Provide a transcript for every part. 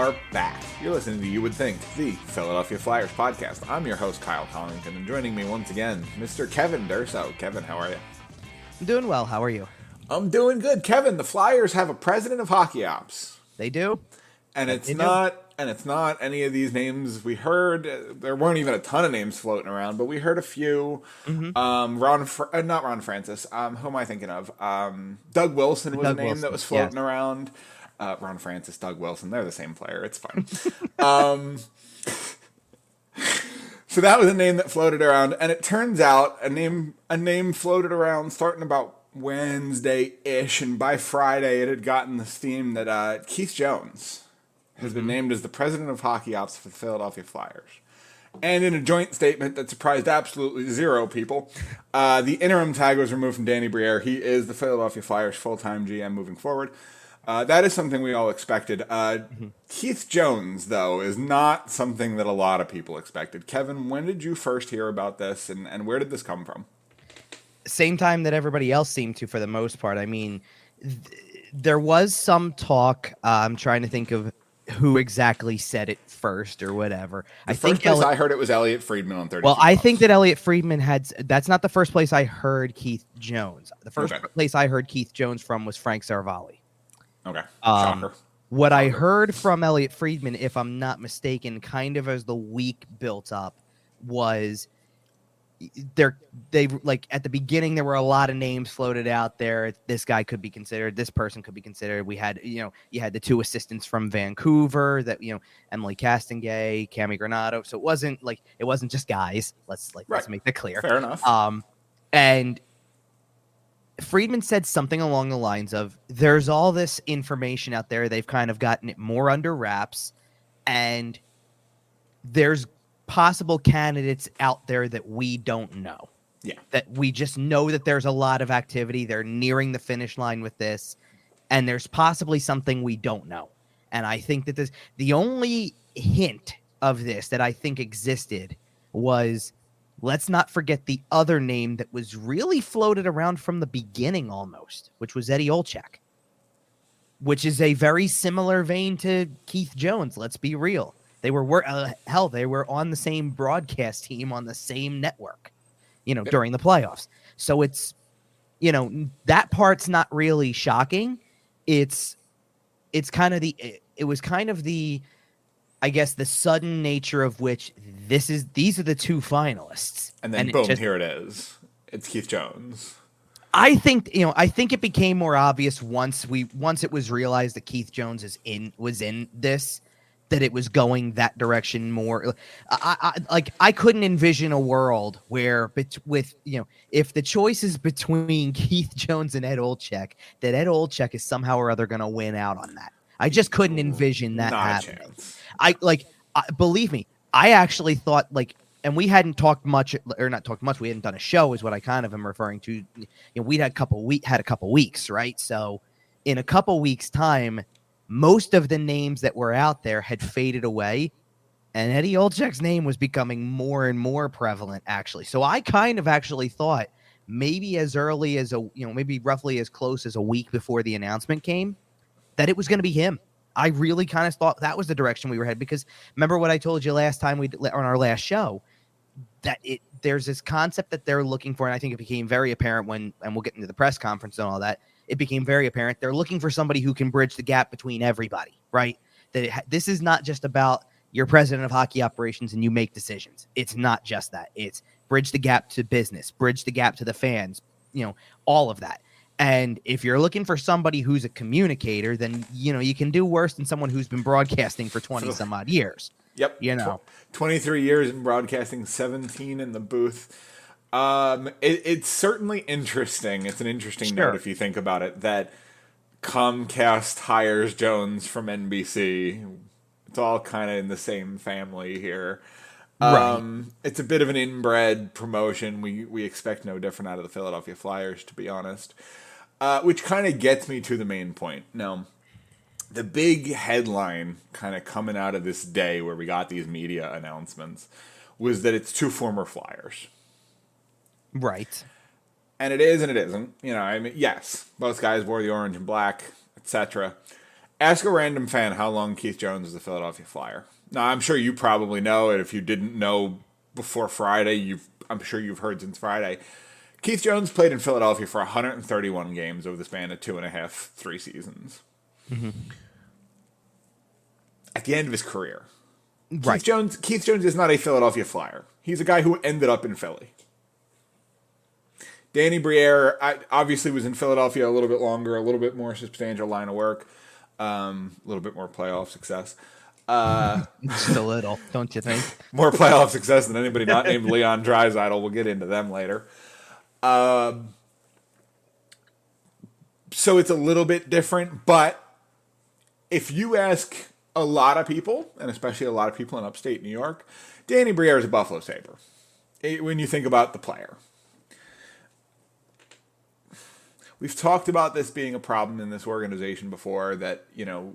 are back. You're listening to You Would Think, the Philadelphia Flyers podcast. I'm your host, Kyle Collington, and joining me once again, Mr. Kevin Durso. Kevin, how are you? I'm doing well. How are you? I'm doing good. Kevin, the Flyers have a president of hockey ops. They do? And it's not any of these names we heard. There weren't even a ton of names floating around, but we heard a few. Mm-hmm. Not Ron Francis. Who am I thinking of? Doug Wilson was a name that was floating around. Ron Francis, Doug Wilson, they're the same player. It's fine. So that was a name that floated around, and it turns out a name floated around starting about Wednesday-ish, and by Friday it had gotten the steam that Keith Jones has been named as the president of hockey ops for the Philadelphia Flyers. And in a joint statement that surprised absolutely zero people, the interim tag was removed from Danny Briere. He is the Philadelphia Flyers full-time GM moving forward. That is something we all expected. Keith Jones, though, is not something that a lot of people expected. Kevin, when did you first hear about this, and where did this come from? Same time that everybody else seemed to, for the most part. I mean, there was some talk. I'm trying to think of who exactly said it first or whatever. I heard it was Elliot Friedman on 30. Well, I think that Elliot Friedman that's not the first place I heard Keith Jones. The first place I heard Keith Jones from was Frank Saravalli. Okay. Shocker. What I heard from Elliot Friedman, if I'm not mistaken, kind of as the week built up, was they like at the beginning there were a lot of names floated out there. This guy could be considered. This person could be considered. We had you had the two assistants from Vancouver that Emily Castonguay, Cami Granato. So it wasn't just guys. Let's make that clear. Fair enough. And Friedman said something along the lines of, there's all this information out there. They've kind of gotten it more under wraps, and there's possible candidates out there that we don't know. Yeah. That we just know that there's a lot of activity. They're nearing the finish line with this, and there's possibly something we don't know. And I think that the only hint of this that I think existed was, let's not forget the other name that was really floated around from the beginning almost, which was Eddie Olczyk, which is a very similar vein to Keith Jones. Let's be real. They were they were on the same broadcast team on the same network, during the playoffs. So it's, that part's not really shocking. It was kind of the, I guess, the sudden nature of which these are the two finalists. And then boom, here it is. It's Keith Jones. I think it became more obvious once it was realized that Keith Jones was in this, that it was going that direction more. I couldn't envision a world where if the choice is between Keith Jones and Ed Olczyk, that Ed Olczyk is somehow or other going to win out on that. I just couldn't envision that happening. Believe me, I actually thought and we hadn't talked much, or not talked much. We hadn't done a show, is what I kind of am referring to. We'd had a couple weeks, right? So in a couple weeks' time, most of the names that were out there had faded away, and Eddie Olczyk's name was becoming more and more prevalent, actually. So I kind of actually thought maybe as early as maybe roughly as close as a week before the announcement came, that it was going to be him. I really kind of thought that was the direction we were headed, because remember what I told you last time on our last show, that there's this concept that they're looking for, and I think it became very apparent and we'll get into the press conference and all that, it became very apparent they're looking for somebody who can bridge the gap between everybody, right? That this is not just about you're president of hockey operations and you make decisions. It's not just that. It's bridge the gap to business, bridge the gap to the fans, all of that. And if you're looking for somebody who's a communicator, then, you can do worse than someone who's been broadcasting for 20 some odd years. Yep. 23 years in broadcasting, 17 in the booth. It's certainly interesting. It's an interesting note if you think about it, that Comcast hires Jones from NBC. It's all kind of in the same family here. Right. It's a bit of an inbred promotion. We expect no different out of the Philadelphia Flyers, to be honest. Which kind of gets me to the main point. Now, the big headline kind of coming out of this day where we got these media announcements was that it's two former Flyers. Right. And it is and it isn't. Yes, both guys wore the orange and black, etc. Ask a random fan how long Keith Jones is a Philadelphia Flyer. Now, I'm sure you probably know it. If you didn't know before Friday, I'm sure you've heard since Friday. Keith Jones played in Philadelphia for 131 games over the span of 2.5, 3 seasons. Mm-hmm. At the end of his career. Right. Keith Jones is not a Philadelphia Flyer. He's a guy who ended up in Philly. Danny Briere obviously was in Philadelphia a little bit longer, a little bit more substantial line of work, a little bit more playoff success. Just a little, don't you think? More playoff success than anybody not named Leon Draisaitl. We'll get into them later. So it's a little bit different, but if you ask a lot of people, and especially a lot of people in upstate New York, Danny Briere is a Buffalo Sabre. When you think about the player. We've talked about this being a problem in this organization before, that,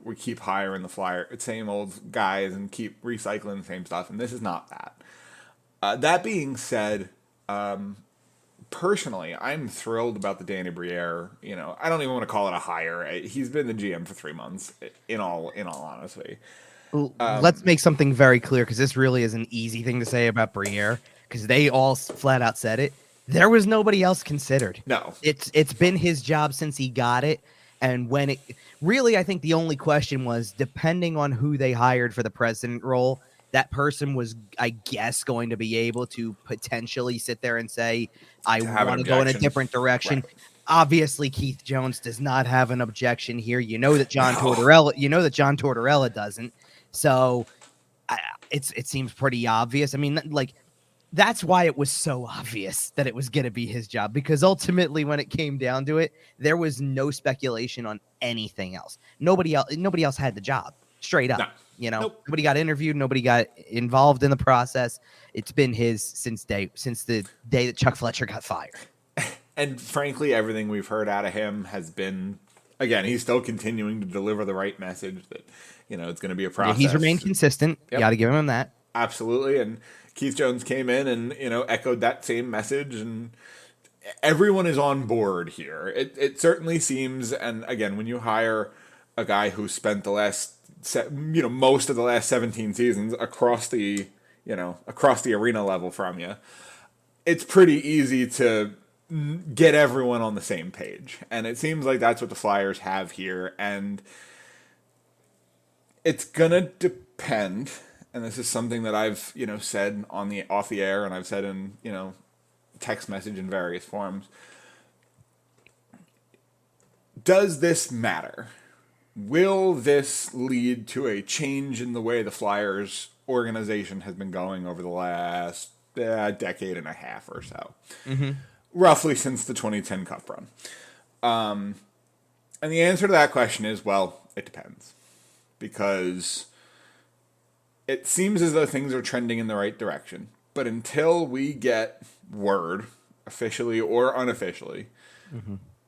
we keep hiring the same old guys and keep recycling the same stuff, and this is not that. That being said, personally, I'm thrilled about the Danny Briere. I don't even want to call it a hire. He's been the GM for 3 months, in all honesty. Let's make something very clear, because this really is an easy thing to say about Briere, because they all flat out said it. There was nobody else considered. No. It's been his job since he got it. And when it really, I think the only question was, depending on who they hired for the president role, that person was, I guess, going to be able to potentially sit there and say, I want to go in a different direction. Right. Obviously, Keith Jones does not have an objection here. That John Tortorella doesn't. So it seems pretty obvious. I mean, that's why it was so obvious that it was going to be his job, because ultimately when it came down to it, there was no speculation on anything else. Nobody else had the job, straight up. No. Nope. Nobody got interviewed. Nobody got involved in the process. It's been his since the day that Chuck Fletcher got fired. And frankly, everything we've heard out of him has been, again, he's still continuing to deliver the right message that, it's going to be a process. Yeah, he's remained consistent. Yep. You got to give him that. Absolutely. And Keith Jones came in and, echoed that same message, and everyone is on board here. It certainly seems, and again, when you hire a guy who spent the last, most of the last 17 seasons across the arena level from you, it's pretty easy to get everyone on the same page. And it seems like that's what the Flyers have here. And it's going to depend. And this is something that I've, said off the air, and I've said in, text message in various forms. Does this matter? Will this lead to a change in the way the Flyers organization has been going over the last decade and a half or so? Mm-hmm. Roughly since the 2010 Cup run. And the answer to that question is, well, it depends. Because it seems as though things are trending in the right direction. But until we get word, officially or unofficially,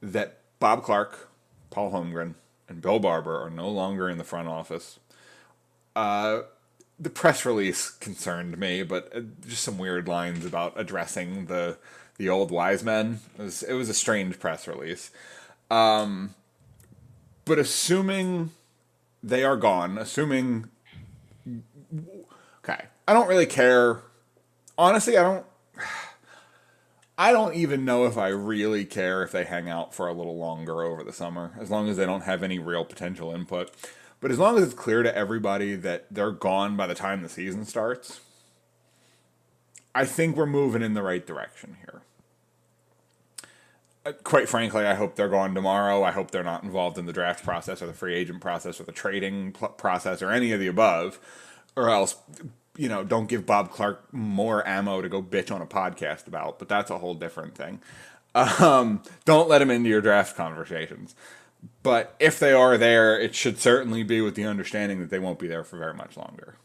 that Bob Clark, Paul Holmgren, and Bill Barber are no longer in the front office, the press release concerned me, but just some weird lines about addressing the old wise men. It was a strange press release. But assuming they are gone, okay, I don't really care. Honestly, I don't even know if I really care if they hang out for a little longer over the summer, as long as they don't have any real potential input. But as long as it's clear to everybody that they're gone by the time the season starts, I think we're moving in the right direction here. Quite frankly, I hope they're gone tomorrow. I hope they're not involved in the draft process or the free agent process or the trading process or any of the above. Or else, don't give Bob Clark more ammo to go bitch on a podcast about. But that's a whole different thing. Don't let him into your draft conversations. But if they are there, it should certainly be with the understanding that they won't be there for very much longer.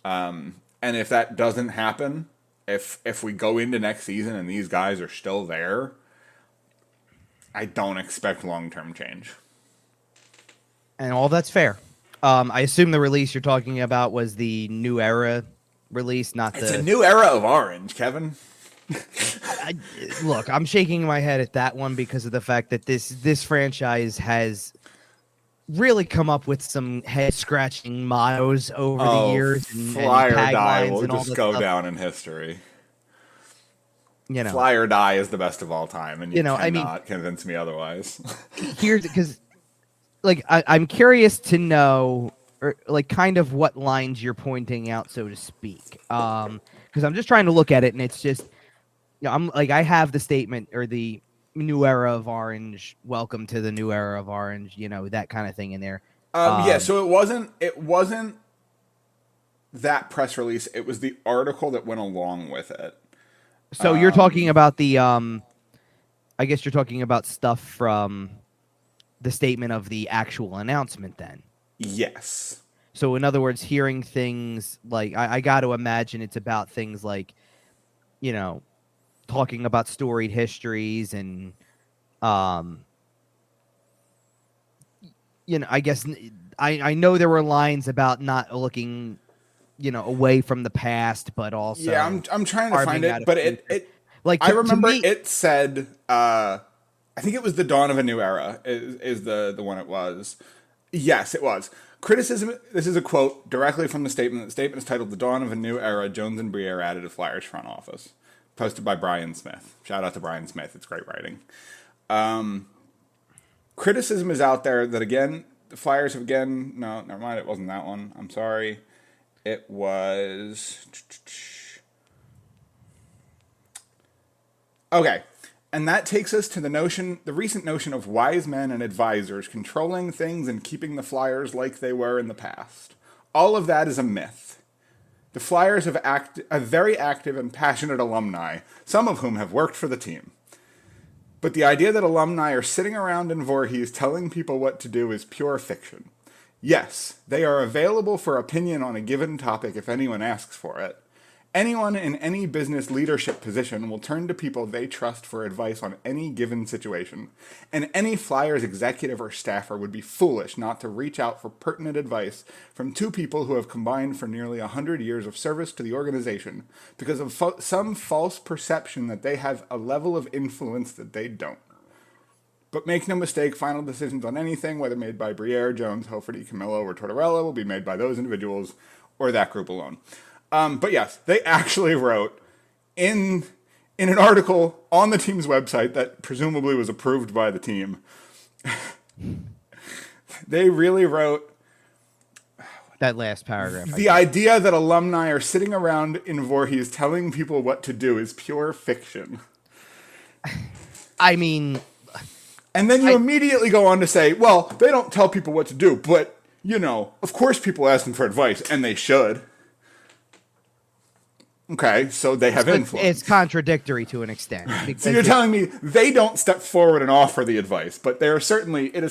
And if that doesn't happen, if we go into next season and these guys are still there, I don't expect long-term change. And all that's fair. I assume the release you're talking about was the New Era release, not It's a new era of orange, Kevin. Look, I'm shaking my head at that one because of the fact that this franchise has really come up with some head scratching mottos over the years and Fly or die taglines will and all just this go stuff. down in history. You know, Fly or die is the best of all time, and you I mean, cannot convince me otherwise. here's because like I'm curious to know, or like kind of what lines you're pointing out, so to speak. Because I'm just trying to look at it, and it's just, I'm like, I have the statement or the new era of orange, welcome to the new era of orange, that kind of thing in there. Yeah, so it wasn't that press release. It was the article that went along with it. So you're talking about the I guess you're talking about stuff from the statement of the actual announcement then. Yes. So in other words, hearing things like I got to imagine it's about things like, talking about storied histories and I guess I know there were lines about not looking, away from the past, but also Yeah, I'm trying to find it, but it like I remember me, it said I think it was the dawn of a new era is the one it was. Yes, it was. Criticism, this is a quote directly from the statement. The statement is titled The Dawn of a New Era, Jones and Briere added to Flyers front office. Posted by Brian Smith. Shout out to Brian Smith. It's great writing. Criticism is out there that, again, the Flyers have again... No, never mind. It wasn't that one. I'm sorry. It was... Okay. And that takes us to the recent notion of wise men and advisors controlling things and keeping the Flyers like they were in the past. All of that is a myth. The Flyers have a very active and passionate alumni, some of whom have worked for the team. But the idea that alumni are sitting around in Voorhees telling people what to do is pure fiction. Yes, they are available for opinion on a given topic if anyone asks for it. Anyone in any business leadership position will turn to people they trust for advice on any given situation, and any Flyers executive or staffer would be foolish not to reach out for pertinent advice from two people who have combined for nearly 100 years of service to the organization because of some false perception that they have a level of influence that they don't. But make no mistake, final decisions on anything, whether made by Briere, Jones, Hoferty, Camillo, or Tortorella, will be made by those individuals or that group alone. But yes, they actually wrote in an article on the team's website that presumably was approved by the team. They really wrote that last paragraph. The idea that alumni are sitting around in Voorhees telling people what to do is pure fiction. I mean... And then you immediately go on to say, well, they don't tell people what to do, but, of course people ask them for advice, and they should. Okay, so they have influence. It's contradictory to an extent. So you're telling me they don't step forward and offer the advice, but it is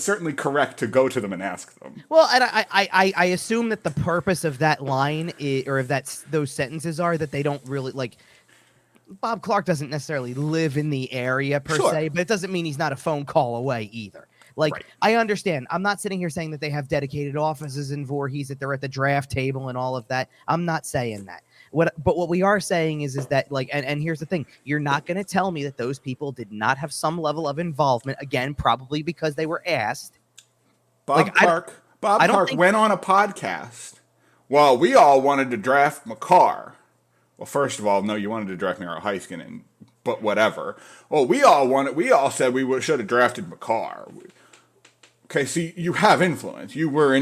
certainly correct to go to them and ask them. Well, and I assume that the purpose of that line or of those sentences are that they don't really like. Bob Clark doesn't necessarily live in the area per se, but it doesn't mean he's not a phone call away either. Like, right. I understand. I'm not sitting here saying that they have dedicated offices in Voorhees, that they're at the draft table and all of that. I'm not saying that. But what we are saying is that, like, and here's the thing. You're not going to tell me that those people did not have some level of involvement, again, probably because they were asked. Bob Clark went on a podcast. Well, we all wanted to draft McCarr. Well, first of all, no, you wanted to draft Miro Heiskanen, but whatever. Well, we all said we should have drafted McCarr. Okay, so you have influence. You were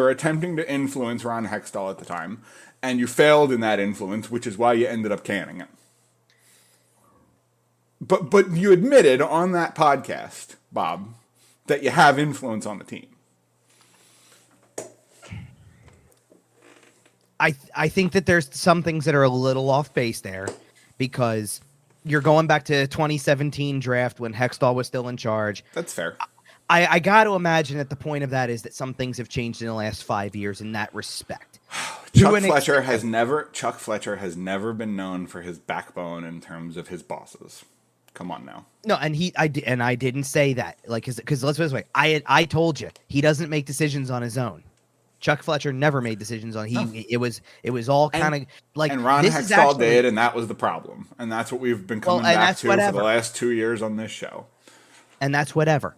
attempting to influence Ron Hextall at the time, and you failed in that influence, which is why you ended up canning it. But you admitted on that podcast, Bob, that you have influence on the team. I think that there's some things that are a little off base there because you're going back to 2017 draft when Hextall was still in charge. That's fair. I got to imagine that the point of that is that some things have changed in the last 5 years in that respect. Chuck Fletcher has never been known for his backbone in terms of his bosses. Come on now. No, and I didn't say that, like, because let's put it this way. I told you he doesn't make decisions on his own. Chuck Fletcher never made decisions on. It was all kind of like. And Ron Hextall did, and that was the problem, and that's what we've been coming back to for the last 2 years on this show. And that's whatever.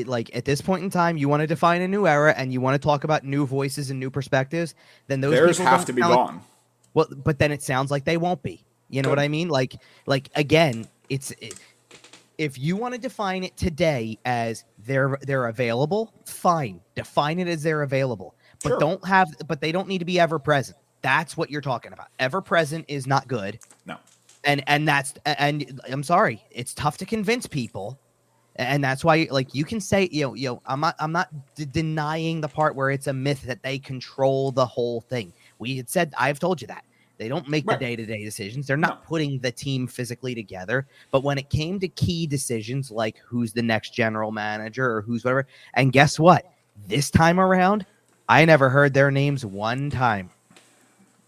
Like at this point in time, you want to define a new era and you want to talk about new voices and new perspectives, then those people have to be gone. Well, but then it sounds like they won't be. You know what I mean? Like again, if you want to define it today as they're available, fine. Define it as they're available. But but they don't need to be ever present. That's what you're talking about. Ever present is not good. No. And I'm sorry, it's tough to convince people. And that's why, like, you can say, I'm not denying the part where it's a myth that they control the whole thing. I've told you that. They don't make the day-to-day decisions. They're not putting the team physically together. But when it came to key decisions like who's the next general manager or who's whatever, and guess what? This time around, I never heard their names one time.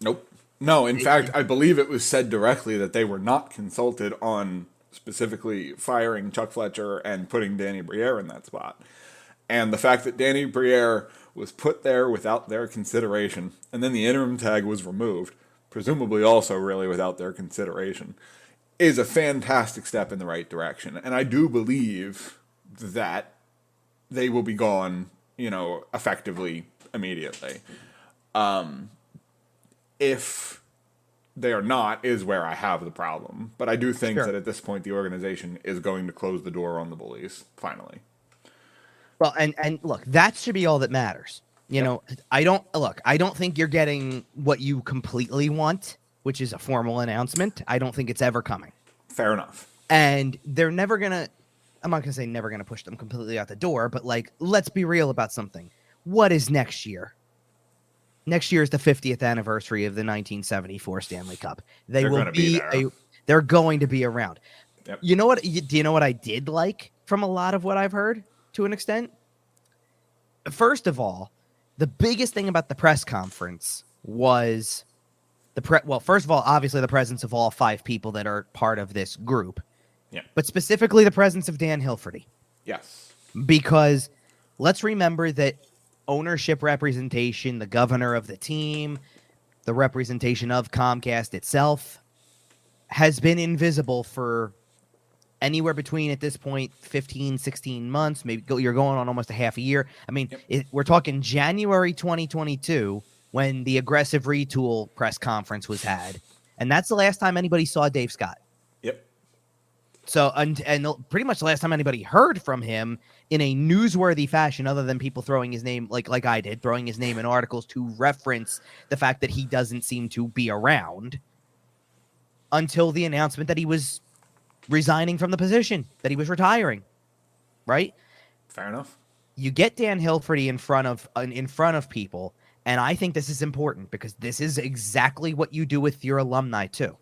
Nope. No, in fact, I believe it was said directly that they were not consulted on specifically firing Chuck Fletcher and putting Danny Briere in that spot. And the fact that Danny Briere was put there without their consideration, and then the interim tag was removed, presumably also really without their consideration, is a fantastic step in the right direction. And I do believe that they will be gone, effectively immediately. If they are not, is where I have the problem. But I do think that at this point, the organization is going to close the door on the bullies, finally. Well, and look, that should be all that matters. You know, I don't think you're getting what you completely want, which is a formal announcement. I don't think it's ever coming. Fair enough. And they're never going to, I'm not going to say never going to push them completely out the door, but like, let's be real about something. What is next year? Next year is the 50th anniversary of the 1974 Stanley Cup. They're going to be around. Yep. Do you know what I did like from a lot of what I've heard to an extent? First of all, the biggest thing about the press conference was first of all, obviously the presence of all 5 people that are part of this group. Yeah. But specifically the presence of Dan Hilferty. Yes. Because let's remember that ownership representation, the governor of the team, the representation of Comcast itself has been invisible for anywhere between, at this point, 15, 16 months. Maybe you're going on almost a half a year. I mean, we're talking January 2022 when the aggressive retool press conference was had. And that's the last time anybody saw Dave Scott. Yep. So, and pretty much the last time anybody heard from him in a newsworthy fashion, other than people throwing his name, like I did, throwing his name in articles to reference the fact that he doesn't seem to be around, until the announcement that he was resigning from the position, that he was retiring. Right? Fair enough. You get Dan Hilferty in front of people, and I think this is important because this is exactly what you do with your alumni too.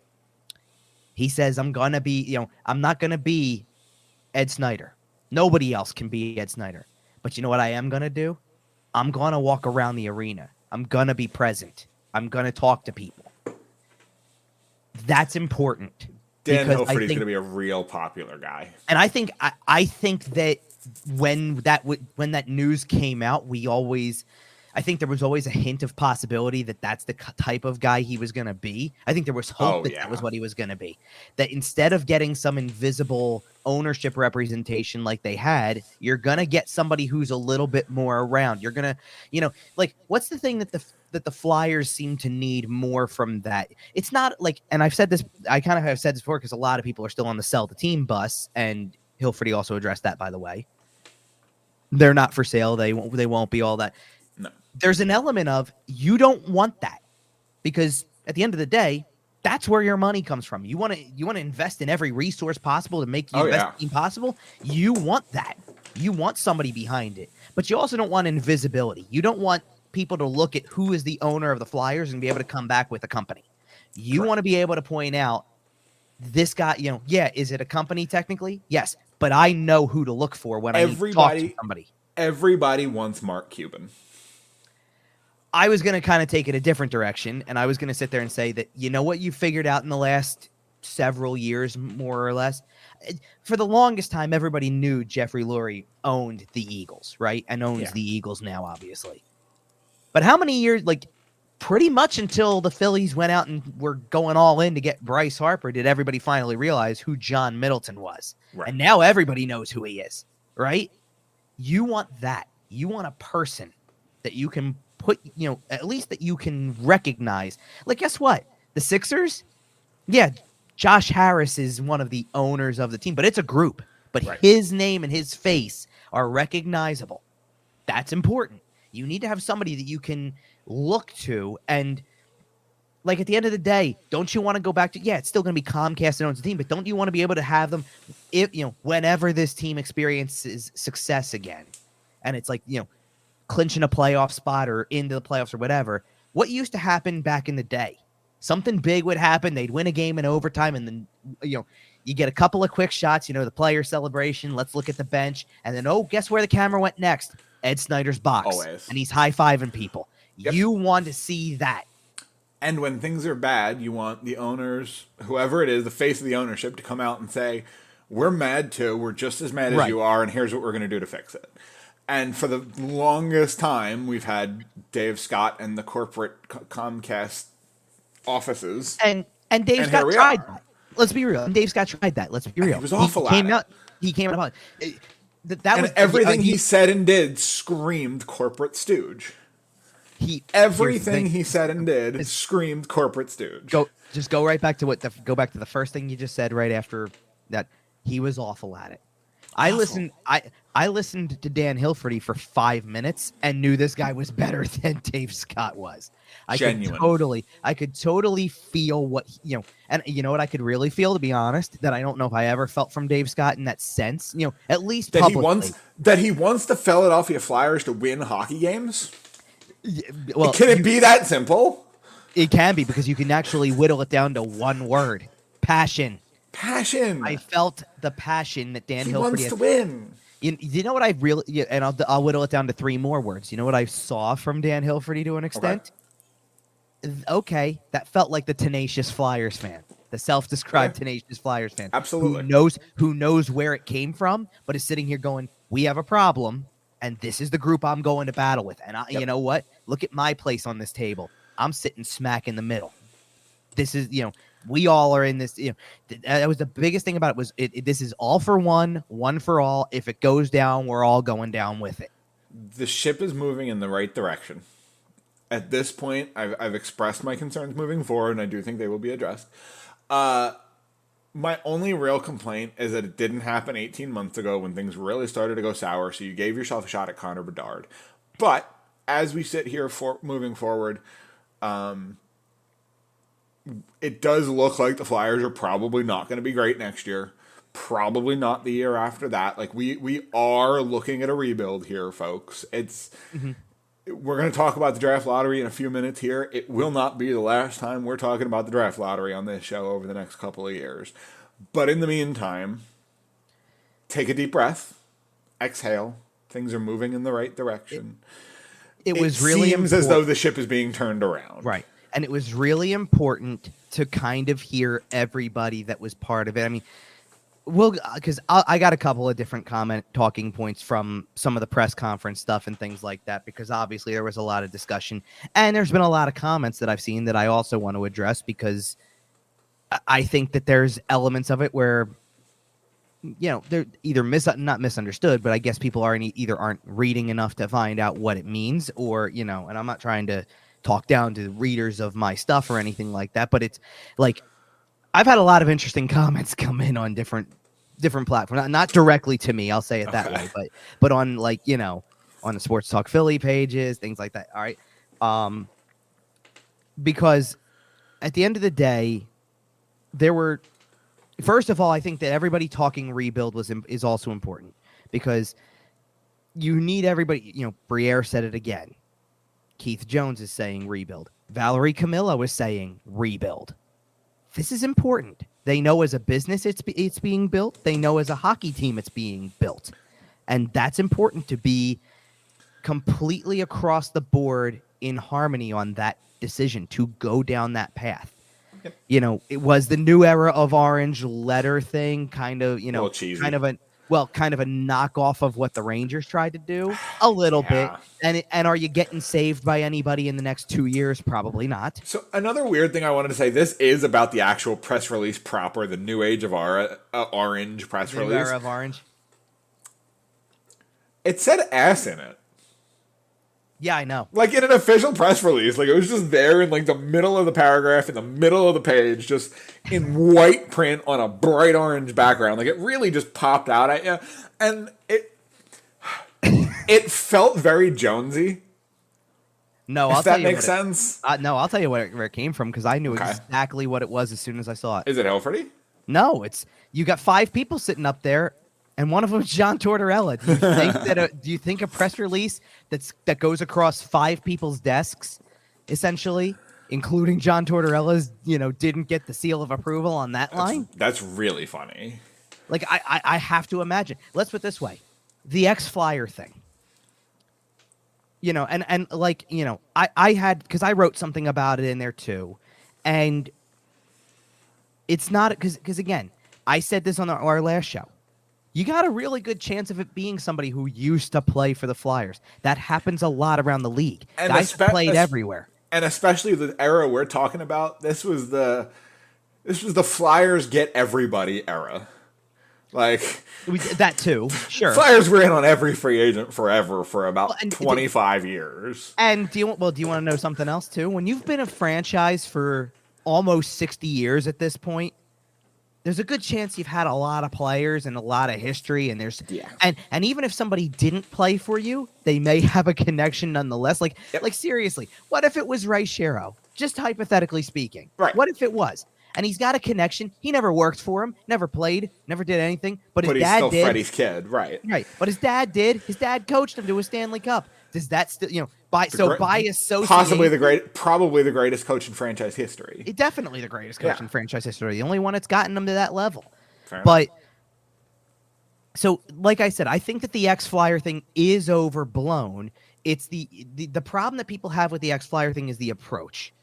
He says, I'm not going to be Ed Snyder. Nobody else can be Ed Snyder. But you know what I am going to do? I'm going to walk around the arena. I'm going to be present. I'm going to talk to people. That's important. Dan Hilferty's going to be a real popular guy. And I think that when that news came out, I think there was always a hint of possibility that that's the type of guy he was going to be. I think there was hope that was what he was going to be. That instead of getting some invisible ownership representation like they had, you're going to get somebody who's a little bit more around. You're going to, what's the thing that the Flyers seem to need more from that? It's not like, and I've said this, I kind of have said this before because a lot of people are still on the sell the team bus, and Hilferty also addressed that, by the way. They're not for sale. They won't be all that. No. There's an element of you don't want that, because at the end of the day, that's where your money comes from. You want to invest in every resource possible to make the best team possible. You want that. You want somebody behind it, but you also don't want invisibility. You don't want people to look at who is the owner of the Flyers and be able to come back with a company. You want to be able to point out this guy. Is it a company technically? Yes, but I know who to look for when I need to talk to somebody. Everybody wants Mark Cuban. I was going to kind of take it a different direction, and I was going to sit there and say that, you know what you figured out in the last several years, more or less? For the longest time, everybody knew Jeffrey Lurie owned the Eagles, right? And owns the Eagles now, obviously. But how many years, pretty much until the Phillies went out and were going all in to get Bryce Harper, did everybody finally realize who John Middleton was? Right. And now everybody knows who he is, right? You want that. You want a person that you can put, at least that you can recognize. Like, guess what? The Sixers, yeah, Josh Harris is one of the owners of the team, but it's a group. But Right. his name and his face are recognizable. That's important. You need to have somebody that you can look to. And like at the end of the day, don't you want to go back to, it's still going to be Comcast that owns the team, but don't you want to be able to have them if, whenever this team experiences success again, and it's like, clinching a playoff spot or into the playoffs or whatever, what used to happen back in the day? Something big would happen. They'd win a game in overtime, and then, you get a couple of quick shots, the player celebration. Let's look at the bench. And then, guess where the camera went next? Ed Snyder's box. Always. And he's high-fiving people. Yep. You want to see that. And when things are bad, you want the owners, whoever it is, the face of the ownership, to come out and say, we're mad too. We're just as mad as you are, and here's what we're going to do to fix it. And for the longest time, we've had Dave Scott and the corporate Comcast offices. And Dave Scott tried that. Let's be real. And Dave Scott tried that. Let's be real. He was awful at it. He came out. Everything he said and did screamed corporate stooge. Everything he said and did screamed corporate stooge. Go right back to go back to the first thing you just said right after that. He was awful at it. I listened to Dan Hilferty for 5 minutes and knew this guy was better than Dave Scott was. I could totally feel what, and you know what I could really feel, to be honest, that I don't know if I ever felt from Dave Scott in that sense, at least that publicly. He wants the Philadelphia Flyers to win hockey games. Well, can it be that simple? It can be, because you can actually whittle it down to one word: passion. I felt the passion that Dan Hilferty wants to win. You know what I really, and I'll whittle it down to 3 more words. You know what I saw from Dan Hilferty to an extent? Okay, that felt like the tenacious Flyers fan, the self-described tenacious Flyers fan. Absolutely. Who knows where it came from, but is sitting here going, we have a problem, and this is the group I'm going to battle with. And you know what? Look at my place on this table. I'm sitting smack in the middle. This is, we all are in this, that was the biggest thing about it was this is all for one for all. If it goes down, we're all going down with it. The ship is moving in the right direction. At this point, I've expressed my concerns moving forward, and I do think they will be addressed. My only real complaint is that it didn't happen 18 months ago when things really started to go sour, so you gave yourself a shot at Connor Bedard. But as we sit here moving forward, it does look like the Flyers are probably not going to be great next year. Probably not the year after that. Like, we are looking at a rebuild here, folks. We're going to talk about the draft lottery in a few minutes here. It will not be the last time we're talking about the draft lottery on this show over the next couple of years. But in the meantime, take a deep breath, exhale. Things are moving in the right direction. It seems as though the ship is being turned around. Right. And it was really important to kind of hear everybody that was part of it. I mean, because I got a couple of different talking points from some of the press conference stuff and things like that, because obviously there was a lot of discussion, and there's been a lot of comments that I've seen that I also want to address, because I think that there's elements of it where, they're either not misunderstood, but I guess people aren't reading enough to find out what it means, or, and I'm not trying to talk down to readers of my stuff or anything like that, but it's like, I've had a lot of interesting comments come in on different platforms, not directly to me, I'll say it that way, but on, like, on the Sports Talk Philly pages, things like that. All right. Because at the end of the day, first of all, I think that everybody talking rebuild is also important, because you need everybody. Briere said it again. Keith Jones is saying rebuild. Valerie Camillo is saying rebuild. This is important. They know as a business it's being built. They know as a hockey team it's being built. And that's important, to be completely across the board in harmony on that decision, to go down that path. Yep. It was the new era of orange letter thing, kind of, kind of a knockoff of what the Rangers tried to do a little bit. And are you getting saved by anybody in the next 2 years? Probably not. So another weird thing I wanted to say, this is about the actual press release proper, the new age of orange press release. New era of orange. it said ass in it. Yeah, I know. Like in an official press release. Like it was just there in like the middle of the paragraph, in the middle of the page, just in white print on a bright orange background. Like it really just popped out at you. And it felt very Jonesy. No, if I'll that tell you makes sense. No, I'll tell you where it came from because I knew exactly what it was as soon as I saw it. Is it Hilferty? No, you got 5 people sitting up there, and one of them is John Tortorella. Do you think a press release that goes across 5 people's desks, essentially, including John Tortorella's, didn't get the seal of approval on that line? That's really funny. Like I have to imagine. Let's put it this way: the X-Flyer thing. I had, because I wrote something about it in there too, and it's not because again, I said this on our last show. You got a really good chance of it being somebody who used to play for the Flyers. That happens a lot around the league. And guys played everywhere. And especially the era we're talking about, this was the Flyers get everybody era. Like that too, sure. Flyers were in on every free agent forever for about 25 years. And do you want to know something else too? When you've been a franchise for almost 60 years at this point, there's a good chance you've had a lot of players and a lot of history, and and even if somebody didn't play for you, they may have a connection nonetheless. Like seriously, what if it was Ray Shero? Just hypothetically speaking, right? What if it was? And he's got a connection. He never worked for him, never played, never did anything. But his dad still did. Freddie's kid, right? Right. But his dad did. His dad coached him to a Stanley Cup. Does that still, by association, probably the greatest coach in franchise history. Definitely the greatest coach in franchise history. The only one that's gotten him to that level. Fair but enough. So, like I said, I think that the X-Flyer thing is overblown. It's the problem that people have with the X-Flyer thing is the approach.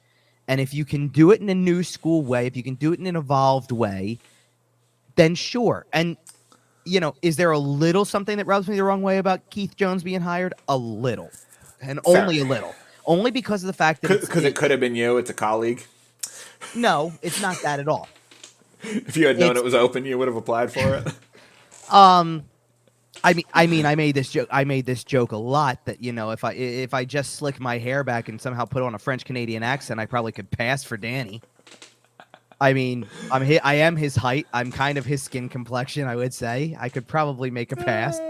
And if you can do it in a new school way, if you can do it in an evolved way, then sure. And, is there a little something that rubs me the wrong way about Keith Jones being hired? A little. And only a little. Only because of the fact that because it could have been you. It's a colleague. No, it's not that at all. If you had known it was open, you would have applied for it. I made this joke a lot that, if I just slick my hair back and somehow put on a French Canadian accent, I probably could pass for Danny. I mean, I am his height. I'm kind of his skin complexion, I would say. I could probably make a pass.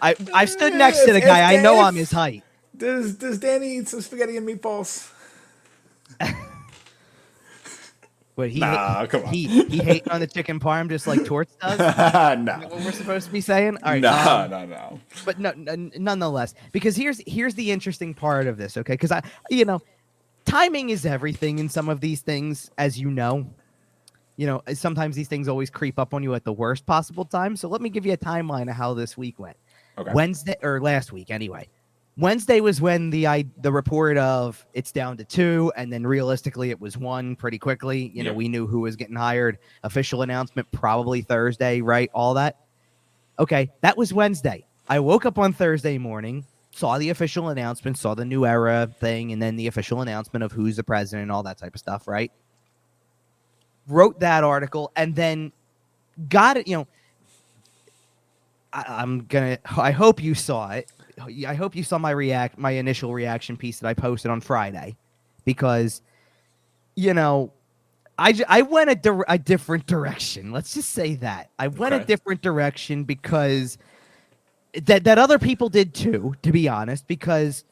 I've stood next to the guy. I know I'm his height. Does Danny eat some spaghetti and meatballs? But come on. He hating on the chicken parm just like Torts does? No. What we're supposed to be saying? All right. No. But nonetheless, because here's the interesting part of this, okay? Because timing is everything in some of these things, as you know. Sometimes these things always creep up on you at the worst possible time. So let me give you a timeline of how this week went. Okay. Wednesday, or last week anyway. Wednesday was when the report of it's down to 2, and then realistically it was 1 pretty quickly. We knew who was getting hired. Official announcement probably Thursday, right? All that. Okay, that was Wednesday. I woke up on Thursday morning, saw the official announcement, saw the new era thing, and then the official announcement of who's the president and all that type of stuff, right? Wrote that article and then got it, I hope you saw it. I hope you saw my initial reaction piece that I posted on Friday, because, I went a different direction. Let's just say that I went a different direction because that other people did too, to be honest, because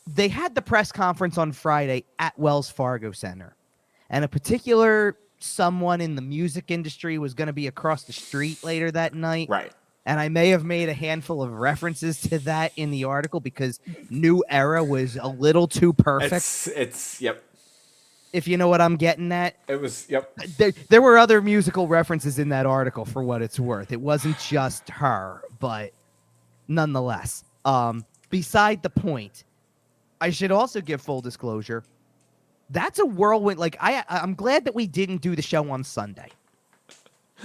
they had the press conference on Friday at Wells Fargo Center, and a particular someone in the music industry was going to be across the street later that night. Right. And I may have made a handful of references to that in the article because New Era was a little too perfect. It's yep. If you know what I'm getting at. It was, yep. There were other musical references in that article for what it's worth. It wasn't just her, but nonetheless. Beside the point, I should also give full disclosure. That's a whirlwind. Like, I'm glad that we didn't do the show on Sunday.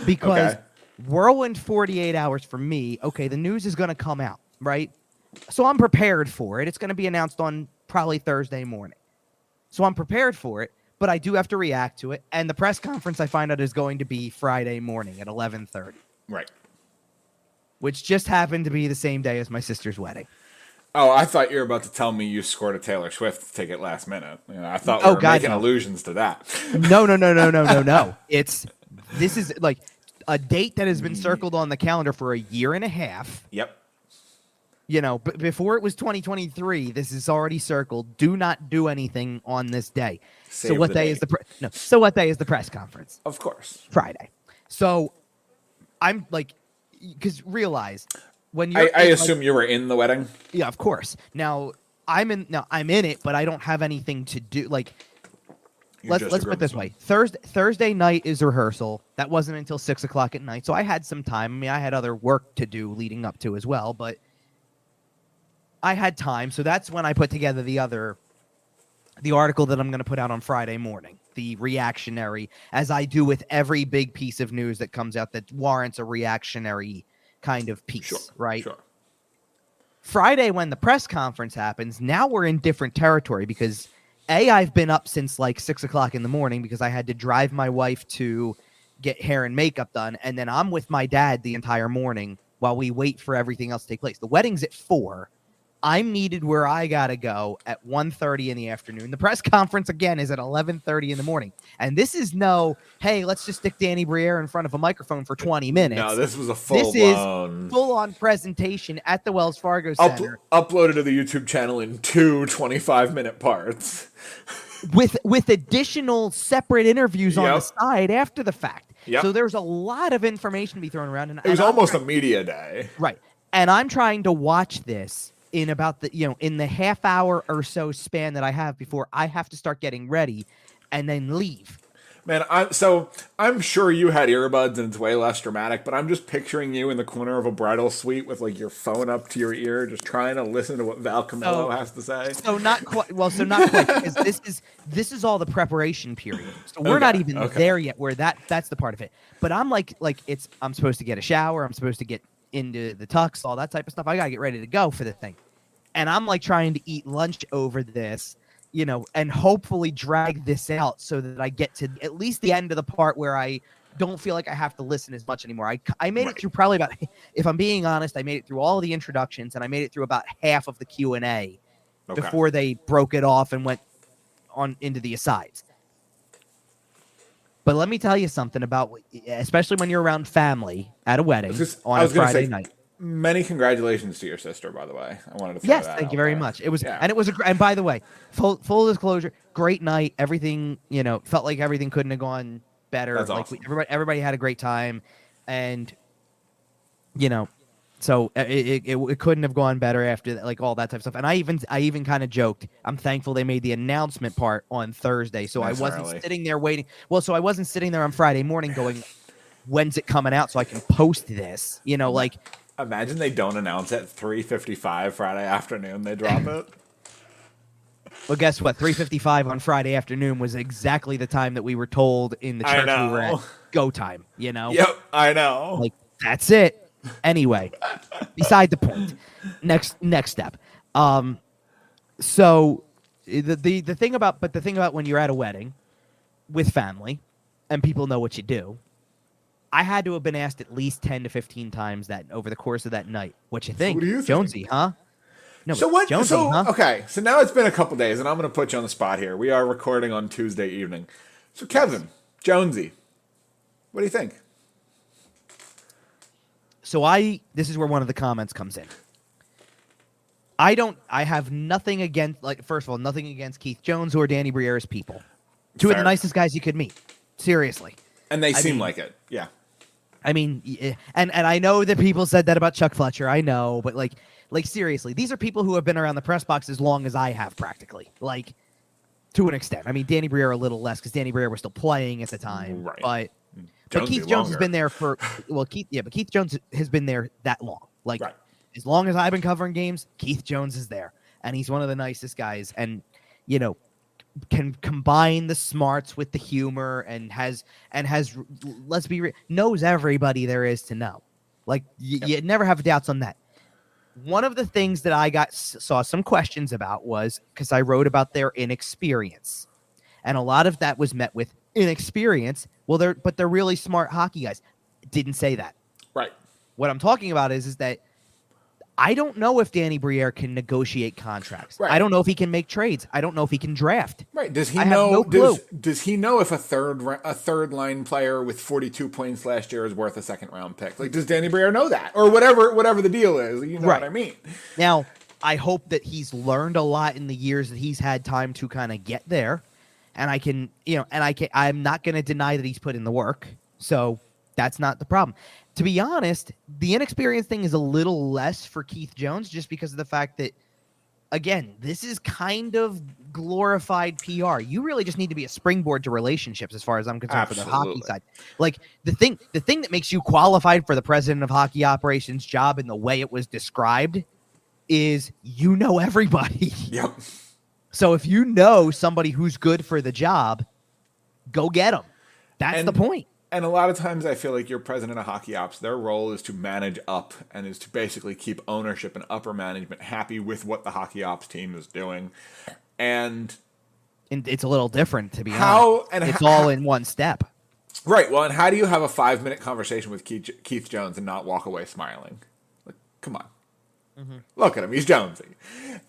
Because... Okay. Whirlwind 48 hours for me. Okay, the news is going to come out, right? So I'm prepared for it. It's going to be announced on probably Thursday morning. So I'm prepared for it, but I do have to react to it. And the press conference I find out is going to be Friday morning at 11:30. Right. which just happened to be the same day as my sister's wedding. Oh, I thought you were about to tell me you scored a Taylor Swift ticket last minute. I thought we were making allusions to that. No. This is like a date that has been circled on the calendar for a year and a half. Yep. But before it was 2023, this is already circled. Do not do anything on this day. So what day is the press conference? Of course. Friday. So I'm like, because realize when you're I assume you were in the wedding. Yeah, of course. Now I'm in it, but I don't have anything to do. Like, let's put it this way. Thursday night is rehearsal. That wasn't until 6:00 at night. So I had some time. I mean, I had other work to do leading up to as well, but I had time. So that's when I put together the article that I'm going to put out on Friday morning, the reactionary, as I do with every big piece of news that comes out that warrants a reactionary kind of piece, right? Sure. Friday, when the press conference happens, now we're in different territory because I've been up since like 6:00 in the morning because I had to drive my wife to get hair and makeup done. And then I'm with my dad the entire morning while we wait for everything else to take place. The wedding's at 4:00. I'm needed where I got to go at 1:30 in the afternoon. The press conference, again, is at 11:30 in the morning. And this is hey, let's just stick Danny Briere in front of a microphone for 20 minutes. No, this was a full-on presentation at the Wells Fargo Center. Uploaded to the YouTube channel in 2 25-minute parts. with additional separate interviews on the side after the fact. Yep. So there's a lot of information to be thrown around. And it was almost a media day. Right. And I'm trying to watch this in about in the half hour or so span that I have before I have to start getting ready and then leave. Man, I'm sure you had earbuds and it's way less dramatic, but I'm just picturing you in the corner of a bridal suite with like your phone up to your ear, just trying to listen to what Val Camillo has to say. So not quite. Well, so not quite, because this is all the preparation period. So we're not even there yet. Where that's the part of it. But I'm like I'm supposed to get a shower. I'm supposed to get into the tux, all that type of stuff. I gotta get ready to go for the thing, and I'm like trying to eat lunch over this. And hopefully drag this out so that I get to at least the end of the part where I don't feel like I have to listen as much anymore. I made it through probably about, if I'm being honest, I made it through all the introductions and I made it through about half of the Q&A before they broke it off and went on into the asides. But let me tell you something about, especially when you're around family at a wedding on a Friday night. Many congratulations to your sister, by the way. I wanted to throw that thank you very much. It was, yeah. And it was, and by the way, full disclosure, great night. Everything, felt like everything couldn't have gone better. That's like awesome. Everybody had a great time, and so it couldn't have gone better after that, like all that type of stuff. And I even kind of joked, I'm thankful they made the announcement part on Thursday, so I wasn't sitting there waiting. Well, so I wasn't sitting there on Friday morning going, when's it coming out so I can post this? Like. Imagine they don't announce it 3:55 Friday afternoon. They drop it. Well, guess what? 3:55 on Friday afternoon was exactly the time that we were told in the church we were at. Go time, Yep, I know. Like, that's it. Anyway, beside the point. Next step. So the thing about when you're at a wedding with family and people know what you do, I had to have been asked at least 10 to 15 times that over the course of that night. What you think? What do you think? Jonesy, huh? No, so what? Jonesy, huh? Okay, so now it's been a couple days, and I'm going to put you on the spot here. We are recording on Tuesday evening. So Kevin, Jonesy, what do you think? So this is where one of the comments comes in. I have nothing against, first of all, nothing against Keith Jones or Danny Briere's people. Two of the nicest guys you could meet. Seriously. And they seem like it. Yeah. I mean, and I know that people said that about Chuck Fletcher. I know, but like seriously, these are people who have been around the press box as long as I have, practically, to an extent. I mean, Danny Briere a little less because Danny Briere was still playing at the time, right? But Keith Jones has been there for but Keith Jones has been there that long. As long as I've been covering games, Keith Jones is there, and he's one of the nicest guys, and can combine the smarts with the humor and has let's be real, knows everybody there is to know. You never have doubts on that. One of the things that I saw some questions about was because I wrote about their inexperience, and a lot of that was met with inexperience. Well, they're really smart hockey guys. Didn't say that. Right. What I'm talking about is that I don't know if Danny Briere can negotiate contracts. Right. I don't know if he can make trades. I don't know if he can draft. Right. Does he I know? have no clue. Does he know if a third line player with 42 points last year is worth a second round pick? Like, does Danny Briere know that, or whatever the deal is? You know what I mean? Now, I hope that he's learned a lot in the years that he's had time to kind of get there, and I'm not going to deny that he's put in the work. So that's not the problem. To be honest, the inexperienced thing is a little less for Keith Jones just because of the fact that, again, this is kind of glorified PR. You really just need to be a springboard to relationships as far as I'm concerned. Absolutely. For the hockey side. Like the thing that makes you qualified for the president of hockey operations job in the way it was described is you know everybody. Yep. So if you know somebody who's good for the job, go get them. That's the point. And a lot of times I feel like your president of hockey ops, their role is to manage up and is to basically keep ownership and upper management happy with what the hockey ops team is doing. And it's a little different, to be honest. It's all in one step. Right. Well, and how do you have a 5-minute conversation with Keith Jones and not walk away smiling? Like, come on. Mm-hmm. Look at him. He's Jonesy.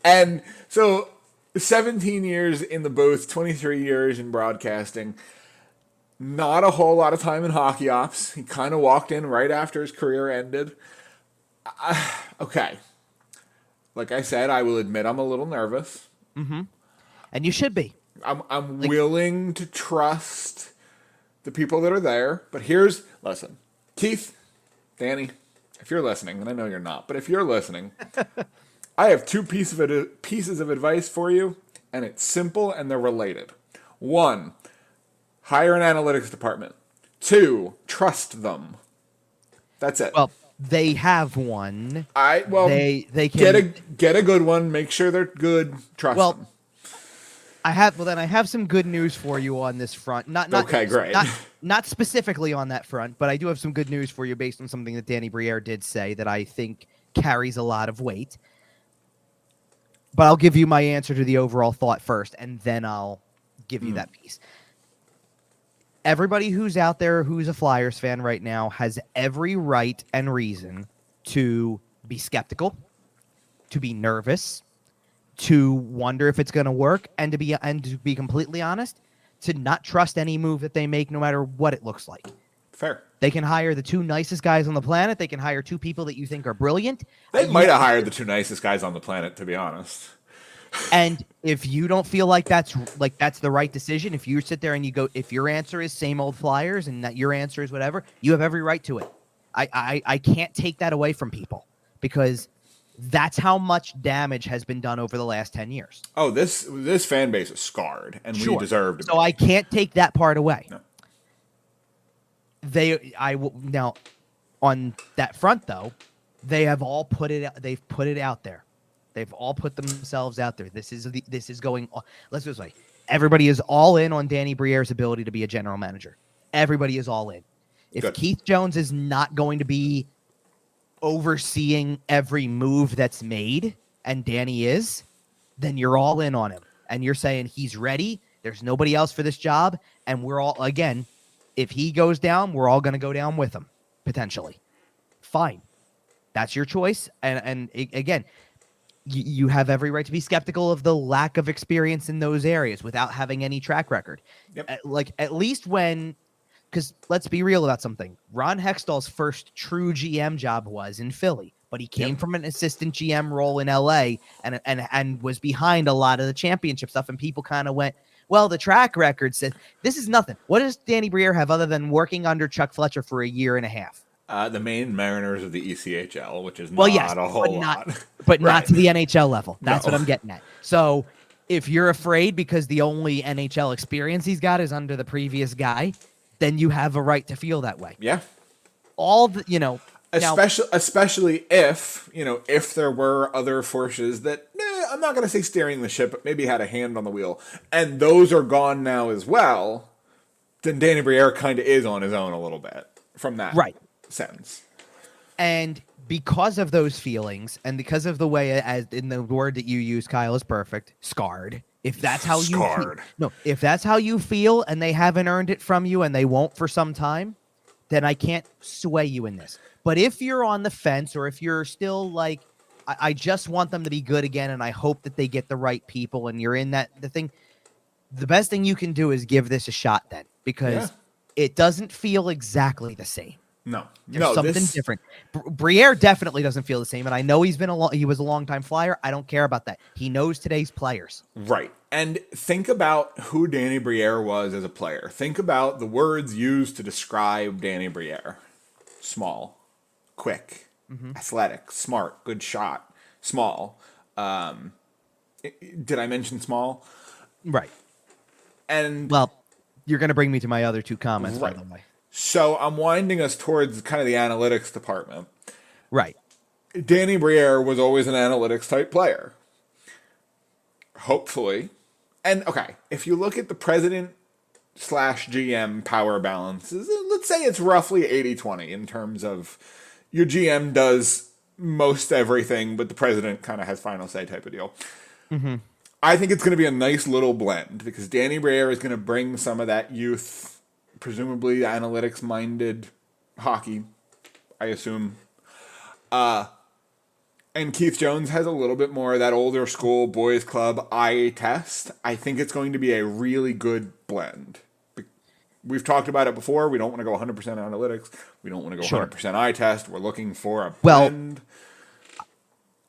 And so 17 years in the booth, 23 years in broadcasting. Not a whole lot of time in hockey ops. He kind of walked in right after his career ended. Okay. Like I said, I will admit I'm a little nervous. Mm-hmm. And you should be. I'm willing to trust the people that are there. But listen, Keith, Danny, if you're listening, and I know you're not, but if you're listening, I have two pieces of advice for you, and it's simple and they're related. 1, hire an analytics department. 2, trust them. That's it. Well, they have one. They can get a good one. Make sure they're good. Trust them. I have some good news for you on this front. Okay, great. Not specifically on that front, but I do have some good news for you based on something that Danny Briere did say that I think carries a lot of weight. But I'll give you my answer to the overall thought first, and then I'll give you that piece. Everybody who's out there who's a Flyers fan right now has every right and reason to be skeptical, to be nervous, to wonder if it's going to work, and to be completely honest, to not trust any move that they make no matter what it looks like. Fair. They can hire the 2 nicest guys on the planet. They can hire 2 people that you think are brilliant. They might have hired the 2 nicest guys on the planet, to be honest. And if you don't feel like that's the right decision, if you sit there and you go, if your answer is same old Flyers and that your answer is whatever, you have every right to it. I can't take that away from people because that's how much damage has been done over the last 10 years. Oh, this fan base is scarred, and we deserve to be. So I can't take that part away. No. Now on that front though, they have all put it. They've put it out there. They've all put themselves out there. This is going on. Let's just say everybody is all in on Danny Briere's ability to be a general manager. Everybody is all in. If Keith Jones is not going to be overseeing every move that's made, and Danny is, then you're all in on him. And you're saying he's ready. There's nobody else for this job. And we're all, again, if he goes down, we're all going to go down with him, potentially. Fine. That's your choice. And again, you have every right to be skeptical of the lack of experience in those areas without having any track record. Yep. At least when, because let's be real about something. Ron Hextall's first true GM job was in Philly, but he came from an assistant GM role in LA and was behind a lot of the championship stuff. And people kind of went, well, the track record says this is nothing. What does Danny Briere have other than working under Chuck Fletcher for a year and a half? The Maine Mariners of the ECHL, which is not a whole lot. But not to the NHL level. That's what I'm getting at. So if you're afraid because the only NHL experience he's got is under the previous guy, then you have a right to feel that way. Yeah. Especially if there were other forces that, I'm not going to say steering the ship, but maybe had a hand on the wheel, and those are gone now as well, then Danny Briere kind of is on his own a little bit from that sense. And because of those feelings, and because of the way, as in the word that you use, Kyle, is perfect, scarred. If that's how if that's how you feel, and they haven't earned it from you, and they won't for some time, then I can't sway you in this. But if you're on the fence, or if you're still like, I just want them to be good again, and I hope that they get the right people, and you're in the thing, the best thing you can do is give this a shot then, because it doesn't feel exactly the same. No, There's something different. Briere definitely doesn't feel the same, and I know he was a long-time Flyer. I don't care about that. He knows today's players. Right. And think about who Danny Briere was as a player. Think about the words used to describe Danny Briere. Small, quick, athletic, smart, good shot, small. Did I mention small? Right. And well, you're going to bring me to my other two comments, by the way. So I'm winding us towards kind of the analytics department. Right. Danny Briere was always an analytics type player. Hopefully. And okay, if you look at the president / GM power balances, let's say it's roughly 80-20 in terms of your GM does most everything, but the president kind of has final say type of deal. Mm-hmm. I think it's going to be a nice little blend because Danny Briere is going to bring some of that youth, presumably analytics-minded hockey, I assume. And Keith Jones has a little bit more of that older school boys club eye test. I think it's going to be a really good blend. We've talked about it before. We don't want to go 100% analytics. We don't want to go 100% eye test. We're looking for a blend.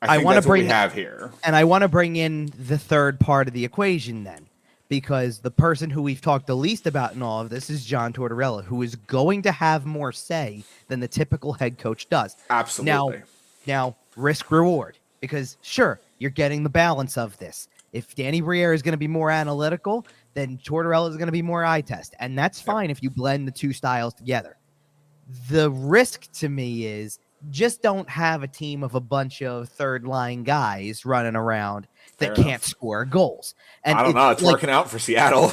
I think that's what we have here. And I want to bring in the third part of the equation then, because the person who we've talked the least about in all of this is John Tortorella, who is going to have more say than the typical head coach does. Absolutely. Now risk reward, because sure, you're getting the balance of this. If Danny Briere is going to be more analytical, then Tortorella is going to be more eye test. And that's fine if you blend the two styles together. The risk to me is just don't have a team of a bunch of third line guys running around that can't score goals. And I don't know. It's working out for Seattle.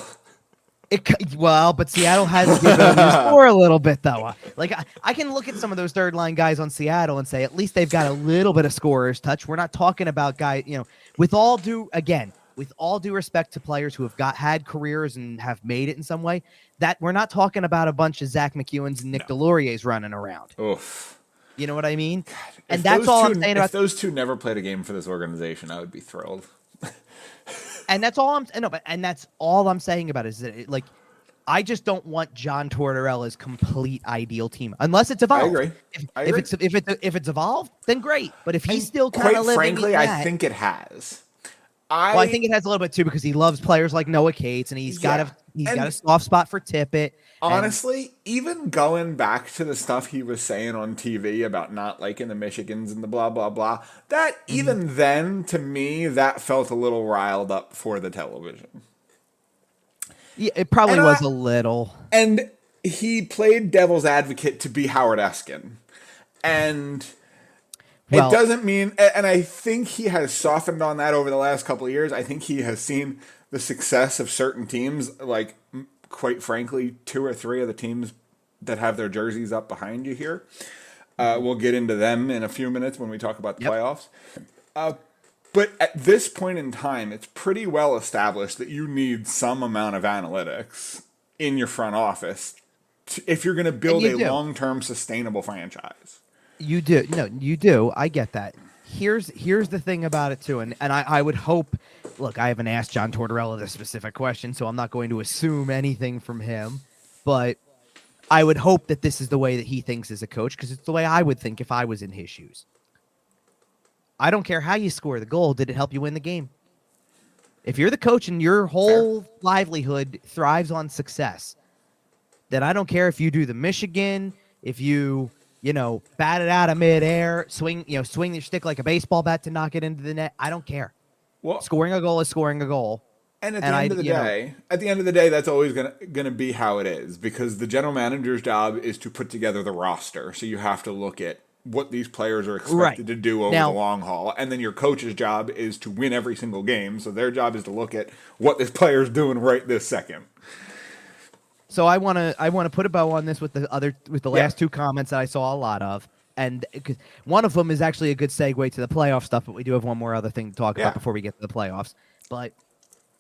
But Seattle has given them to score a little bit, though. Like I can look at some of those third line guys on Seattle and say at least they've got a little bit of scorer's touch. We're not talking about guys, with all due respect to players who have had careers and have made it in some way, that we're not talking about a bunch of Zach McEwens and Nick Delorier's running around. Oof. You know what I mean? God, and that's all I'm saying about. If those two never played a game for this organization, I would be thrilled. And that's all that's all I'm saying about it is that I just don't want John Tortorella's complete ideal team unless it's evolved. I agree. If it's evolved, then great. But if he's still kind of living, frankly, I think it has. I think it has a little bit too because he loves players like Noah Cates and he's got a soft spot for Tippett. Honestly, even going back to the stuff he was saying on TV about not liking the Michigans and the blah, blah, blah, that even then, to me, that felt a little riled up for the television. Yeah, it probably was a little. And he played devil's advocate to be Howard Eskin. And it doesn't mean, and I think he has softened on that over the last couple of years. I think he has seen the success of certain teams, like, quite frankly, 2 or 3 of the teams that have their jerseys up behind you here. We'll get into them in a few minutes when we talk about the playoffs. But at this point in time, it's pretty well established that you need some amount of analytics in your front office if you're going to build a long-term sustainable franchise. You do. No, you do. I get that. Here's the thing about it, too, and I would hope. Look, I haven't asked John Tortorella this specific question, so I'm not going to assume anything from him. But I would hope that this is the way that he thinks as a coach, because it's the way I would think if I was in his shoes. I don't care how you score the goal. Did it help you win the game? If you're the coach and your whole livelihood thrives on success, then I don't care if you do the Michigan, if you bat it out of midair, swing your stick like a baseball bat to knock it into the net. I don't care. Well, scoring a goal is scoring a goal. And at the end of the day, that's always gonna be how it is, because the general manager's job is to put together the roster. So you have to look at what these players are expected to do over the long haul, and then your coach's job is to win every single game. So their job is to look at what this player's doing right this second. So I want to put a bow on this with the last two comments that I saw a lot of. And one of them is actually a good segue to the playoff stuff, but we do have one more other thing to talk about before we get to the playoffs. But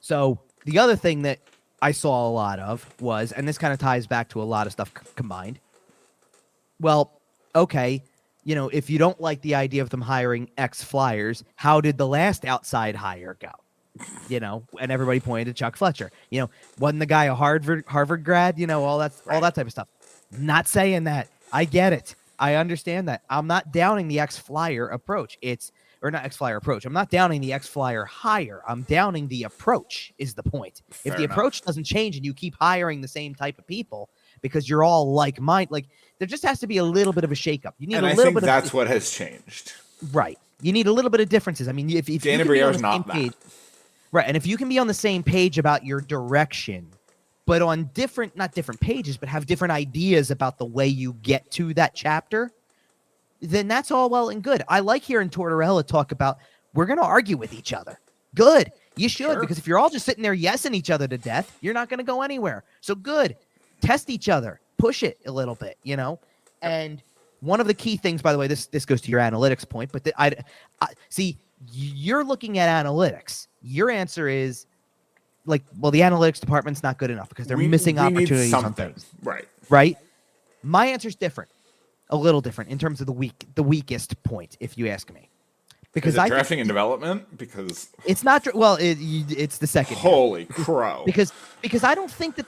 so the other thing that I saw a lot of was, and this kind of ties back to a lot of stuff combined, well, okay, if you don't like the idea of them hiring ex-Flyers, how did the last outside hire go? And everybody pointed to Chuck Fletcher. Wasn't the guy a Harvard grad? All that type of stuff. Not saying that. I get it. I understand that. I'm not downing the ex-Flyer approach. Or not ex-Flyer approach. I'm not downing the ex-Flyer hire. I'm downing the approach is the point. If the approach doesn't change and you keep hiring the same type of people because you're all like-minded, like there just has to be a little bit of a shakeup. You need and a I little think bit that's what has changed. Right. You need a little bit of differences. I mean, if Danny Briere is not that. Right, and if you can be on the same page about your direction, but on not different pages, but have different ideas about the way you get to that chapter, then that's all well and good. I like hearing Tortorella talk about, we're going to argue with each other. Good. You should, because if you're all just sitting there yesing each other to death, you're not going to go anywhere. So good. Test each other. Push it a little bit, And one of the key things, by the way, this goes to your analytics point, but I see, you're looking at analytics. Your answer is the analytics department's not good enough because they're missing opportunities on things. Right. My answer's different, a little different in terms of the weakest point, if you ask me. Because is it drafting and development? Because it's not. It's the second. Holy crow! Because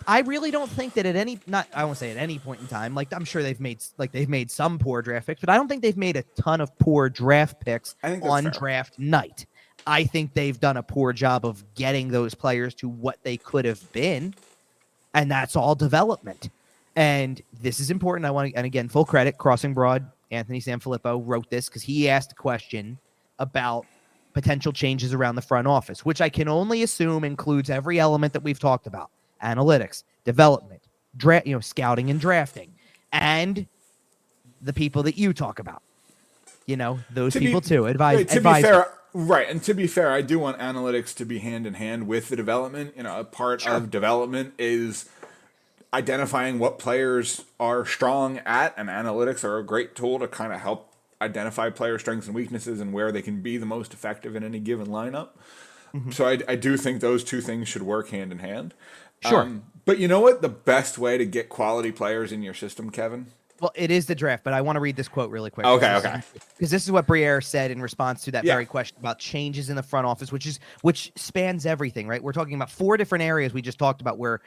I really don't think that I won't say at any point in time. Like I'm sure they've made some poor draft picks, but I don't think they've made a ton of poor draft picks on draft night. I think they've done a poor job of getting those players to what they could have been, and that's all development. And this is important. And again, full credit, Crossing Broad, Anthony Sanfilippo wrote this because he asked a question about potential changes around the front office, which I can only assume includes every element that we've talked about: analytics, development, scouting and drafting, and the people that you talk about. Those people too. Advise. And to be fair, I do want analytics to be hand in hand with the development. A part of development is identifying what players are strong at, and analytics are a great tool to kind of help identify player strengths and weaknesses and where they can be the most effective in any given lineup. Mm-hmm. So I do think those two things should work hand in hand. Sure. But you know what? The best way to get quality players in your system, Kevin? Well, it is the draft, but I want to read this quote really quick. Okay. Because this is what Briere said in response to that very question about changes in the front office, which spans everything, right? We're talking about 4 different areas we just talked about where,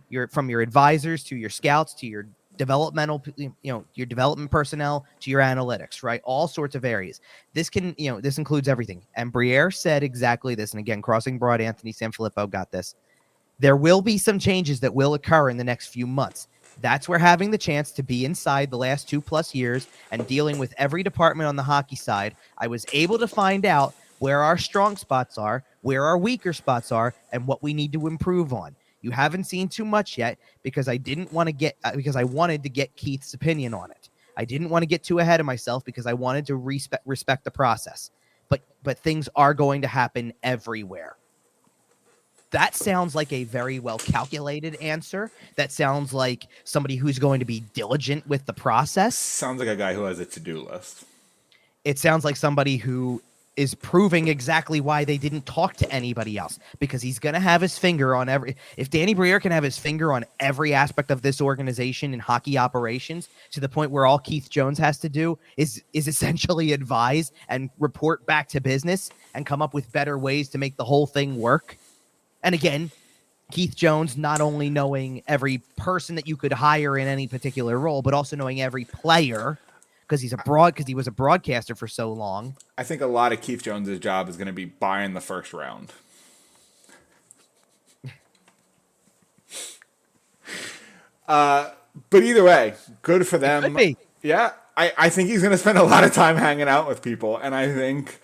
you're from your advisors to your scouts to your developmental, your development personnel to your analytics, right? All sorts of areas. This includes everything. And Briere said exactly this. And again, Crossing Broad, Anthony Sanfilippo got this. There will be some changes that will occur in the next few months. That's where having the chance to be inside the last 2+ years and dealing with every department on the hockey side, I was able to find out where our strong spots are, where our weaker spots are, and what we need to improve on. You haven't seen too much yet because I wanted to get Keith's opinion on it. I didn't want to get too ahead of myself because I wanted to respect the process. But things are going to happen everywhere. That sounds like a very well calculated answer. That sounds like somebody who's going to be diligent with the process. Sounds like a guy who has a to-do list. It sounds like somebody who is proving exactly why they didn't talk to anybody else, because he's going to have his finger on if Danny Briere can have his finger on every aspect of this organization and hockey operations to the point where all Keith Jones has to do is essentially advise and report back to business and come up with better ways to make the whole thing work. And again, Keith Jones not only knowing every person that you could hire in any particular role, but also knowing every player because he was a broadcaster for so long. I think a lot of Keith Jones's job is going to be buying the first round. But either way, good for them. It could be. Yeah, I think he's going to spend a lot of time hanging out with people, and I think,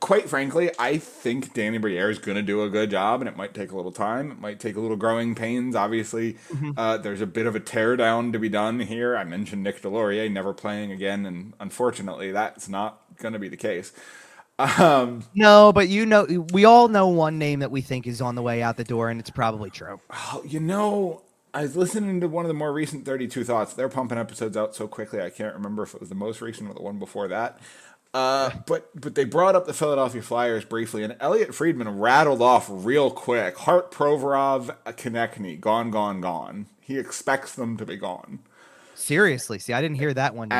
quite frankly, I think Danny Briere is going to do a good job, and it might take a little time. It might take a little growing pains. Obviously, there's a bit of a teardown to be done here. I mentioned Nick Delorier never playing again, and unfortunately, that's not going to be the case. No, but we all know one name that we think is on the way out the door, and it's probably true. I was listening to one of the more recent 32 Thoughts. They're pumping episodes out so quickly, I can't remember if it was the most recent or the one before that. But they brought up the Philadelphia Flyers briefly, and Elliot Friedman rattled off real quick. Hart, Provorov, Konechny, gone. He expects them to be gone. Seriously, see, I didn't hear that one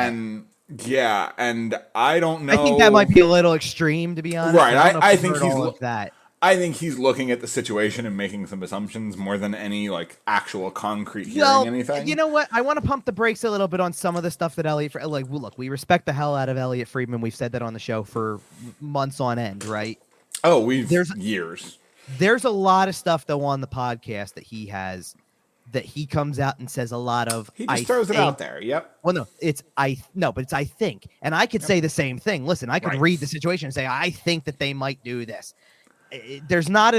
yet. And I don't know. I think that might be a little extreme, to be honest. Right, I think he's that. I think he's looking at the situation and making some assumptions more than any like actual concrete hearing anything. You know what? I want to pump the brakes a little bit on some of the stuff that Elliot. Look, we respect the hell out of Elliot Friedman. We've said that on the show for months on end, right? Oh, years. There's a lot of stuff though on the podcast that he has that he comes out and says a lot of. He just throws it out there. Yep. Well, no, it's I think, and I could say the same thing. Listen, I could read the situation and say I think that they might do this. There's not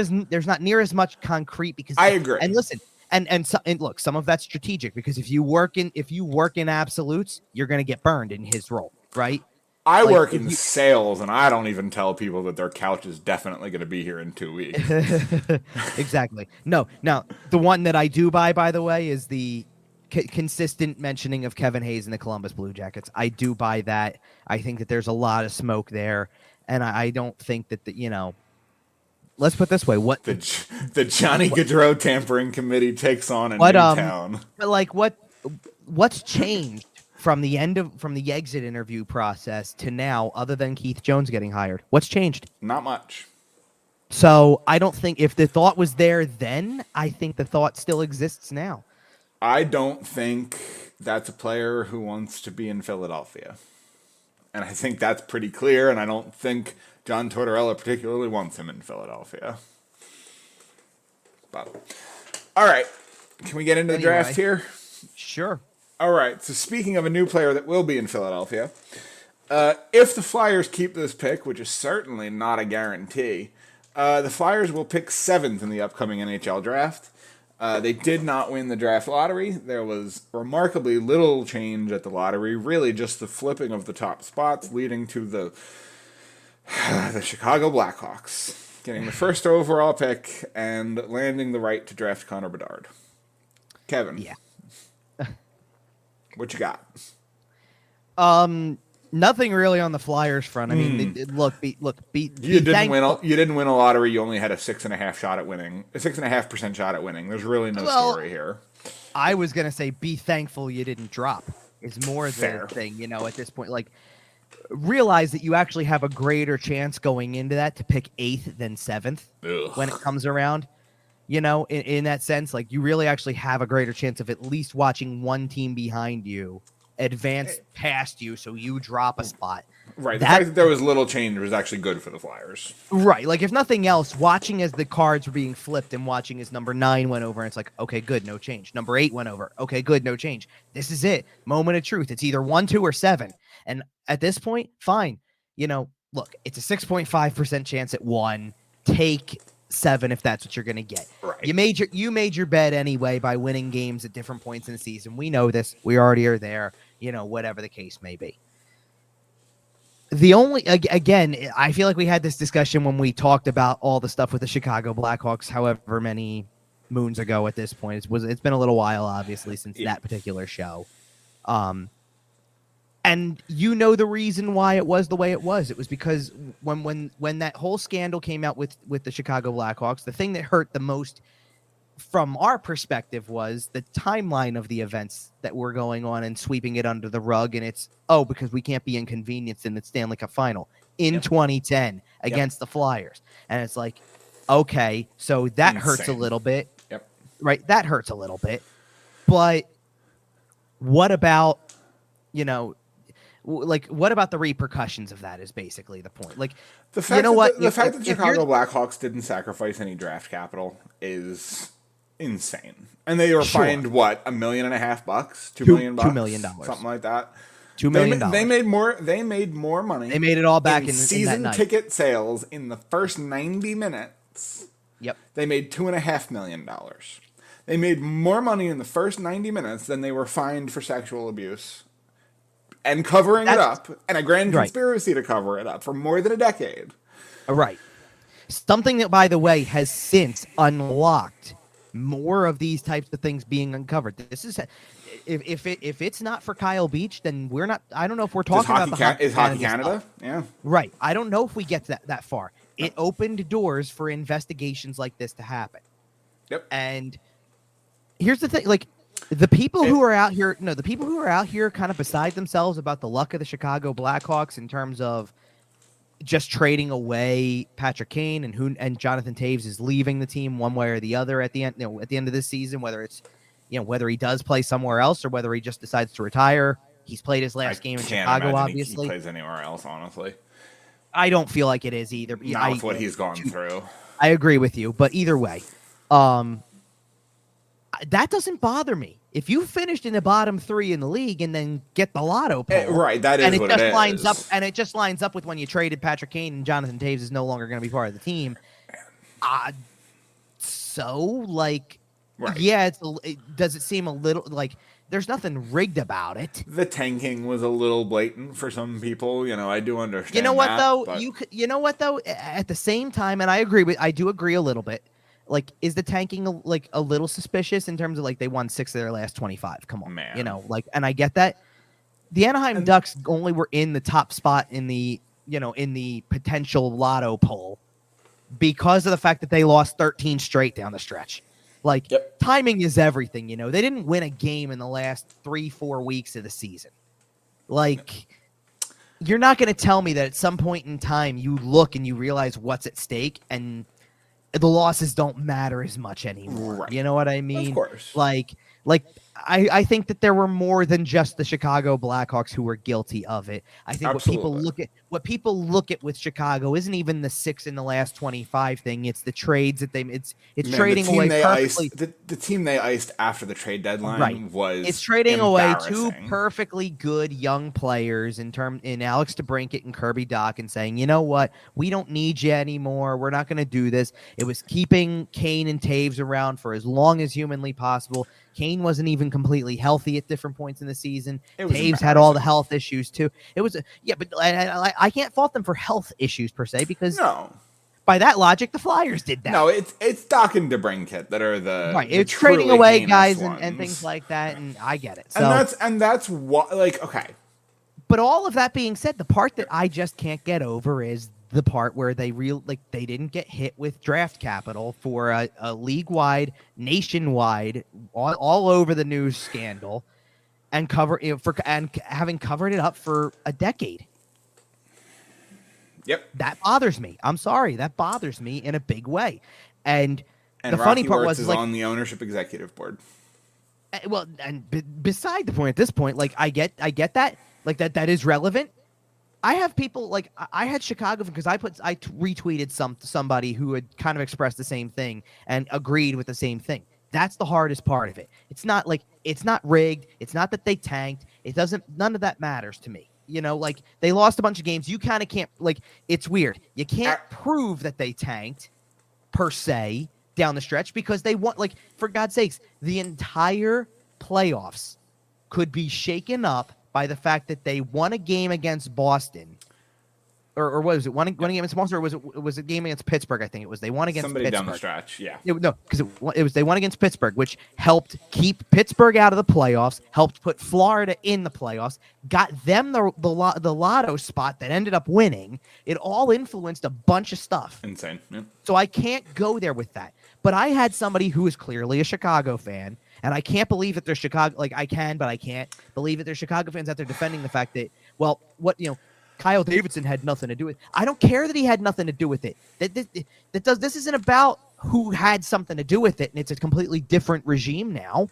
near as much concrete because I agree. And listen, and look, some of that's strategic because if you work in absolutes, you're going to get burned in his role, right? I work in sales, and I don't even tell people that their couch is definitely going to be here in 2 weeks. Exactly. No, now the one that I do buy, by the way, is the consistent mentioning of Kevin Hayes and the Columbus Blue Jackets. I do buy that. I think that there's a lot of smoke there, and I don't think that let's put it this way: what the Johnny Gaudreau tampering committee takes on a new town. But what's changed from the exit interview process to now, other than Keith Jones getting hired? What's changed? Not much. So I don't think if the thought was there then, I think the thought still exists now. I don't think that's a player who wants to be in Philadelphia, and I think that's pretty clear. And I don't think John Tortorella particularly wants him in Philadelphia. But all right, can we get into the draft here? Sure. All right, so speaking of a new player that will be in Philadelphia, if the Flyers keep this pick, which is certainly not a guarantee, the Flyers will pick 7th in the upcoming NHL draft. They did not win the draft lottery. There was remarkably little change at the lottery, really just the flipping of the top spots, leading to the Chicago Blackhawks getting the first overall pick and landing the right to draft Connor Bedard. Kevin. Yeah. What you got? Nothing really on the Flyers front. I mean, You didn't win a lottery. You only had a 6.5% shot at winning. There's really no story here. I was gonna say, be thankful you didn't drop. Is more Fair. the thing, at this point. Like, realize that you actually have a greater chance going into that to pick 8th than 7th when it comes around. In that sense, like you really actually have a greater chance of at least watching one team behind you advance past you, so you drop a spot. Right. The fact that there was little change was actually good for the Flyers. Right. Like, if nothing else, watching as the cards were being flipped and watching as number 9 went over, and it's like, okay, good, no change. Number 8 went over. Okay, good, no change. This is it. Moment of truth. It's either 1, 2, or 7. And at this point, fine. Look, it's a 6.5% chance at 1. Take 7 if that's what you're going to get. Right. You made your bet anyway by winning games at different points in the season. We know this. We already are there. Whatever the case may be. Again, I feel like we had this discussion when we talked about all the stuff with the Chicago Blackhawks, however many moons ago at this point. It's been a little while, obviously, since that particular show. And the reason why it was the way it was. It was because when that whole scandal came out with the Chicago Blackhawks, the thing that hurt the most from our perspective was the timeline of the events that were going on and sweeping it under the rug. And it's, because we can't be inconvenienced in the Stanley Cup final in 2010 against the Flyers. And it's like, okay, so that hurts a little bit. Yep. Right. That hurts a little bit. But what about, what about the repercussions of that is basically the point. Like, the fact the fact that Chicago Blackhawks didn't sacrifice any draft capital is insane. And they were fined $1.5 million, $2 million, $2 million, something like that. $2 million. They made more money. They made it all back in season that ticket sales in the first 90 minutes. Yep. They made $2.5 million. They made more money in the first 90 minutes than they were fined for sexual abuse and covering it up, and a grand conspiracy to cover it up for more than a decade. Right. Something that, by the way, has since unlocked more of these types of things being uncovered. This is if it's not for Kyle Beach, then we're not. I don't know if we're talking about Hockey Canada. Yeah. Right. I don't know if we get that far. It opened doors for investigations like this to happen. Yep. And here's the thing, like, The people who are out here, no, the people who are out here kind of beside themselves about the luck of the Chicago Blackhawks in terms of just trading away Patrick Kane and Jonathan Taves is leaving the team one way or the other at the end, at the end of this season, whether it's, whether he does play somewhere else or whether he just decides to retire. He's played his last game in Chicago, obviously. He plays anywhere else, honestly. I don't feel like it is either. Not with what he's gone through. I agree with you, but either way, that doesn't bother me. If you finished in the bottom 3 in the league and then get the lotto poll, right? That is and it what just it is. lines up, and it just lines up with when you traded Patrick Kane and Jonathan Taves is no longer going to be part of the team. Yeah, does it seem a little like there's nothing rigged about it? The tanking was a little blatant for some people. I do understand. You know what though? At the same time, and I do agree a little bit. Like, is the tanking a little suspicious in terms of like they won 6 of their last 25? Come on, man. And I get that. The Anaheim Ducks only were in the top spot in the potential lotto poll because of the fact that they lost 13 straight down the stretch. Timing is everything. They didn't win a game in the last 3-4 weeks of the season. You're not going to tell me that at some point in time you look and you realize what's at stake and the losses don't matter as much anymore. Right. You know what I mean? Of course. I think that there were more than just the Chicago Blackhawks who were guilty of it. I think what people look at with Chicago isn't even the 6 in the last 25 thing. It's the trades that it's trading away perfectly. The team they iced after the trade deadline was it's trading away 2 perfectly good young players in Alex DeBrincat and Kirby Dach and saying, you know what, we don't need you anymore. We're not going to do this. It was keeping Kane and Taves around for as long as humanly possible. Kane wasn't even completely healthy at different points in the season. Taves had all the health issues too. It was but I can't fault them for health issues per se because by that logic, the Flyers did that. No, it's Dach and DeBrincat that are the right. It's trading away guys and things like that, and I get it. So, and that's what okay. But all of that being said, the part that I just can't get over is the part where they didn't get hit with draft capital for a league-wide, nationwide, all over the news scandal, and having covered it up for a decade. Yep, that bothers me. I'm sorry, that bothers me in a big way. And the Rocky funny part Wirtz was is on the ownership executive board. Well, and beside the point at this point, I get that, that is relevant. I have people I had Chicago because I retweeted somebody who had kind of expressed the same thing and agreed with the same thing. That's the hardest part of it. It's not it's not rigged. It's not that they tanked. None of that matters to me. They lost a bunch of games. You kind of can't it's weird. You can't prove that they tanked per se down the stretch because they want for God's sakes, the entire playoffs could be shaken up by the fact that they won a game against Boston, or was it one game against Boston, or was it a game against Pittsburgh? I think it was. They won against somebody Pittsburgh. down the stretch. Yeah, because it was they won against Pittsburgh, which helped keep Pittsburgh out of the playoffs, helped put Florida in the playoffs, got them the lotto spot that ended up winning. It all influenced a bunch of stuff. Insane. Yeah. So I can't go there with that. But I had somebody who is clearly a Chicago fan. And I can't believe that they're Chicago. I can, but I can't believe that there's Chicago fans out there defending the fact that, Kyle Davidson had nothing to do with it. I don't care that he had nothing to do with it. This isn't about who had something to do with it, and it's a completely different regime now.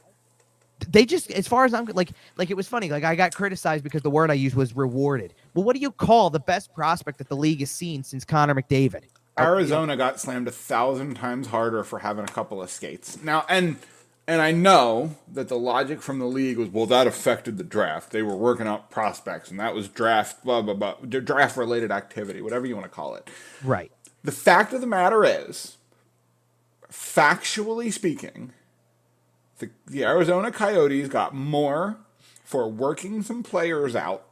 They just, as far as I'm it was funny. I got criticized because the word I used was rewarded. Well, what do you call the best prospect that the league has seen since Connor McDavid? Arizona got slammed 1,000 times harder for having a couple of skates. Now, and I know that the logic from the league was, well, that affected the draft. They were working out prospects, and that was draft, blah, blah, blah, draft-related activity, whatever you want to call it. Right. The fact of the matter is, factually speaking, the Arizona Coyotes got more for working some players out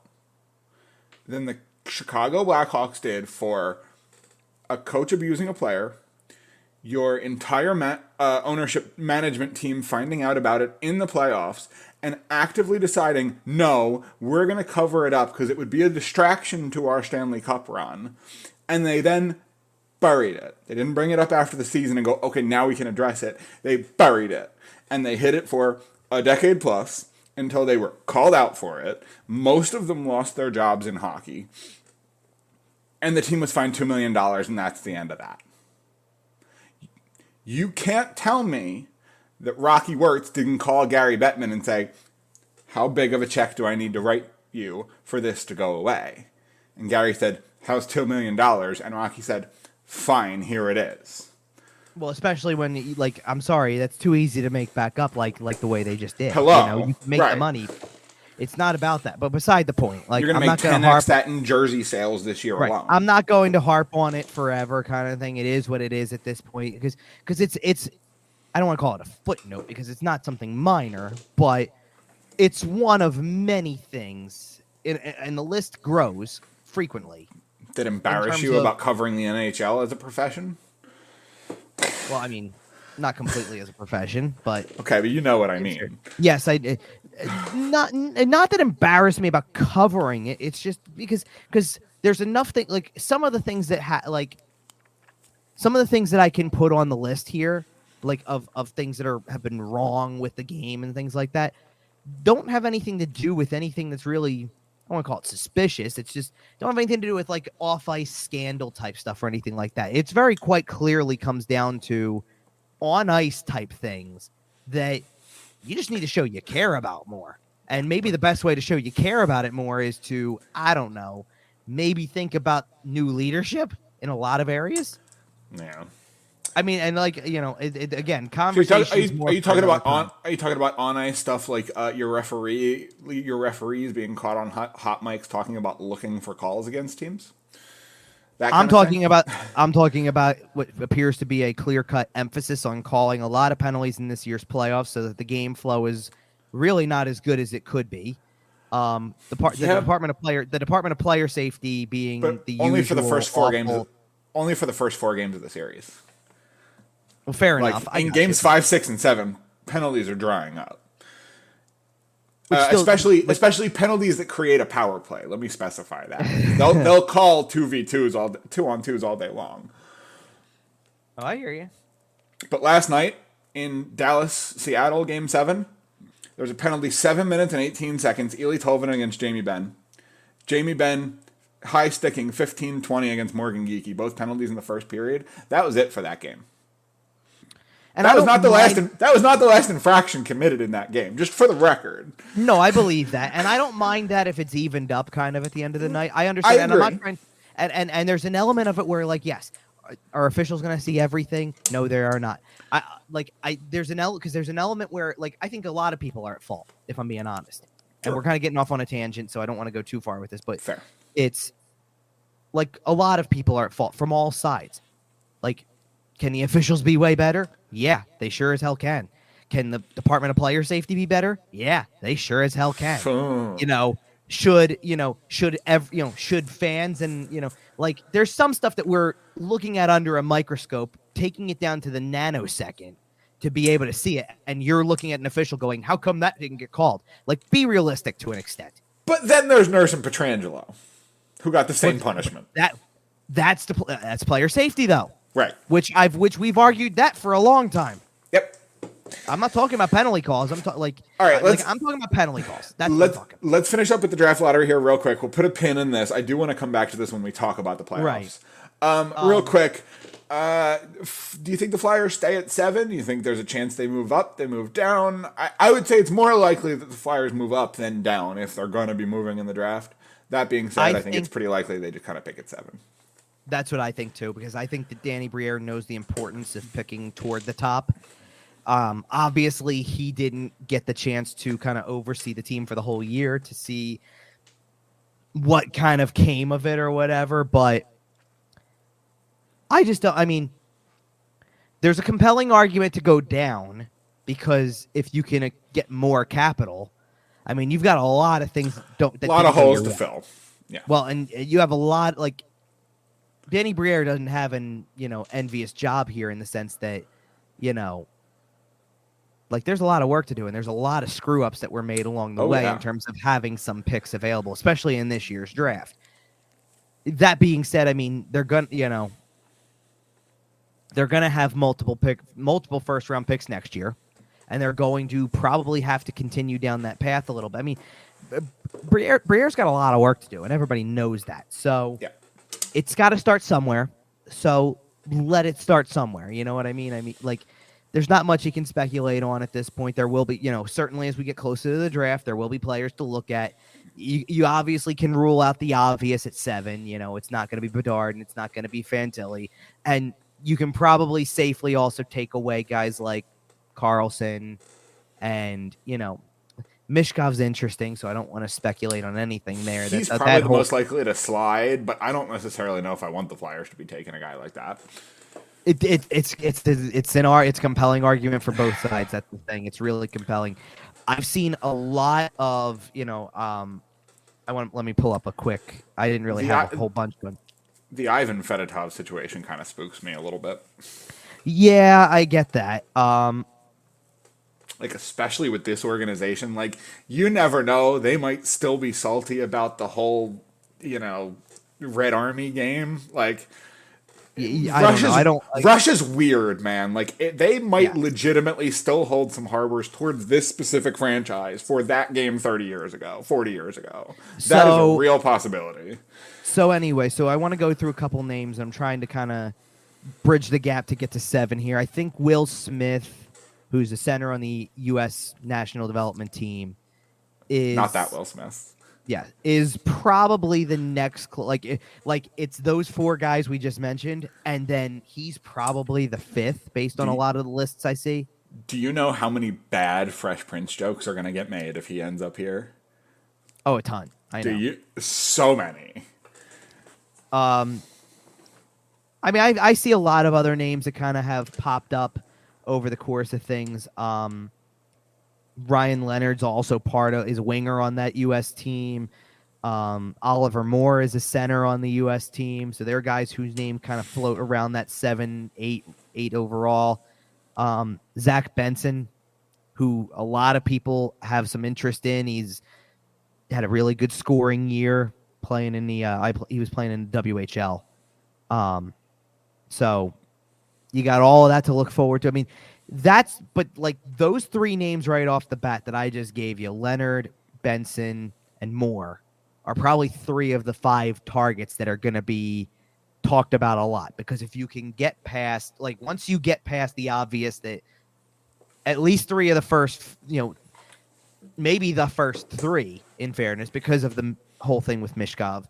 than the Chicago Blackhawks did for a coach abusing a player, your entire ownership management team finding out about it in the playoffs and actively deciding, no, we're going to cover it up because it would be a distraction to our Stanley Cup run. And they then buried it. They didn't bring it up after the season and go, okay, now we can address it. They buried it. And they hid it for a decade plus, until they were called out for it. Most of them lost their jobs in hockey. And the team was fined $2 million, and that's the end of that. You can't tell me that Rocky Wirtz didn't call Gary Bettman and say, how big of a check do I need to write you for this to go away? And Gary said, how's $2 million? And Rocky said, fine, here it is. Well, especially when, like, I'm sorry, that's too easy to make back up like the way they just did. Hello. You know, you can make the money. It's not about that. But beside the point, like, you're going to make 10x that in jersey sales this year alone. I'm not going to harp on it forever kind of thing. It is what it is at this point. Because it's I don't want to call it a footnote because it's not something minor, but it's one of many things. And the list grows frequently. That embarrass you about covering the NHL as a profession? Well, I mean, not completely as a profession, but okay, but you know what I mean. Yes, I not that embarrassed me about covering it. It's just because there's enough thing like some of the things that some of the things that I can put on the list here, like of things that have been wrong with the game and things like that, don't have anything to do with anything that's really, I don't want to call it suspicious. It's just don't have anything to do with like off-ice scandal type stuff or anything like that. It's very quite clearly comes down to on-ice type things that you just need to show you care about more. And maybe the best way to show you care about it more is to, I don't know, maybe think about new leadership in a lot of areas. Yeah. I mean, and like, you know, again, conversations. Are you talking about on ice stuff like your referees being caught on hot mics talking about looking for calls against teams? I'm talking about what appears to be a clear-cut emphasis on calling a lot of penalties in this year's playoffs, so that the game flow is really not as good as it could be. The Department of Player Safety being the only usual for the first four games. Only for the first 4 games of the series. Well, fair enough. In games 5, 6, and 7, penalties are drying up. Especially penalties that create a power play. Let me specify that. They'll call 2v2s 2-on-2s all day long. Oh, I hear you. But last night in Dallas-Seattle Game 7, there was a penalty 7 minutes and 18 seconds. Eeli Tolvanen against Jamie Benn. Jamie Benn high sticking 15-20 against Morgan Geekie. Both penalties in the first period. That was it for that game. And that was not the last infraction committed in that game, just for the record. No, I believe that. And I don't mind that if it's evened up kind of at the end of the night. I understand. And I'm not trying, and there's an element of it where, like, yes, are officials going to see everything? No, they are not. There's an element where, like, I think a lot of people are at fault, if I'm being honest. And we're kind of getting off on a tangent, so I don't want to go too far with this, but fair. It's like a lot of people are at fault from all sides. Like, can the officials be way better? Yeah, they sure as hell can. Can the Department of Player Safety be better? Yeah, they sure as hell can. Should fans and, like, there's some stuff that we're looking at under a microscope, taking it down to the nanosecond to be able to see it. And you're looking at an official going, how come that didn't get called? Like, be realistic to an extent. But then there's Nurse and Petrangelo, who got the same punishment. That's player safety, though. Right. Which we've argued that for a long time. Yep. I'm not talking about penalty calls. I'm talking I'm talking about penalty calls. Let's finish up with the draft lottery here real quick. We'll put a pin in this. I do want to come back to this when we talk about the playoffs. Right. Real quick. Do you think the Flyers stay at 7? Do you think there's a chance they move up? They move down? I would say it's more likely that the Flyers move up than down if they're going to be moving in the draft. That being said, I think it's pretty likely they just kind of pick at 7. That's what I think, too, because I think that Danny Briere knows the importance of picking toward the top. Obviously, he didn't get the chance to kind of oversee the team for the whole year to see what kind of came of it or whatever, but I just don't. I mean, there's a compelling argument to go down because if you can get more capital, I mean, you've got a lot of things. A lot of holes to fill. Yeah. Well, and you have a lot, like, Danny Briere doesn't have an, envious job here in the sense that, like, there's a lot of work to do and there's a lot of screw ups that were made along the way in terms of having some picks available, especially in this year's draft. That being said, I mean, they're going to have multiple first round picks next year. and they're going to probably have to continue down that path a little bit. I mean, Briere's got a lot of work to do, and everybody knows that. So Yeah. it's got to start somewhere. So let it start somewhere. You know what I mean? I mean, like, there's not much you can speculate on at this point. There will be, certainly as we get closer to the draft, there will be players to look at. You obviously can rule out the obvious at 7. It's not going to be Bedard and it's not going to be Fantilli. And you can probably safely also take away guys like Carlson and, Mishkov's interesting, so I don't want to speculate on anything there. He's probably the most likely to slide, but I don't necessarily know if I want the Flyers to be taking a guy like that. It's compelling argument for both sides. That's the thing. It's really compelling. I've seen a lot of, let me pull up a quick. I didn't really have a whole bunch of them. The Ivan Fedotov situation kind of spooks me a little bit. Yeah, I get that. Like, especially with this organization, like, you never know. They might still be salty about the whole, Red Army game. Like, Russia's weird, man. Like, they might legitimately still hold some harbors towards this specific franchise for that game 40 years ago. That is a real possibility. So anyway, I want to go through a couple names. I'm trying to kind of bridge the gap to get to 7 here. I think Will Smith, who's the center on the U.S. National Development Team, is not that Will Smith. Yeah, is probably the next it's those 4 guys we just mentioned, and then he's probably the 5th based on a lot of the lists I see. Do you know how many bad Fresh Prince jokes are going to get made if he ends up here? Oh, a ton. I know. Do you? So many. I mean, I see a lot of other names that kind of have popped up over the course of things. Ryan Leonard's also is a winger on that U.S. team. Oliver Moore is a center on the U.S. team. So they're guys whose name kind of float around that 7, 8 overall. Zach Benson, who a lot of people have some interest in. He's had a really good scoring year playing in the he was playing in the WHL. So you got all of that to look forward to. I mean, but those 3 names right off the bat that I just gave you, Leonard, Benson, and Moore, are probably 3 of the 5 targets that are going to be talked about a lot. Because if you can get past, once you get past the obvious that at least 3 of the first, maybe the first 3, in fairness, because of the whole thing with Mishkov,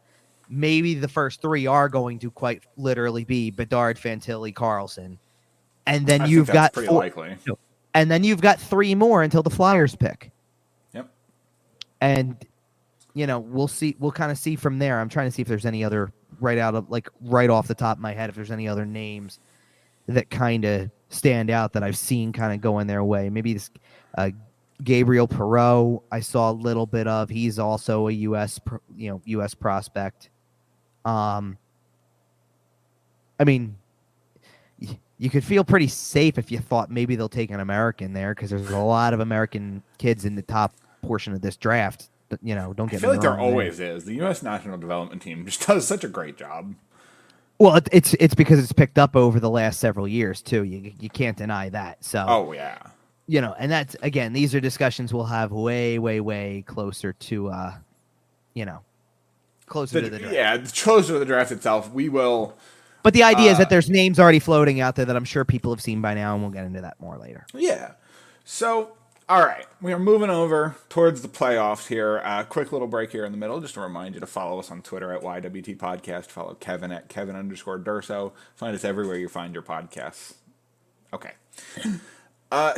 maybe the first 3 are going to quite literally be Bedard, Fantilli, Carlson. And then you've got pretty likely. And then you've got 3 more until the Flyers pick. Yep. And we'll see. We'll kind of see from there. I'm trying to see if there's any other right off the top of my head, if there's any other names that kind of stand out that I've seen kind of going their way. Maybe this Gabriel Perreault I saw a little bit of. He's also a U.S. prospect. I mean, you could feel pretty safe if you thought maybe they'll take an American there, because there's a lot of American kids in the top portion of this draft. But, don't get me wrong. I feel like there always is. The U.S. National Development Team just does such a great job. Well, it's because it's picked up over the last several years, too. You can't deny that. So. Oh, yeah. And that's, again, these are discussions we'll have way, way, way closer to, closer to the draft. Yeah, closer to the draft itself. We will. But the idea is that there's names already floating out there that I'm sure people have seen by now, and we'll get into that more later. Yeah. So, all right. We are moving over towards the playoffs here. Quick little break here in the middle. Just to remind you to follow us on Twitter at YWT Podcast. Follow Kevin at Kevin_Durso. Find us everywhere you find your podcasts. Okay.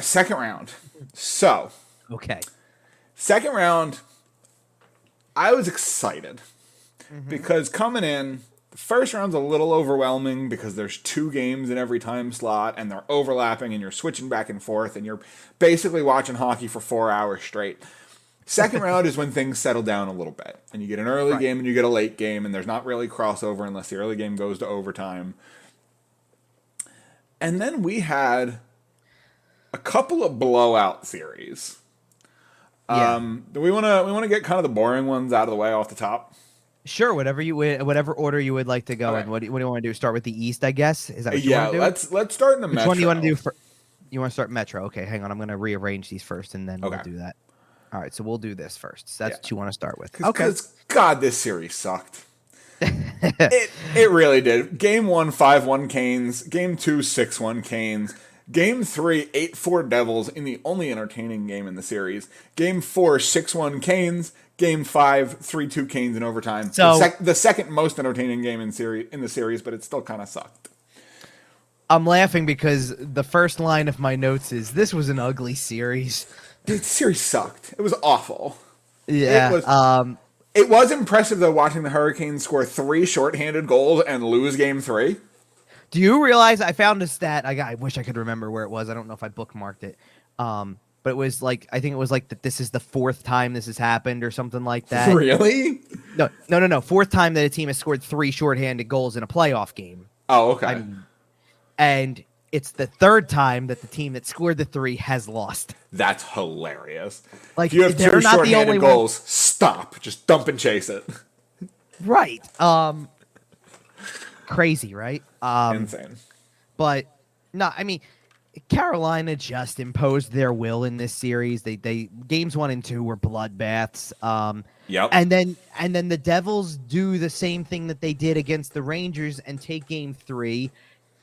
Second round. So. Okay. Second round, I was excited. Because coming in, the first round's a little overwhelming because there's 2 games in every time slot and they're overlapping and you're switching back and forth and you're basically watching hockey for 4 hours straight. Second round is when things settle down a little bit and you get an early game and you get a late game and there's not really crossover unless the early game goes to overtime. And then we had a couple of blowout series. Yeah. Do we want to get kind of the boring ones out of the way off the top? Sure, whatever order you would like to go in. What do you want to do? Start with the East, I guess. Is that what you want to do? Let's start in the Metro. Which one do you want to do? You want to start Metro? Okay, hang on. I'm going to rearrange these first, and then we'll Okay. do that. All right, so we'll do this first. So that's what you want to start with. Okay. Because, God, this series sucked. It really did. Game 1, 5-1 Canes. Game 2, 6-1 Canes. Game 3, 8-4 Devils in the only entertaining game in the series. Game 4, 6-1 Canes. Game 5, 3-2 Canes in overtime. So the second most entertaining game in the series, but it still kind of sucked. I'm laughing because the first line of my notes is, this was an ugly series. Dude, the series sucked. It was awful. Yeah. It was impressive, though, watching the Hurricanes score 3 shorthanded goals and lose Game 3. Do you realize I found a stat? I wish I could remember where it was. I don't know if I bookmarked it. But it was like, I think it was like that this is the 4th time this has happened or something like that. Really? No. 4th time that a team has scored 3 shorthanded goals in a playoff game. Oh, okay. And it's the 3rd time that the team that scored the 3 has lost. That's hilarious. Like, if you have they're 2 not the only shorthanded goals, stop. Just dump and chase it. Right. Crazy, right? Insane. But no, I mean, Carolina just imposed their will in this series. They games 1 and 2 were bloodbaths. Yep. And then the Devils do the same thing that they did against the Rangers and take game 3.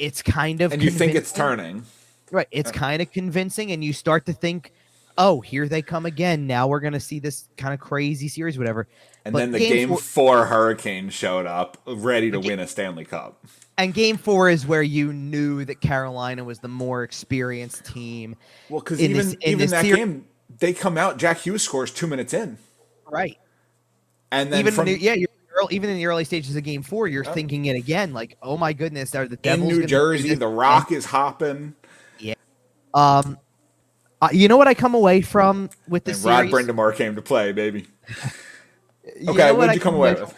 It's kind of, and you think it's turning. Right. It's kind of convincing, and you start to think, oh, here they come again. Now we're going to see this kind of crazy series, whatever. And but then the game 4 Hurricanes showed up ready to win a Stanley Cup. And game 4 is where you knew that Carolina was the more experienced team. Well, because even that game, they come out, Jack Hughes scores 2 minutes in. Right. And then even in the early stages of game 4, you're thinking it again, like, oh my goodness, are the Devils in New Jersey, the Rock is hopping. Yeah. You know what I come away from with this series? Rod Brindamore came to play, baby. Okay, what did you come away with?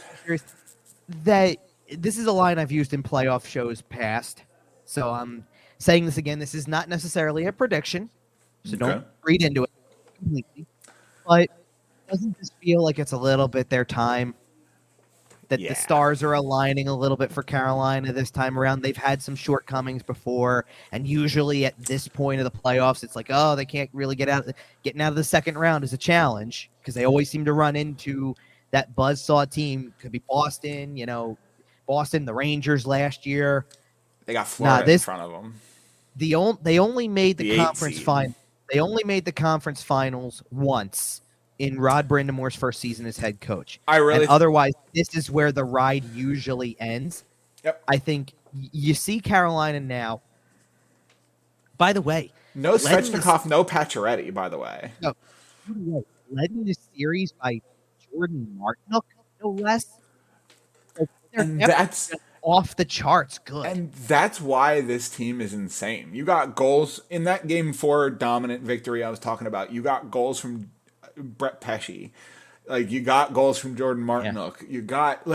That this is a line I've used in playoff shows past. So I'm saying this again. This is not necessarily a prediction, so don't read into it completely. But doesn't this feel like it's a little bit their time? That the stars are aligning a little bit for Carolina this time around. They've had some shortcomings before, and usually at this point of the playoffs, it's like, oh, they can't really getting out of the second round is a challenge because they always seem to run into that buzzsaw team. Could be Boston, the Rangers last year. They got Florida in front of them. They only made the conference final. They only made the conference finals once in Rod Brindamore's first season as head coach. Otherwise, this is where the ride usually ends. Yep. I think you see Carolina now. By the way, no Svechnikov, no Pacioretty. By the way, no. Led in this series by Jordan Martinook, no less. And that's off the charts good. And that's why this team is insane. You got goals in that game 4 dominant victory I was talking about. You got goals from Brett Pesce. Like, you got goals from Jordan Martinook. You got,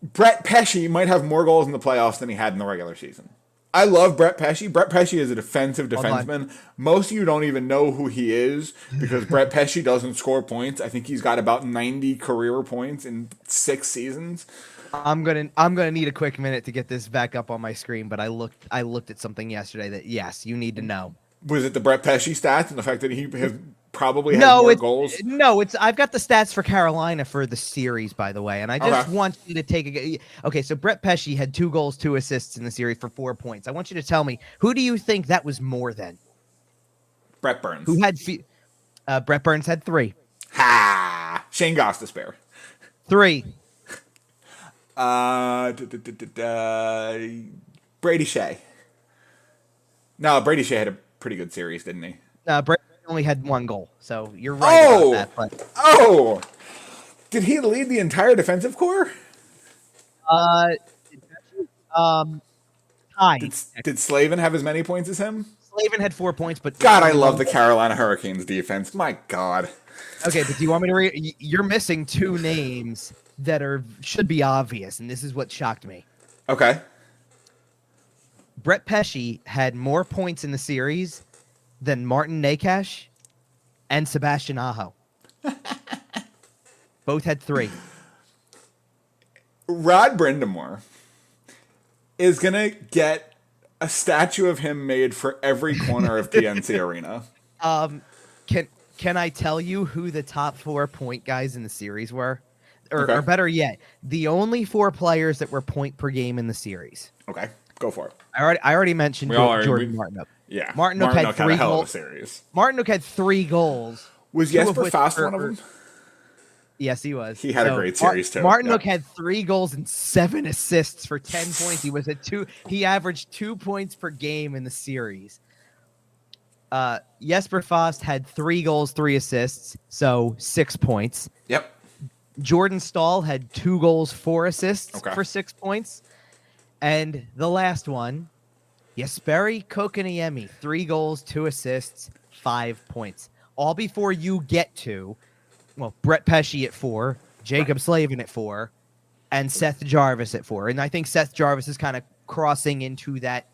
Brett Pesce might have more goals in the playoffs than he had in the regular season. I love Brett Pesce. Brett Pesce is a defensive defenseman. Most of you don't even know who he is because Brett Pesce doesn't score points. I think he's got about 90 career points in 6 seasons. I'm gonna need a quick minute to get this back up on my screen, but I looked at something yesterday that yes, you need to know. Was it the Brett Pesce stats and the fact that he has probably had more goals? No, I've got the stats for Carolina for the series, by the way, and I just want you to take okay. So Brett Pesce had 2 goals, 2 assists in the series for 4 points. I want you to tell me, who do you think that was more than? Brett Burns. Who had Brett Burns had 3. Ha! Shane Gostisbehere. 3. Brady Shea. No, Brady Shea had a pretty good series, didn't he? Brady only had 1 goal, so you're right about that. Did he lead the entire defensive core? Did Slavin have as many points as him? Slavin had 4 points, but God, I love the Carolina Hurricanes defense. My God. Okay, but do you want me to read? You're missing 2 names that should be obvious, and this is what shocked me. Okay. Brett Pesce had more points in the series than Martin Necas and Sebastian Aho. Both had 3. Rod Brindamore is going to get a statue of him made for every corner of PNC Arena. Can I tell you who the top 4 point guys in the series were? Okay. Or better yet, the only 4 players that were point per game in the series. Okay, go for it. I already mentioned Jordan Martinook. Yeah, Martinook had 3 a hell goals. of a series. Martinook had 3 goals. Was Jesper Fast one of them? Yes, he was. He had a great series too. Martinook had 3 goals and 7 assists for 10 points. He was He averaged 2 points per game in the series. Jesper Fast had 3 goals, 3 assists, so 6 points. Yep. Jordan Stahl had 2 goals, 4 assists for 6 points. And the last one, Jesperi Kokaniemi, 3 goals, 2 assists, 5 points. All before you get to, Brett Pesce at 4, Jacob Slavin at 4, and Seth Jarvis at 4. And I think Seth Jarvis is kind of crossing into that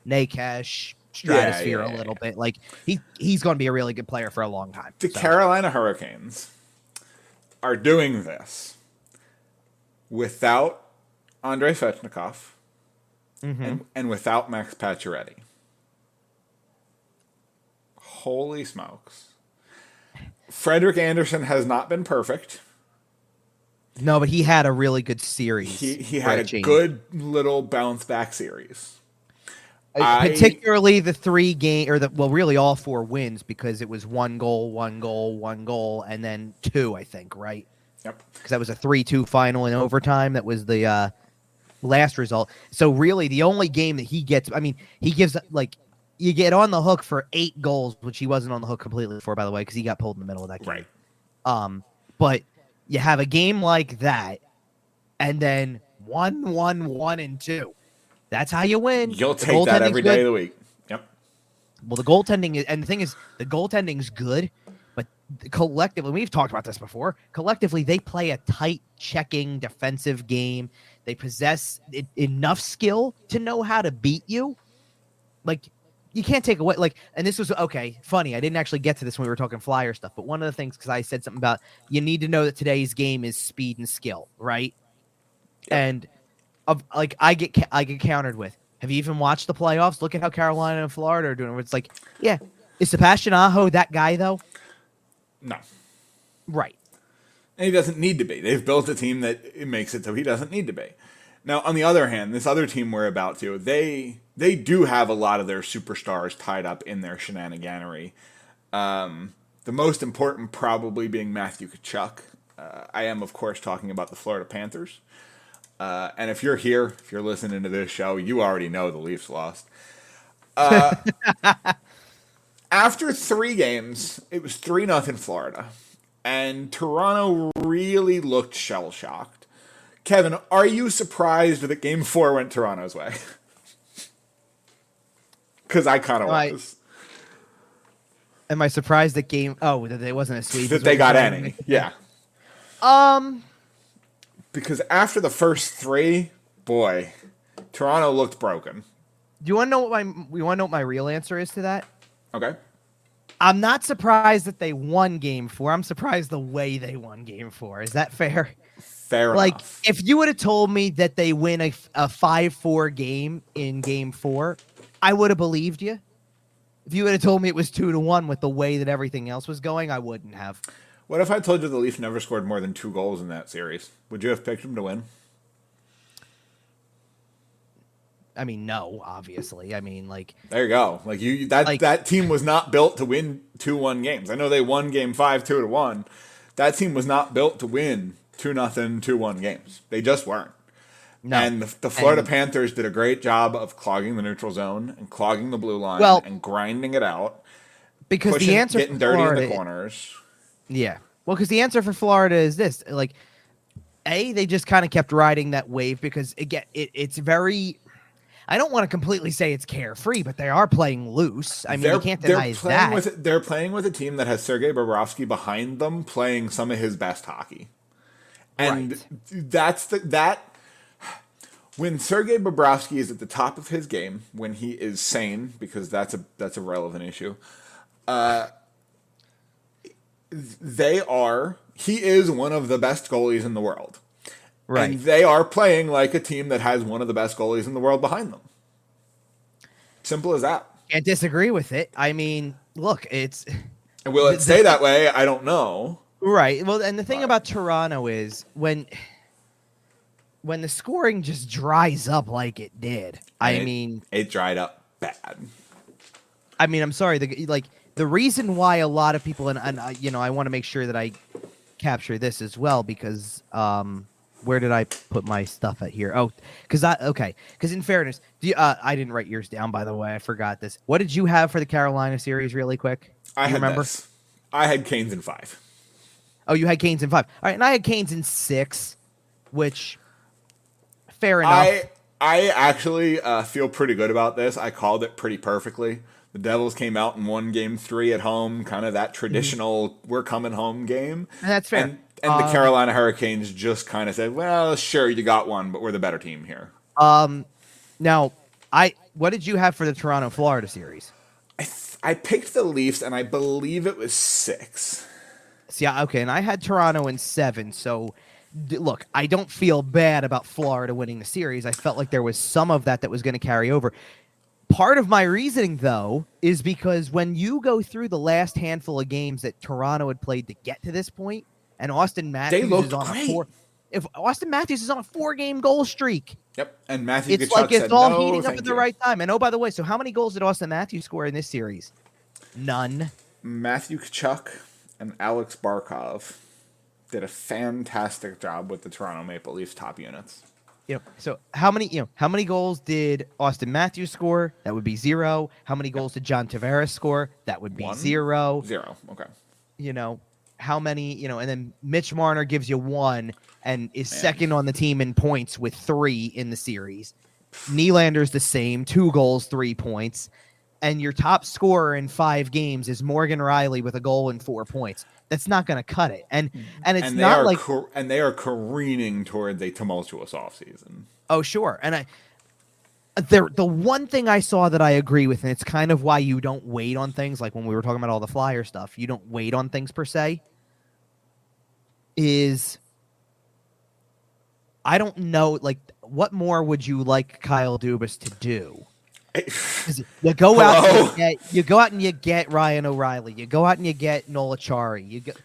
Nakash stratosphere a little bit. Like he's going to be a really good player for a long time. The Carolina Hurricanes are doing this without Andrei Svechnikov and without Max Pacioretty. Holy smokes. Frederik Andersen has not been perfect. No, but he had a really good series. He had a good little bounce back series. Particularly the 3 game really all 4 wins, because it was 1 goal, 1 goal, 1 goal, and then 2, I think, right? Yep. Because that was a 3-2 final in overtime. That was the last result. So really the only game that he gets, he gives you get on the hook for 8 goals, which he wasn't on the hook completely for, by the way, because he got pulled in the middle of that game. Right. But you have a game like that, and then 1-1-1 and 2. That's how you win. You'll take that every day of the week. Yep. Well, the goaltending and the thing is, the goaltending's good, but collectively, we've talked about this before. Collectively, they play a tight, checking, defensive game. They possess enough skill to know how to beat you. You can't take away, and this was, funny, I didn't actually get to this when we were talking Flyer stuff, but one of the things, because I said something about, you need to know that today's game is speed and skill, right? Yep. And, I get countered with, have you even watched the playoffs? Look at how Carolina and Florida are doing. It's is Sebastian Aho that guy, though? No. Right. And he doesn't need to be. They've built a team that makes it so he doesn't need to be. Now, on the other hand, this other team we're about to, they do have a lot of their superstars tied up in their shenaniganery. The most important probably being Matthew Tkachuk. I am, of course, talking about the Florida Panthers. And if you're here, if you're listening to this show, you already know the Leafs lost. After 3 games, it was 3-0 Florida. And Toronto really looked shell-shocked. Kevin, are you surprised that Game 4 went Toronto's way? Because I kind of was. Am I surprised that that it wasn't a sweep? That they got any, yeah. Because after the first 3, boy, Toronto looked broken. Do you want to know what my real answer is to that? Okay. I'm not surprised that they won Game 4. I'm surprised the way they won Game 4. Is that fair? Fair enough. If you would have told me that they win a 5-4 game in Game 4, I would have believed you. If you would have told me it was 2-1 with the way that everything else was going, I wouldn't have. What if I told you the Leafs never scored more than 2 goals in that series? Would you have picked them to win? No, obviously. There you go. That team was not built to win 2-1 games. I know they won Game 5 2-1. That team was not built to win 2-0, 2-1 games. They just weren't. No. And the Florida Panthers did a great job of clogging the neutral zone and clogging the blue line and grinding it out. Because the answer getting dirty in the corners. Yeah. Well, because the answer for Florida is this. They just kind of kept riding that wave because, again, it's very... I don't want to completely say it's carefree, but they are playing loose. You can't deny that. They're playing with a team that has Sergei Bobrovsky behind them playing some of his best hockey. And when Sergei Bobrovsky is at the top of his game, when he is sane, because that's a relevant issue, he is one of the best goalies in the world. Right. And they are playing like a team that has one of the best goalies in the world behind them. Simple as that. Can't disagree with it. I mean, look, it's And will it stay that way? I don't know. right. Well, and the thing about Toronto is when the scoring just dries up like it did. It dried up bad. I mean, I'm sorry. The reason why a lot of people and I want to make sure that I capture this as well because where did I put my stuff at here? Oh, because in fairness, I didn't write yours down, by the way. I forgot this. What did you have for the Carolina series, really quick? I had Canes in 5. Oh, you had Canes in 5. All right, and I had Canes in 6, which fair enough. I actually feel pretty good about this. I called it pretty perfectly. The Devils came out and won Game 3 at home, kind of that traditional we're coming home game. And that's fair. And the Carolina Hurricanes just kind of said, well, sure, you got one, but we're the better team here. Now, what did you have for the Toronto-Florida series? I picked the Leafs, and I believe it was 6. See, okay, and I had Toronto in 7, so look, I don't feel bad about Florida winning the series. I felt like there was some of that was going to carry over. Part of my reasoning, though, is because when you go through the last handful of games that Toronto had played to get to this point, and Austin Matthews is on Austin Matthews is on a 4-game goal streak. Yep, and Matthew it's Tkachuk like it's said, all no, heating up at the right time. And oh, by the way, so how many goals did Austin Matthews score in this series? None. Matthew Tkachuk and Alex Barkov did a fantastic job with the Toronto Maple Leafs top units. So how many goals did Austin Matthews score? That would be 0. How many goals did John Tavares score? That would be 1? 0. 0. Okay. How many, and then Mitch Marner gives you 1 and is second on the team in points with 3 in the series. Nylander's the same, 2 goals, 3 points. And your top scorer in 5 games is Morgan Riley with a goal and 4 points. That's not going to cut it. And it's not like and they are careening towards a tumultuous offseason. Oh, sure. And the one thing I saw that I agree with, and it's kind of why you don't wait on things, like when we were talking about all the Flyer stuff, you don't wait on things per se, is I don't know, like, what more would you like Kyle Dubas to do? You go out and you get Ryan O'Reilly. You go out and you get Nola Chari. You get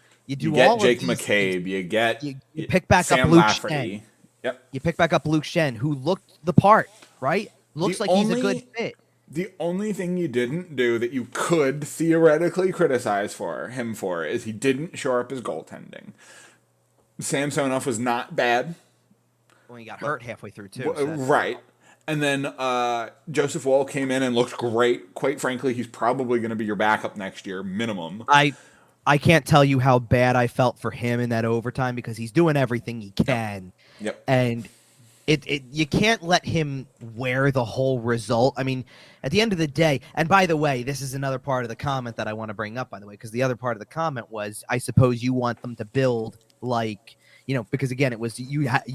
Jake McCabe. You pick back Sam up Luke Lafferty. Shen. Yep. You pick back up Luke Shen, who looked the part, right? Looks like he's a good fit. The only thing you didn't do that you could theoretically criticize him for is he didn't shore up his goaltending. Samsonov was not bad. Well, he got hurt halfway through too. Right. And then Joseph Woll came in and looked great. Quite frankly, he's probably going to be your backup next year, minimum. I can't tell you how bad I felt for him in that overtime because he's doing everything he can. Yep. And you can't let him wear the whole result. I mean, at the end of the day, and by the way, this is another part of the comment that I want to bring up, by the way, because the other part of the comment was, I suppose you want them to build like, because again, it was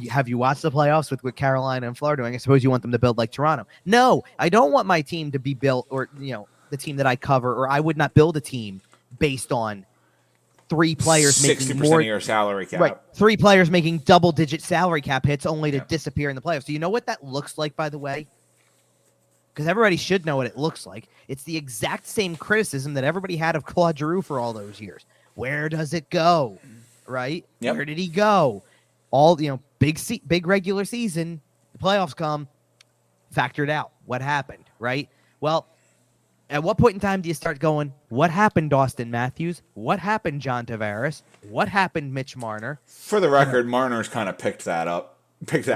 have you watched the playoffs with Carolina and Florida doing? I suppose you want them to build like Toronto. No, I don't want my team to be built, or the team that I cover, or I would not build a team based on 3 players 60% making more of your salary cap. Right, 3 players making double-digit salary cap hits only to disappear in the playoffs. Do you know what that looks like, by the way? Because everybody should know what it looks like. It's the exact same criticism that everybody had of Claude Giroux for all those years. Where does it go? Right? Yep. Where did he go? All big regular season, the playoffs come, factored out. What happened? Right? Well, at what point in time do you start going, what happened, Austin Matthews? What happened, John Tavares? What happened, Mitch Marner? For the record, Marner's kind of picked that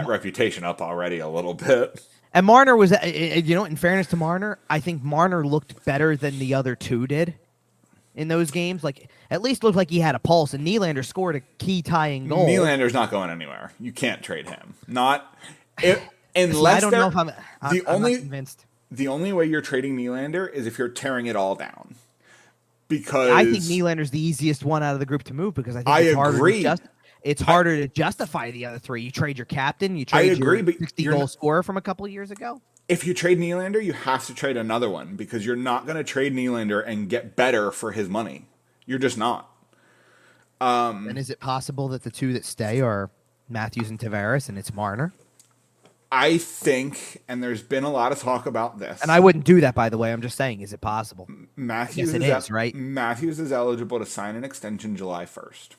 reputation up already a little bit. And Marner was, in fairness to Marner, I think Marner looked better than the other 2 did in those games. Like, at least looked like he had a pulse, and Nylander scored a key tying goal. Nylander's not going anywhere. You can't trade him. Unless I don't know if I'm not convinced. The only way you're trading Nylander is if you're tearing it all down. Because I think Nylander's the easiest one out of the group to move because I think it's harder to justify the other 3. You trade your captain, you trade your 60-goal scorer from a couple of years ago. If you trade Nylander, you have to trade another one because you're not going to trade Nylander and get better for his money. You're just not. And is it possible that the 2 that stay are Matthews and Tavares and it's Marner? I think, and there's been a lot of talk about this. And I wouldn't do that, by the way. I'm just saying, is it possible? Matthews Yes, it is, right? Matthews is eligible to sign an extension July 1st.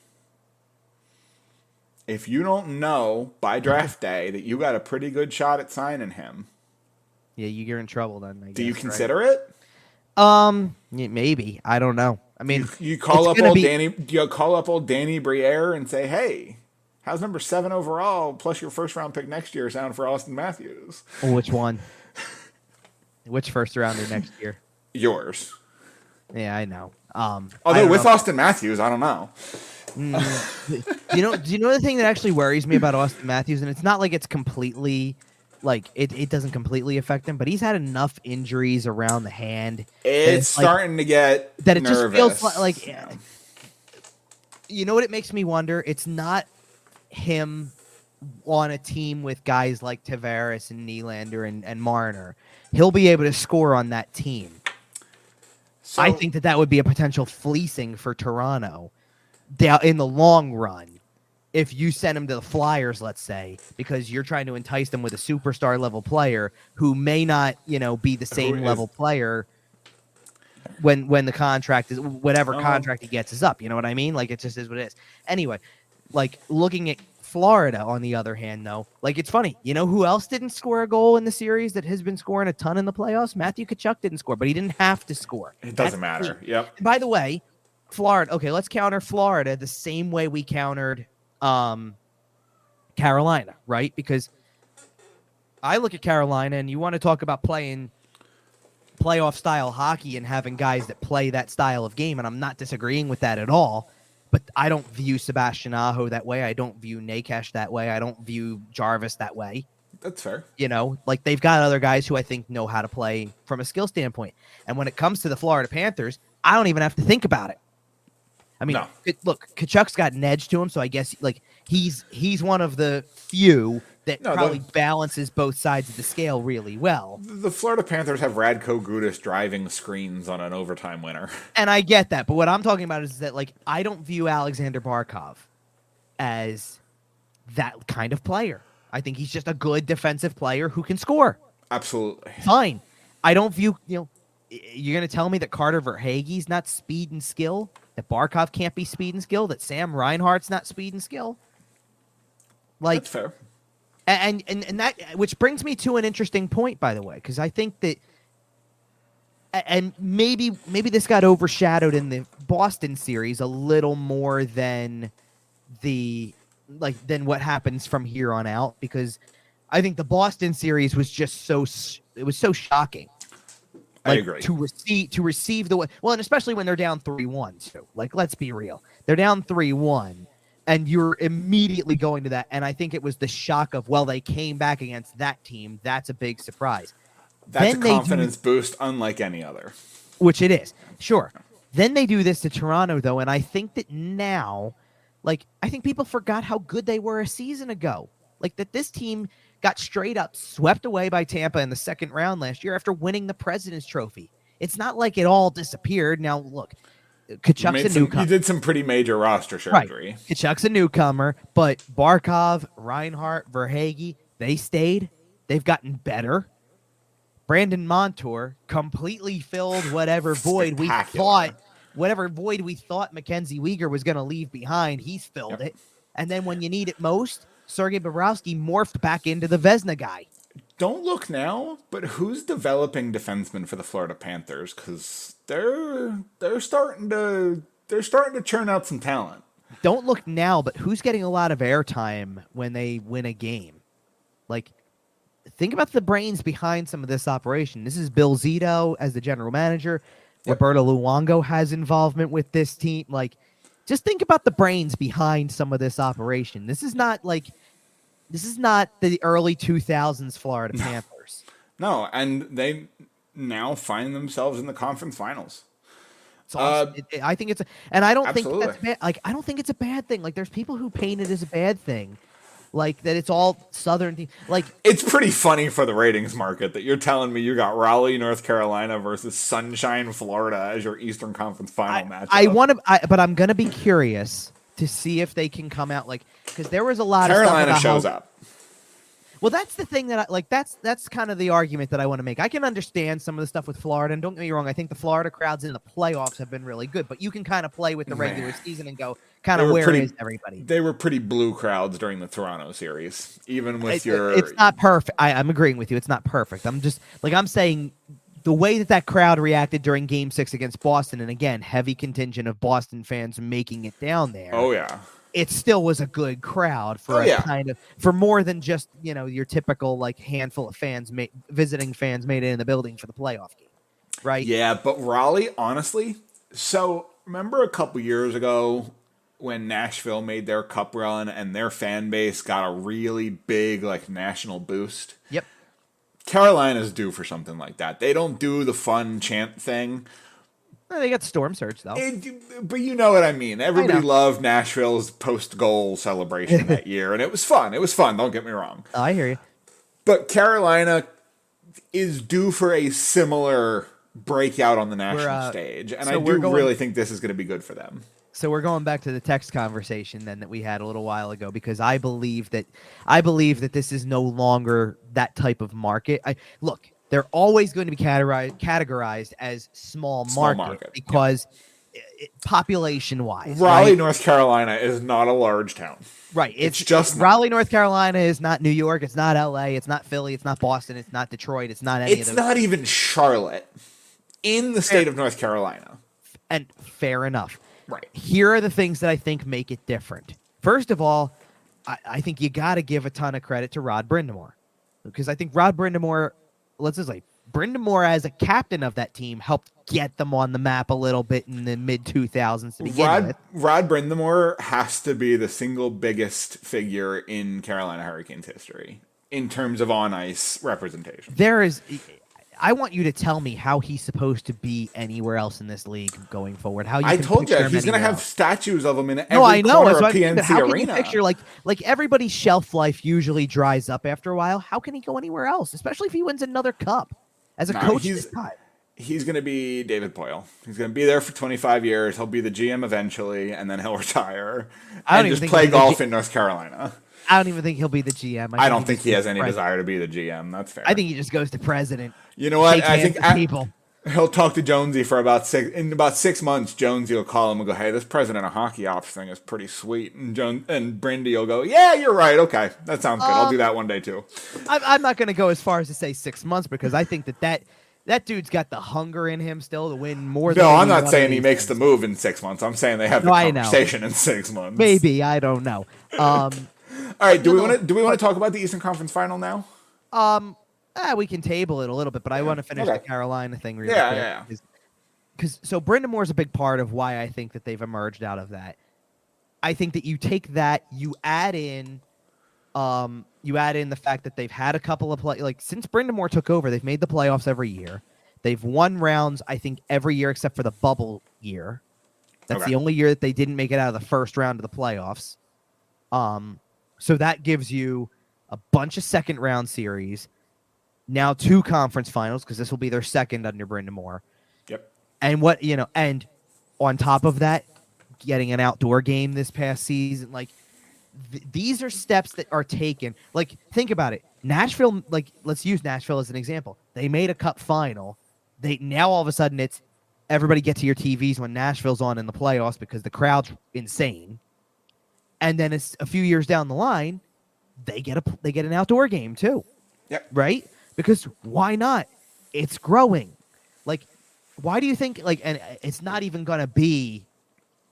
If you don't know by draft day that you got a pretty good shot at signing him, yeah, you're in trouble then. Do you consider it? Yeah, maybe. I don't know. I mean, you call up old Danny Briere and say, "Hey, how's number 7 overall plus your first round pick next year sound for Austin Matthews?" Which one? Which first rounder next year? Yours. Yeah, I know. Although with Austin Matthews, I don't know. Do you know the thing that actually worries me about Austin Matthews, and it's not like it's completely like it doesn't completely affect him, but he's had enough injuries around the hand. It's starting to get that it nervous. just feels like you know what it makes me wonder? It's not him on a team with guys like Tavares and Nylander and Marner. He'll be able to score on that team. So, I think that would be a potential fleecing for Toronto in the long run. If you send him to the Flyers, let's say, because you're trying to entice them with a superstar level player who may not, be the same level player when the contract is whatever contract he gets is up. You know what I mean? Like, it just is what it is. Anyway, like looking at Florida, on the other hand, though, like it's funny. You know who else didn't score a goal in the series that has been scoring a ton in the playoffs? Matthew Tkachuk didn't score, but he didn't have to score. It doesn't matter. Yep. And by the way, Florida. Okay, let's counter Florida the same way we countered Carolina, right? Because I look at Carolina, and you want to talk about playing playoff style hockey and having guys that play that style of game, and I'm not disagreeing with that at all. But I don't view Sebastian Aho that way. I don't view Nakash that way. I don't view Jarvis that way. That's fair. Like they've got other guys who I think know how to play from a skill standpoint. And when it comes to the Florida Panthers, I don't even have to think about it. I mean, look, Kachuk's got an edge to him, so I guess like he's one of the few that probably balances both sides of the scale really well. The Florida Panthers have Radko Gudas driving screens on an overtime winner. And I get that, but what I'm talking about is that like I don't view Alexander Barkov as that kind of player. I think he's just a good defensive player who can score. Absolutely. Fine. I don't view, you're going to tell me that Carter Verhaeghe's not speed and skill, that Barkov can't be speed and skill, that Sam Reinhart's not speed and skill? Like, that's fair. And that, which brings me to an interesting point, by the way, because I think that, and maybe this got overshadowed in the Boston series a little more than than what happens from here on out, because I think the Boston series was just so shocking. I agree. To receive the and especially when they're down 3-1 too. Like, let's be real, they're down 3-1. And you're immediately going to that. And I think it was the shock of, they came back against that team. That's a big surprise. That's a confidence boost unlike any other. Which it is. Sure. Then they do this to Toronto, though. And I think that now, I think people forgot how good they were a season ago. Like, that this team got straight up swept away by Tampa in the second round last year after winning the President's Trophy. It's not like it all disappeared. Now, look. Kachuk's a newcomer. You did some pretty major roster surgery. Right. Kachuk's a newcomer, but Barkov, Reinhart, Verhaeghe, they stayed. They've gotten better. Brandon Montour completely filled whatever void we thought Mackenzie Weegar was going to leave behind. He's filled it. And then when you need it most, Sergei Bobrovsky morphed back into the Vezina guy. Don't look now, but who's developing defensemen for the Florida Panthers? Because they're starting to churn out some talent. Don't look now, but who's getting a lot of airtime when they win a game? Like, think about the brains behind some of this operation. This is Bill Zito as the general manager. Yep. Roberto Luongo has involvement with this team. Like, just think about the brains behind some of this operation. This is not the early 2000s Florida Panthers. No, and they now find themselves in the conference finals. I think I don't think that's bad. Like, I don't think it's a bad thing. Like, there's people who paint it as a bad thing, like that it's all Southern. Like, it's pretty funny for the ratings market that you're telling me you got Raleigh, North Carolina versus Sunshine, Florida as your Eastern Conference final matchup. But I'm gonna be curious to see if they can come out because there was a lot Carolina of stuff shows up. Well, that's the thing that I like. That's kind of the argument that I want to make. I can understand some of the stuff with Florida, and don't get me wrong. I think the Florida crowds in the playoffs have been really good, but you can kind of play with the regular season and go, kind of where is everybody? They were pretty blue crowds during the Toronto series, even with It's not perfect. I'm agreeing with you. It's not perfect. I'm just I'm saying the way that crowd reacted during Game 6 against Boston, and again, heavy contingent of Boston fans making it down there. Oh yeah. It still was a good crowd for for more than just, your typical like handful of fans, visiting fans made it in the building for the playoff game, right? Yeah, but Raleigh, honestly, so remember a couple years ago when Nashville made their cup run and their fan base got a really big like national boost? Yep. Carolina's due for something like that. They don't do the fun chant thing. They got Storm Surge, though. But you know what I mean. Everybody loved Nashville's post-goal celebration that year, and it was fun. It was fun, don't get me wrong. Oh, I hear you. But Carolina is due for a similar breakout on the national stage, and I do really think this is going to be good for them. So we're going back to the text conversation then that we had a little while ago, because I believe that this is no longer that type of market. Look. They're always going to be categorized as small market because population-wise. Raleigh, North Carolina is not a large town. Right. It's just Raleigh, North Carolina is not New York. It's not L.A. It's not Philly. It's not Boston. It's not Detroit. It's not any of those. It's not even Charlotte in the state of North Carolina. And fair enough. Right. Here are the things that I think make it different. First of all, I think you got to give a ton of credit to Rod Brind'Amour, because I think Rod Brind'Amour, Brind'Amour as a captain of that team helped get them on the map a little bit in the mid-2000s to begin with. Rod Brind'Amour has to be the single biggest figure in Carolina Hurricanes history in terms of on-ice representation. I want you to tell me how he's supposed to be anywhere else in this league going forward. I told you, he's going to have statues of him in every corner of PNC how Arena. Can you picture, like everybody's shelf life usually dries up after a while. How can he go anywhere else, especially if he wins another cup as a coach this time? He's going to be David Poile. He's going to be there for 25 years. He'll be the GM eventually, and then he'll retire and just play golf in North Carolina. I don't even think he'll be the GM. I don't think he has any desire to be the GM. That's fair. I think he just goes to president. You know what? I think people. He'll talk to Jonesy for about 6 months. Jonesy will call him and go, "Hey, this president of hockey ops thing is pretty sweet." And Brindy will go, "Yeah, you're right. Okay, that sounds good. I'll do that one day too." I'm not going to go as far as to say 6 months, because I think that dude's got the hunger in him still to win more. No, I'm not saying he makes the move in 6 months. I'm saying they have the conversation in 6 months. Maybe, I don't know. All right, do we want to talk about the Eastern Conference Final now? We can table it a little bit, but I want to finish the Carolina thing really quick. Yeah. Because Brind'Amour's a big part of why I think that they've emerged out of that. I think that you take that, you add in the fact that they've had a couple of since Brind'Amour took over, they've made the playoffs every year. They've won rounds, I think, every year except for the bubble year. That's the only year that they didn't make it out of the first round of the playoffs. So that gives you a bunch of second round series. Now 2 conference finals, because this will be their second under Brind'Amour. Yep. And and on top of that, getting an outdoor game this past season, these are steps that are taken. Think about it. Nashville, let's use Nashville as an example. They made a cup final. Now all of a sudden it's everybody get to your TVs when Nashville's on in the playoffs because the crowd's insane. And then it's a few years down the line, they get an outdoor game too. Yep. Right? Because why not? It's growing. Why do you think and it's not even going to be,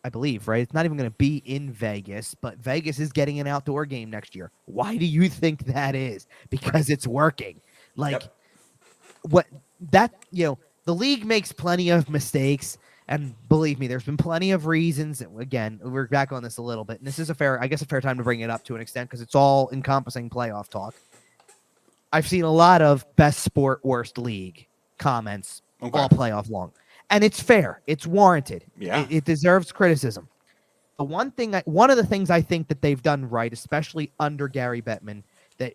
I believe, right? It's not even going to be in Vegas, but Vegas is getting an outdoor game next year. Why do you think that is? Because it's working. The league makes plenty of mistakes. And believe me, there's been plenty of reasons. Again, we're back on this a little bit. And this is a fair time to bring it up to an extent, because it's all encompassing playoff talk. I've seen a lot of best sport, worst league comments all playoff long. And it's fair. It's warranted. Yeah. It deserves criticism. One of the things I think that they've done right, especially under Gary Bettman, that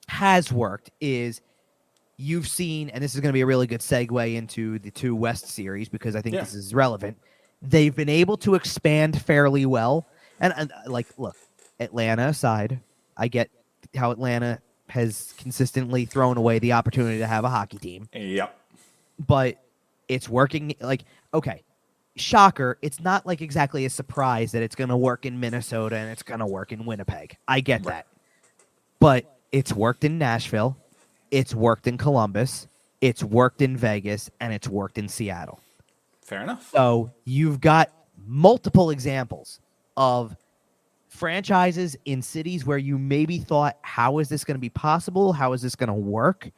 has worked is you've seen, and this is going to be a really good segue into the 2 West series, because I think this is relevant. They've been able to expand fairly well. And look, Atlanta aside, I get how Atlanta has consistently thrown away the opportunity to have a hockey team. Yep. But it's working. Like, okay, shocker. It's not like exactly a surprise that it's going to work in Minnesota and it's going to work in Winnipeg. I get that. But it's worked in Nashville. It's worked in Columbus. It's worked in Vegas, and it's worked in Seattle. Fair enough. So you've got multiple examples of franchises in cities where you maybe thought, how is this going to be possible? How is this going to work?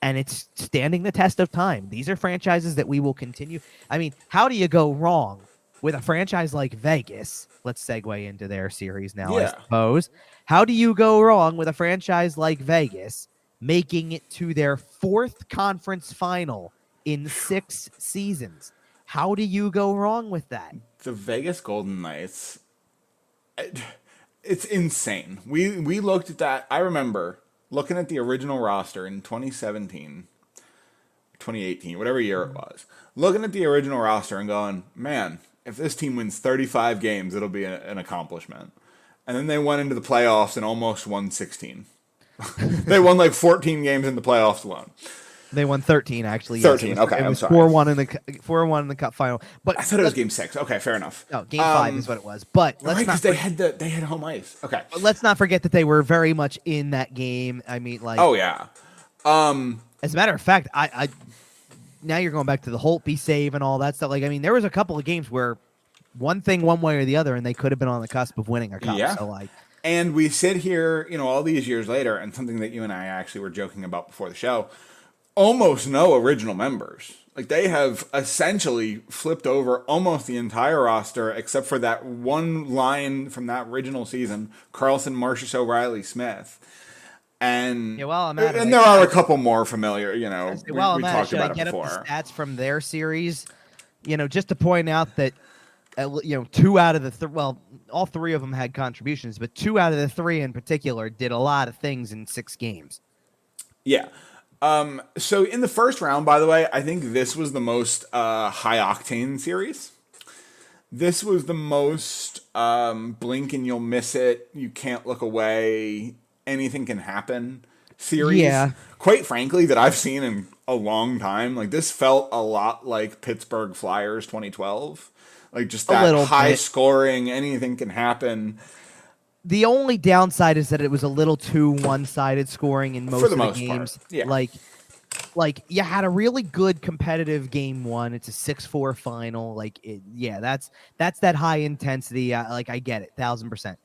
And it's standing the test of time. These are franchises that we will continue. I mean, how do you go wrong with a franchise like Vegas? Let's segue into their series now, I suppose. How do you go wrong with a franchise like Vegas making it to their 4th conference final in 6 seasons? How do you go wrong with that? The Vegas Golden Knights, it's insane. We looked at that. I remember looking at the original roster in 2017, 2018, whatever year it was, looking at the original roster and going, man, if this team wins 35 games, it'll be an accomplishment. And then they went into the playoffs and almost won 16. They won like 14 games in the playoffs alone. They won 13, actually. 13, yes. okay, it I'm was sorry. 4-1 in the cup final. But I thought it was game 6. Okay, fair enough. No, game 5 is what it was. But let's because they had home ice. Okay. But let's not forget that they were very much in that game. I mean, like, oh yeah. As a matter of fact, I now you're going back to the Holtby save and all that stuff. Like, I mean, there was a couple of games where one thing one way or the other, and they could have been on the cusp of winning a cup. Yeah. So, like, and we sit here, all these years later, and something that you and I actually were joking about before the show, almost no original members. Like, they have essentially flipped over almost the entire roster, except for that one line from that original season, Carlson, Marcius O'Reilly, Smith. And, there are a couple more familiar, we talked about it before. Up the stats from their series, just to point out that, 2 out of the all 3 of them had contributions, but 2 out of the 3 in particular did a lot of things in 6 games. Yeah. So in the first round, by the way, I think this was the most high octane series. This was the most blink and you'll miss it. You can't look away. Anything can happen series. Yeah. Quite frankly, that I've seen in a long time. Like, this felt a lot like Pittsburgh Flyers 2012. Like, just that high scoring, anything can happen. The only downside is that it was a little too one-sided scoring in most of the games. Yeah. Like you had a really good competitive game 1. It's a 6-4 final. Like, that's that high intensity. I get it, 1,000%.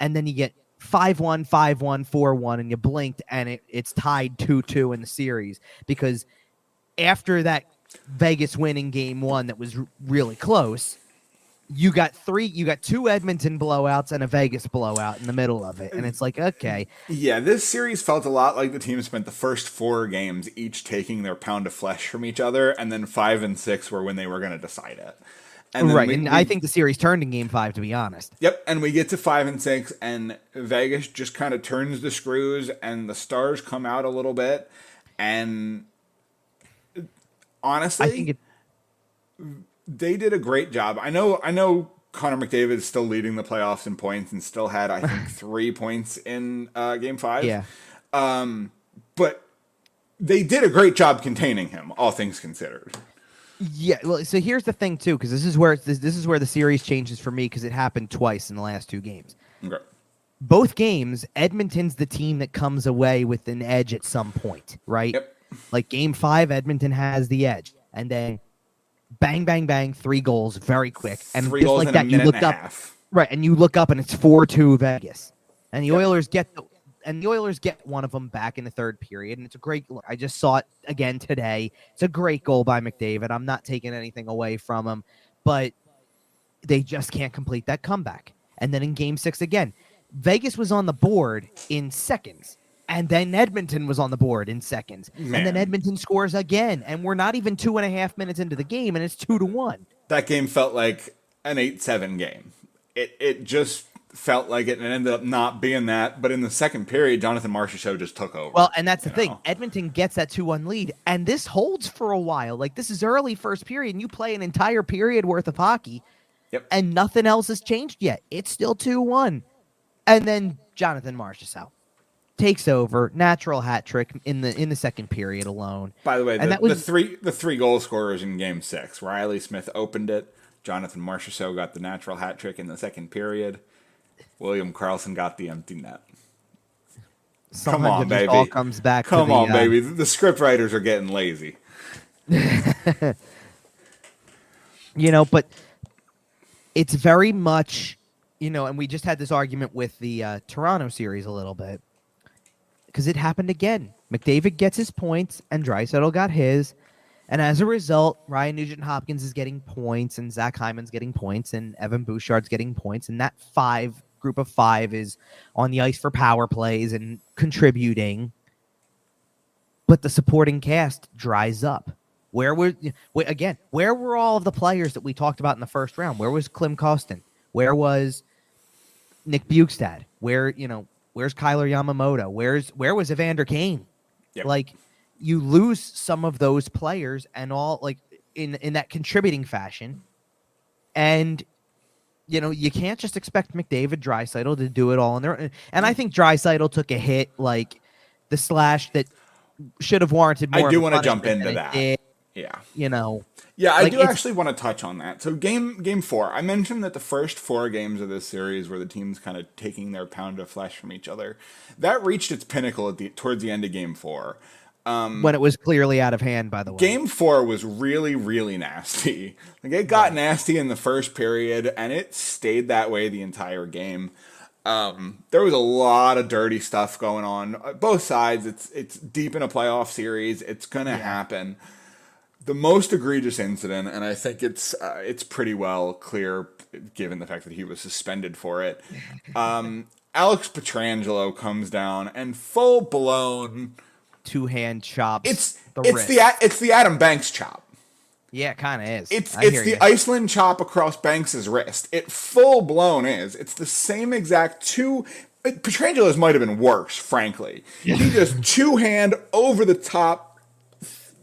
And then you get 5-1, 5-1, 4-1, and you blinked, and it's tied 2-2 in the series, because after that Vegas winning game 1 that was really close, you got 2 Edmonton blowouts and a Vegas blowout in the middle of it. And it's like, okay. Yeah, this series felt a lot like the team spent the first 4 games each taking their pound of flesh from each other, and then 5 and 6 were when they were going to decide it. And right, I think the series turned in game 5, to be honest. Yep, and we get to 5 and 6, and Vegas just kind of turns the screws, and the stars come out a little bit. And honestly, I think they did a great job. I know Connor McDavid is still leading the playoffs in points and still had, I think, 3 points in game 5. Yeah. But they did a great job containing him, all things considered. Yeah, well, so here's the thing too, because this is where the series changes for me, because it happened twice in the last 2 games. Okay. Both games, Edmonton's the team that comes away with an edge at some point, right? Yep. Like game 5, Edmonton has the edge, and then bang, bang, bang, 3 goals very quick, and 3 just goals like in that, a minute you look and a up, half. right? And you look up, and it's 4-2 Vegas, and the Oilers get one of them back in the 3rd period, and it's a great look. I just saw it again today. It's a great goal by McDavid. I'm not taking anything away from him, but they just can't complete that comeback. And then in game 6 again, Vegas was on the board in seconds, and then Edmonton was on the board in seconds. Man. And then Edmonton scores again, and we're not even 2.5 minutes into the game, and it's 2-1. That game felt like an 8-7 game. It just felt like it, and it ended up not being that. But in the second period, Jonathan Marchessault just took over. Well, and that's the thing. Edmonton gets that 2-1 lead, and this holds for a while. Like, this is early first period, and you play an entire period worth of hockey, and nothing else has changed yet. It's still 2-1. And then Jonathan Marchessault. takes over, natural hat trick in the second period alone. By the way, and the three goal scorers in Game 6. Riley Smith opened it. Jonathan Marchessault got the natural hat trick in the second period. William Karlsson got the empty net. Sometimes Come on, baby. All comes back. Come on, baby. The script writers are getting lazy. But it's very much, and we just had this argument with the Toronto series a little bit because it happened again. McDavid gets his points and Draisaitl got his. And as a result, Ryan Nugent-Hopkins is getting points and Zach Hyman's getting points and Evan Bouchard's getting points. And that group of five is on the ice for power plays and contributing. But the supporting cast dries up. Where were all of the players that we talked about in the first round? Where was Klim Kostin? Where was Nick Bjugstad? Where's Kyler Yamamoto? Where was Evander Kane? Yep. You lose some of those players and all in that contributing fashion. And you can't just expect McDavid, Draisaitl to do it all on their own. And I think Draisaitl took a hit the slash that should have warranted more. I do want to jump into that. Yeah. Yeah, I do actually want to touch on that. So game 4, I mentioned that the first 4 games of this series were the teams kind of taking their pound of flesh from each other. That reached its pinnacle towards the end of game 4. When it was clearly out of hand, by the way. Game 4 was really, really nasty. It got nasty in the first period, and it stayed that way the entire game. There was a lot of dirty stuff going on. Both sides, it's deep in a playoff series. It's going to happen. The most egregious incident, and I think it's pretty well clear given the fact that he was suspended for it. Alex Pietrangelo comes and full blown 2-hand chops. It's the Adam Banks chop. Yeah, it kind of is. It's the Iceland chop across Banks' wrist. It full blown is. It's the same exact Pietrangelo's might have been worse, frankly. He just 2-hand over the top,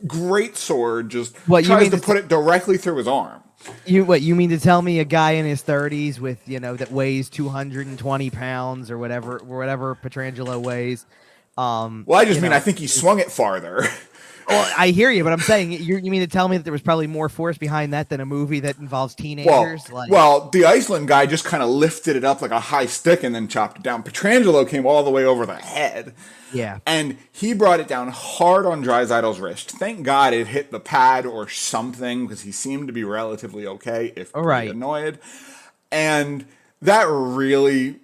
great sword, just tries to put it directly through his arm. You mean to tell me a guy in his 30s with that weighs 220 pounds or whatever Pietrangelo weighs? I just mean I think he swung it farther. Well, I hear you, but I'm saying you mean to tell me that there was probably more force behind that than a movie that involves teenagers? The Iceland guy just kind of lifted it up like a high stick and then chopped it down. Pietrangelo came all the way over the head. Yeah. And he brought it down hard on Draisaitl's wrist. Thank God it hit the pad or something because he seemed to be relatively okay, if pretty annoyed. And that really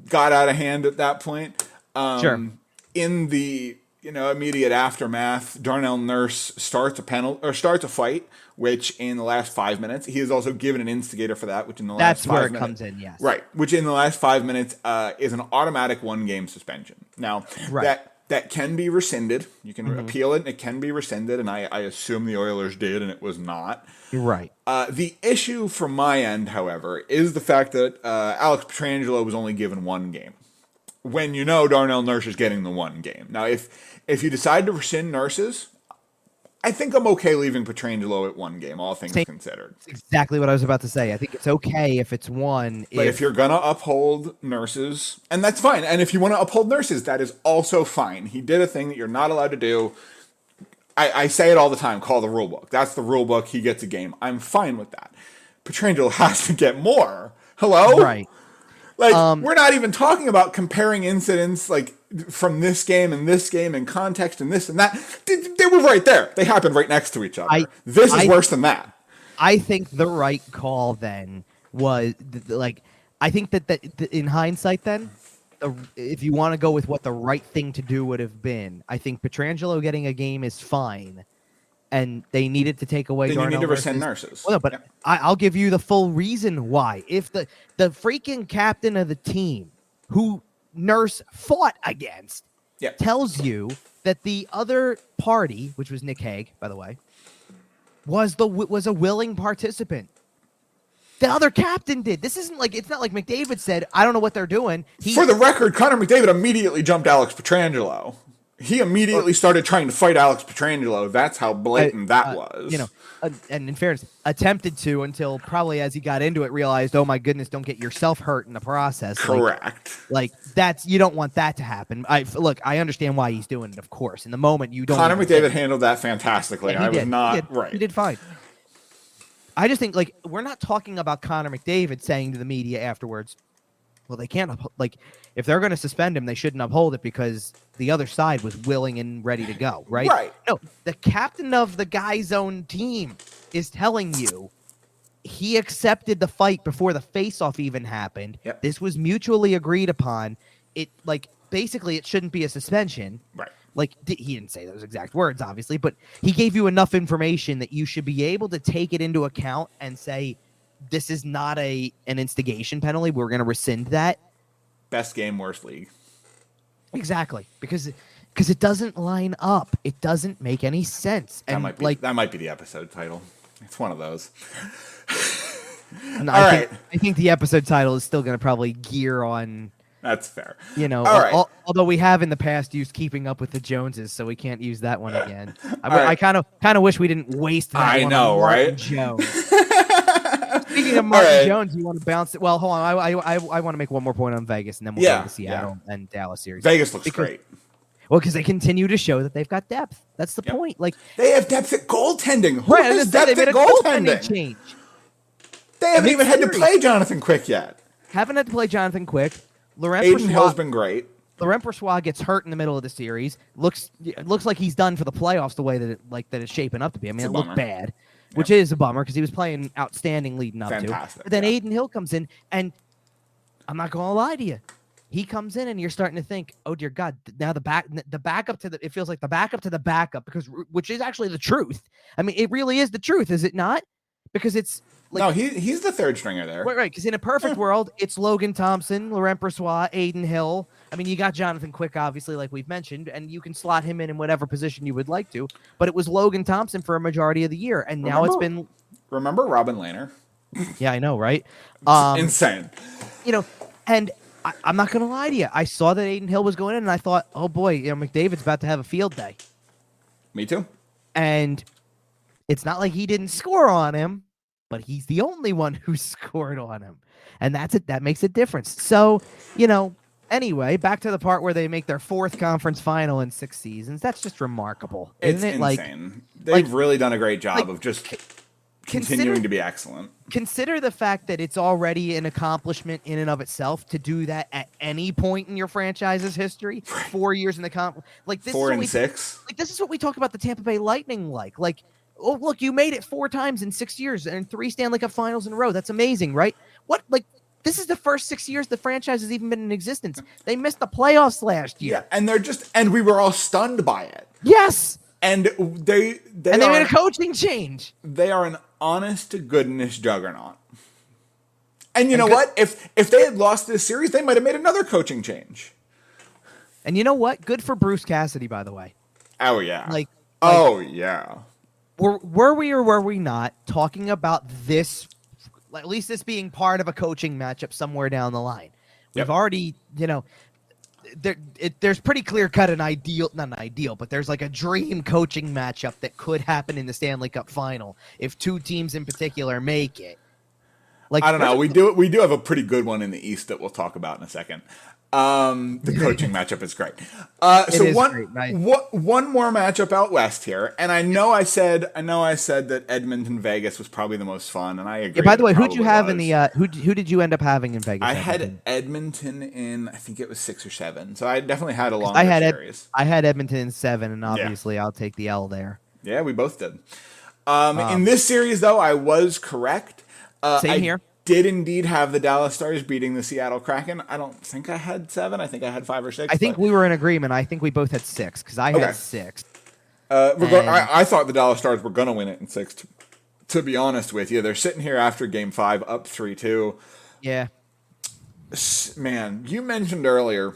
got out of hand at that point. Sure. In the immediate aftermath, Darnell Nurse starts a fight, which in the last 5 minutes, he is also given an instigator for that, which in the last 5 minutes. That's where it comes in, yes. Right, which in the last 5 minutes is an automatic 1-game suspension. Now, that can be rescinded. You can appeal it, and it can be rescinded, and I assume the Oilers did, and it was not. Right. The issue from my end, however, is the fact that Alex Pietrangelo was only given 1 game. When Darnell Nurse is getting the 1 game. Now, if you decide to rescind Nurse's, I think I'm okay leaving Pietrangelo at 1 game, all things considered. That's exactly what I was about to say. I think it's okay if it's 1. But if you're going to uphold Nurse's, and that's fine. And if you want to uphold Nurse's, that is also fine. He did a thing that you're not allowed to do. I say it all the time, call the rule book. That's the rule book. He gets a game. I'm fine with that. Pietrangelo has to get more. Hello? Right. We're not even talking about comparing incidents from this game and context and this and that. They were right there. They happened right next to each other. This is worse than that. I think the right call then was I think that in hindsight then, if you want to go with what the right thing to do would have been, I think Pietrangelo getting a game is fine. And they needed to take away Darnell. Then you need to rescind Nurse's. Well, no, but I'll give you the full reason why. If the freaking captain of the team, who Nurse fought against, tells you that the other party, which was Nick Hague, by the way, was a willing participant. The other captain did. This isn't it's not like McDavid said, I don't know what they're doing. For the record, Connor McDavid immediately jumped Alex Pietrangelo. He immediately started trying to fight Alex Petrangelo. That's how blatant that was. You know, and in fairness, attempted to until probably as he got into it, realized, oh my goodness, don't get yourself hurt in the process. Correct. Like that's, you don't want that to happen. I understand why he's doing it, of course. In the moment, you don't. Connor McDavid handled that fantastically. Yeah, I was not right. He did fine. I just think, like, we're not talking about Connor McDavid saying to the media afterwards, well, they can't, like, if they're going to suspend him, they shouldn't uphold it because the other side was willing and ready to go, right? Right. No, the captain of the guy's own team is telling you he accepted the fight before the face-off even happened. Yep. This was mutually agreed upon. It, like, basically, it shouldn't be a suspension. Right. Like, he didn't say those exact words, obviously, but he gave you enough information that you should be able to take it into account and say, this is not an instigation penalty. We're going to rescind that. Best game, worst league. Exactly. Because it doesn't line up. It doesn't make any sense. And that might be the episode title. It's one of those. I think the episode title is still going to probably gear on. That's fair. You know, although we have in the past used Keeping Up with the Joneses, so we can't use that one again. I kind of wish we didn't waste that. I one know, on Martin right? Jones. Speaking of Martin Jones, you want to bounce it? Well, hold on. I want to make one more point on Vegas, and then we'll go to the Seattle and Dallas series. Vegas looks great. Well, because they continue to show that they've got depth. That's the point. Like, they have depth at goaltending. Who right, has depth at goaltending? Change. They haven't even had to play Jonathan Quick yet. Haven't had to play Jonathan Quick. Aiden Hill's been great. Laurent Brossoit gets hurt in the middle of the series. Looks like he's done for the playoffs the way that it's shaping up to be. I mean, it looked bad, which is a bummer because he was playing outstanding leading up to. But then Aiden Hill comes in, and I'm not going to lie to you. He comes in, and you're starting to think, oh dear God, now the backup to it feels like the backup to the backup, which is actually the truth. I mean, it really is the truth, is it not? Because it's like, no, he's the third stringer there. Right. Because in a perfect world, it's Logan Thompson, Laurent Brossoit, Aiden Hill. I mean, you got Jonathan Quick, obviously, like we've mentioned, and you can slot him in whatever position you would like to. But it was Logan Thompson for a majority of the year, and now it's been. Remember Robin Lehner? Yeah, I know, right? Insane. You know, and I'm not going to lie to you. I saw that Aiden Hill was going in, and I thought, oh boy, McDavid's about to have a field day. Me too. And it's not like he didn't score on him, but he's the only one who scored on him. And that's it. That makes a difference. So, anyway, back to the part where they make their fourth conference final in 6 seasons. That's just remarkable. Isn't it? Insane. They've really done a great job of just continuing to be excellent. Consider the fact that it's already an accomplishment in and of itself to do that at any point in your franchise's history. 4 years in the this 4 and 6. This is what we talk about the Tampa Bay Lightning like. Oh, look, you made it 4 times in 6 years and 3 Stanley Cup finals in a row. That's amazing, right? This is the first 6 years the franchise has even been in existence. They missed the playoffs last year. Yeah, and we were all stunned by it. Yes. And they made a coaching change. They are an honest to goodness juggernaut. And you know what? If they had lost this series, they might have made another coaching change. And you know what? Good for Bruce Cassidy, by the way. Oh yeah. Yeah. Were we or were we not talking about this, at least this being part of a coaching matchup somewhere down the line? We've already, there's pretty clear cut not an ideal, but there's like a dream coaching matchup that could happen in the Stanley Cup final if 2 teams in particular make it. I don't know. We do have a pretty good one in the East that we'll talk about in a second. The coaching matchup is great. One more matchup out west here, and I know I said that Edmonton Vegas was probably the most fun, and I agree. Yeah, by the way, who'd you have in the who did you end up having in Vegas? I had Edmonton in, I think it was 6 or 7, so I definitely had a longer series. I had Edmonton in 7, and obviously I'll take the L there. Yeah, we both did. In this series, though, I was correct. Same here. Did indeed have the Dallas Stars beating the Seattle Kraken. I don't think I had 7. I think I had 5 or 6. I think we were in agreement. I think we both had 6 because I had 6. I thought the Dallas Stars were going to win it in 6. To be honest with you, they're sitting here after Game 5 up 3-2. Yeah. Man, you mentioned earlier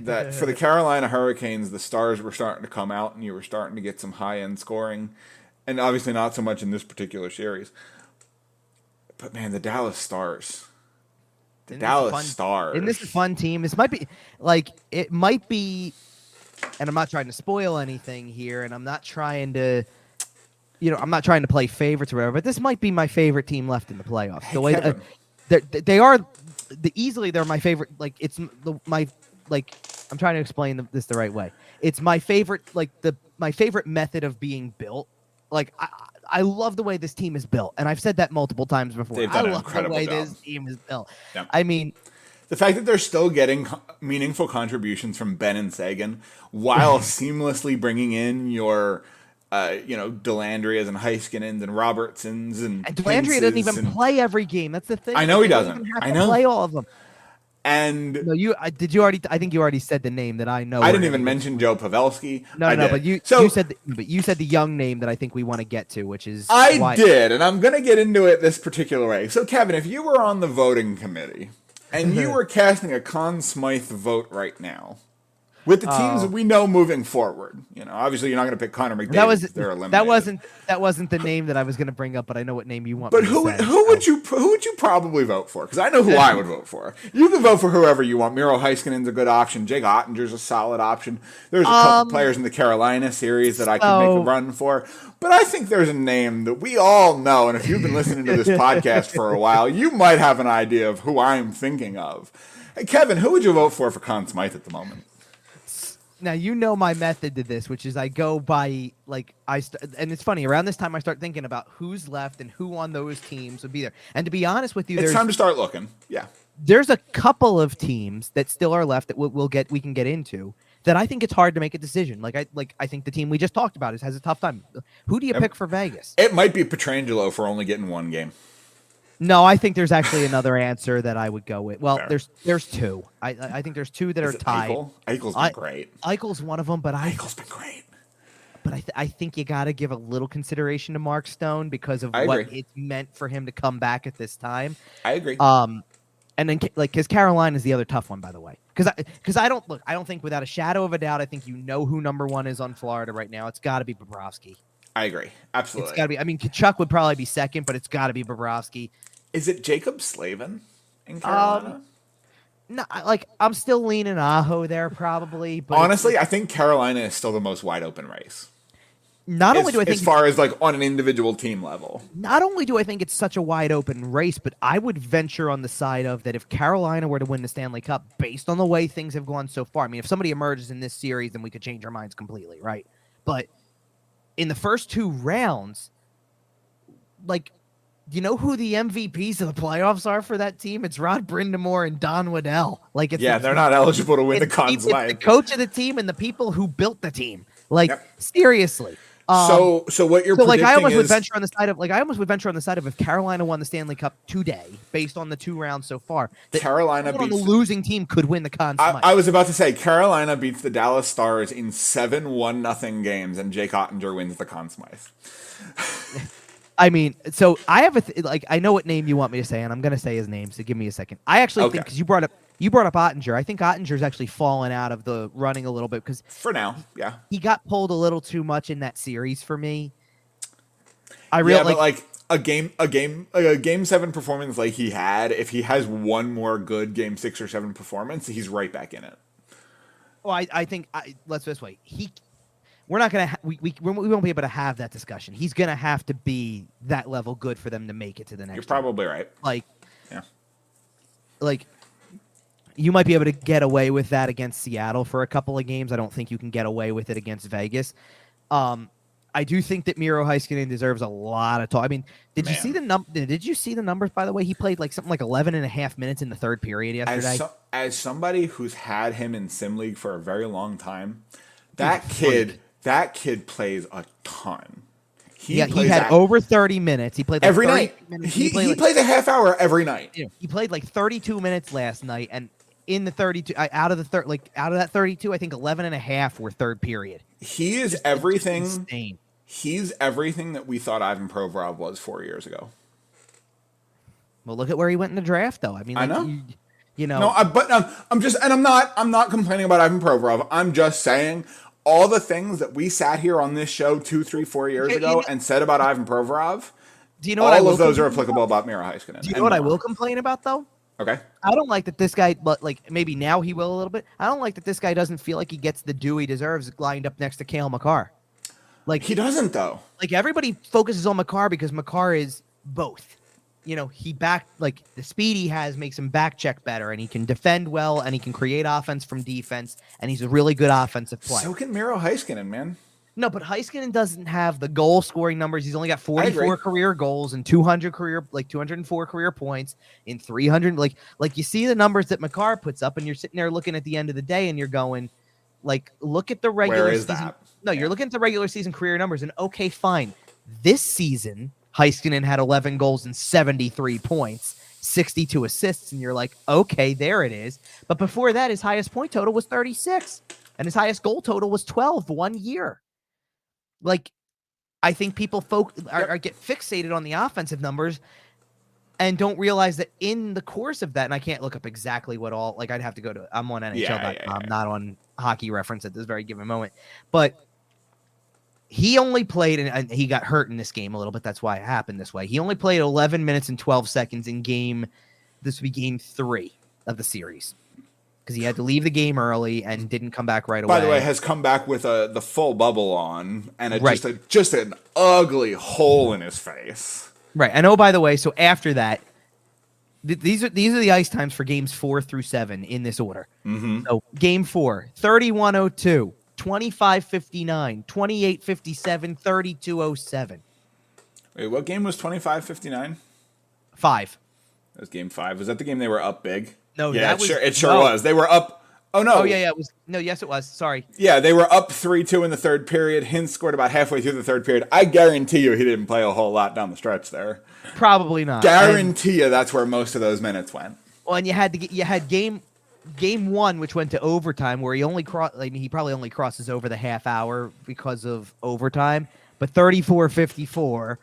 that for the Carolina Hurricanes, the Stars were starting to come out and you were starting to get some high-end scoring. And obviously not so much in this particular series. But man, the Dallas Stars. Isn't this a fun team? This might be and I'm not trying to spoil anything here, and I'm not trying to, I'm not trying to play favorites or whatever, but this might be my favorite team left in the playoffs. Hey, The way Kevin. they are, they're my favorite. Like it's my like I'm trying to explain this the right way. It's my favorite, like my favorite method of being built. Like I love the way this team is built, and I've said that multiple times before. They've done I an love the incredible way job. this team is built. Yep. I mean, the fact that they're still getting meaningful contributions from Ben and Sagan while seamlessly bringing in your, Delandrias and Heiskanens and Robertsons and Delandria doesn't even play every game. That's the thing. I know he doesn't. Even have I to know. play all of them. And No, I think you already said the name that I know. I didn't even mention Joe Pavelski. No, but you said the young name that I think we want to get to, which is I did, and I'm going to get into it this particular way. So, Kevin, if you were on the voting committee and you were casting a Conn Smythe vote right now with the teams that we know moving forward, obviously you're not going to pick Connor McDavid. They're eliminated. That wasn't the name that I was going to bring up, but I know what name you want. But who would you probably vote for? Because I know who I would vote for. You can vote for whoever you want. Miro Heiskanen's a good option. Jake Ottinger's a solid option. There's a couple players in the Carolina series that I could make a run for. But I think there's a name that we all know, and if you've been listening to this podcast for a while, you might have an idea of who I'm thinking of. Hey, Kevin, who would you vote for Conn Smythe at the moment? Now, my method to this, which is I go by, and it's funny, around this time I start thinking about who's left and who on those teams would be there. And to be honest with you, it's time to start looking. Yeah. There's a couple of teams that still are left that we can get into that I think it's hard to make a decision. I think the team we just talked about has a tough time. Who do you pick for Vegas? It might be Pietrangelo for only getting one game. No, I think there's actually another answer that I would go with. Well, Fair. there's two. I think there's two that are tied. Eichel's been great. Eichel's one of them, but Eichel's been great. But I think you got to give a little consideration to Mark Stone because of what it's meant for him to come back at this time. I agree. And then because Carolina is the other tough one, by the way. Because I don't think without a shadow of a doubt, I think who number one is on Florida right now. It's got to be Bobrovsky. I agree. Absolutely. It's got to be. I mean, Kachuk would probably be second, but it's got to be Bobrovsky. Is it Jacob Slavin in Carolina? No, I'm still leaning Aho there probably. But honestly, I think Carolina is still the most wide open race. Not only do I think as far as on an individual team level. Not only do I think it's such a wide open race, but I would venture on the side of that if Carolina were to win the Stanley Cup, based on the way things have gone so far. I mean, if somebody emerges in this series, then we could change our minds completely, right? But in the first two rounds, you know who the MVPs of the playoffs are for that team? It's Rod Brindamore and Don Waddell. They're not eligible to win the Conn Smythe. It's the coach of the team and the people who built the team. Seriously. So what you're predicting I almost is... would venture on the side of if Carolina won the Stanley Cup today, based on the two rounds so far, that Carolina beats the losing team could win the Conn Smythe. I was about to say Carolina beats the Dallas Stars in 7 1-0 games, and Jake Ottinger wins the Conn Smythe. I mean, so I have I know what name you want me to say, and I'm going to say his name. So give me a second. I actually think because you brought up Ottinger. I think Ottinger's actually fallen out of the running a little bit because for now, yeah, he got pulled a little too much in that series for me. But a game 7 performance like he had, if he has one more good game 6 or 7 performance, he's right back in it. Well, I think let's put it this way. We're not gonna we won't be able to have that discussion. He's gonna have to be that level good for them to make it to the next. You're probably right. You might be able to get away with that against Seattle for a couple of games. I don't think you can get away with it against Vegas. I do think that Miro Heiskanen deserves a lot of talk. I mean, did you see the numbers, by the way? He played something like 11 and a half minutes in the third period yesterday. As somebody who's had him in Sim League for a very long time, that kid plays a ton. He had over 30 minutes. He played every night. He plays a half hour every night. He played 32 minutes last night, and in the 32 out of that 32, I think 11 and a half were third period. He is everything. Insane. He's everything that we thought Ivan Provorov was 4 years ago. Well, look at where he went in the draft, though. I mean, I know. No, I'm not complaining about Ivan Provorov. I'm just saying all the things that we sat here on this show 2, 3, 4 years ago and said about Ivan Provorov. Do you know what I will those are applicable about Miro Heiskanen. Do you know what I will complain about, though? Okay. I don't like that this guy, but like maybe now he will a little bit. I don't like that this guy doesn't feel like he gets the due he deserves lined up next to Cale Makar. Like He doesn't, though. Like everybody focuses on Makar because Makar is both. He like the speed he has makes him back check better, and he can defend well, and he can create offense from defense, and he's a really good offensive player. So can Miro Heiskanen, man. No, but Heiskanen doesn't have the goal scoring numbers. He's only got 44 career goals and 204 career points in 300. Like you see the numbers that Makar puts up, and you're sitting there looking at the end of the day, and you're going, like, look at the regular Where is season. that? No, you're looking at the regular season career numbers, and okay, fine. This season, Heiskanen had 11 goals and 73 points, 62 assists, and you're like, okay, there it is. But before that, his highest point total was 36, and his highest goal total was 12 one year. Like, I think people get fixated on the offensive numbers and don't realize that in the course of that, and I can't look up exactly what all, like I'd have to go to, I'm on NHL.com, not on Hockey Reference at this very given moment, but he only played, and he got hurt in this game a little bit. That's why it happened this way. He only played 11 minutes and 12 seconds in this would be game 3 of the series, because he had to leave the game early and didn't come back right away. By the way, has come back with the full bubble on and just an ugly hole in his face. Right. And by the way, so after that, these are the ice times for games 4 through 7 in this order. Mm-hmm. So game 4, 31:02, 25:59, 28:57, 32:07. Wait, what game was 25:59? 5. That was game 5. Was that the game they were up big? No, yeah, it sure was. They were up. Oh no. Oh yeah, it was. No, yes, it was. Sorry. Yeah, they were up 3-2 in the third period. Hintz scored about halfway through the third period. I guarantee you he didn't play a whole lot down the stretch there. Probably not. Guarantee you that's where most of those minutes went. Well, and you had game 1, which went to overtime, where he only he probably only crosses over the half hour because of overtime, but 34:54.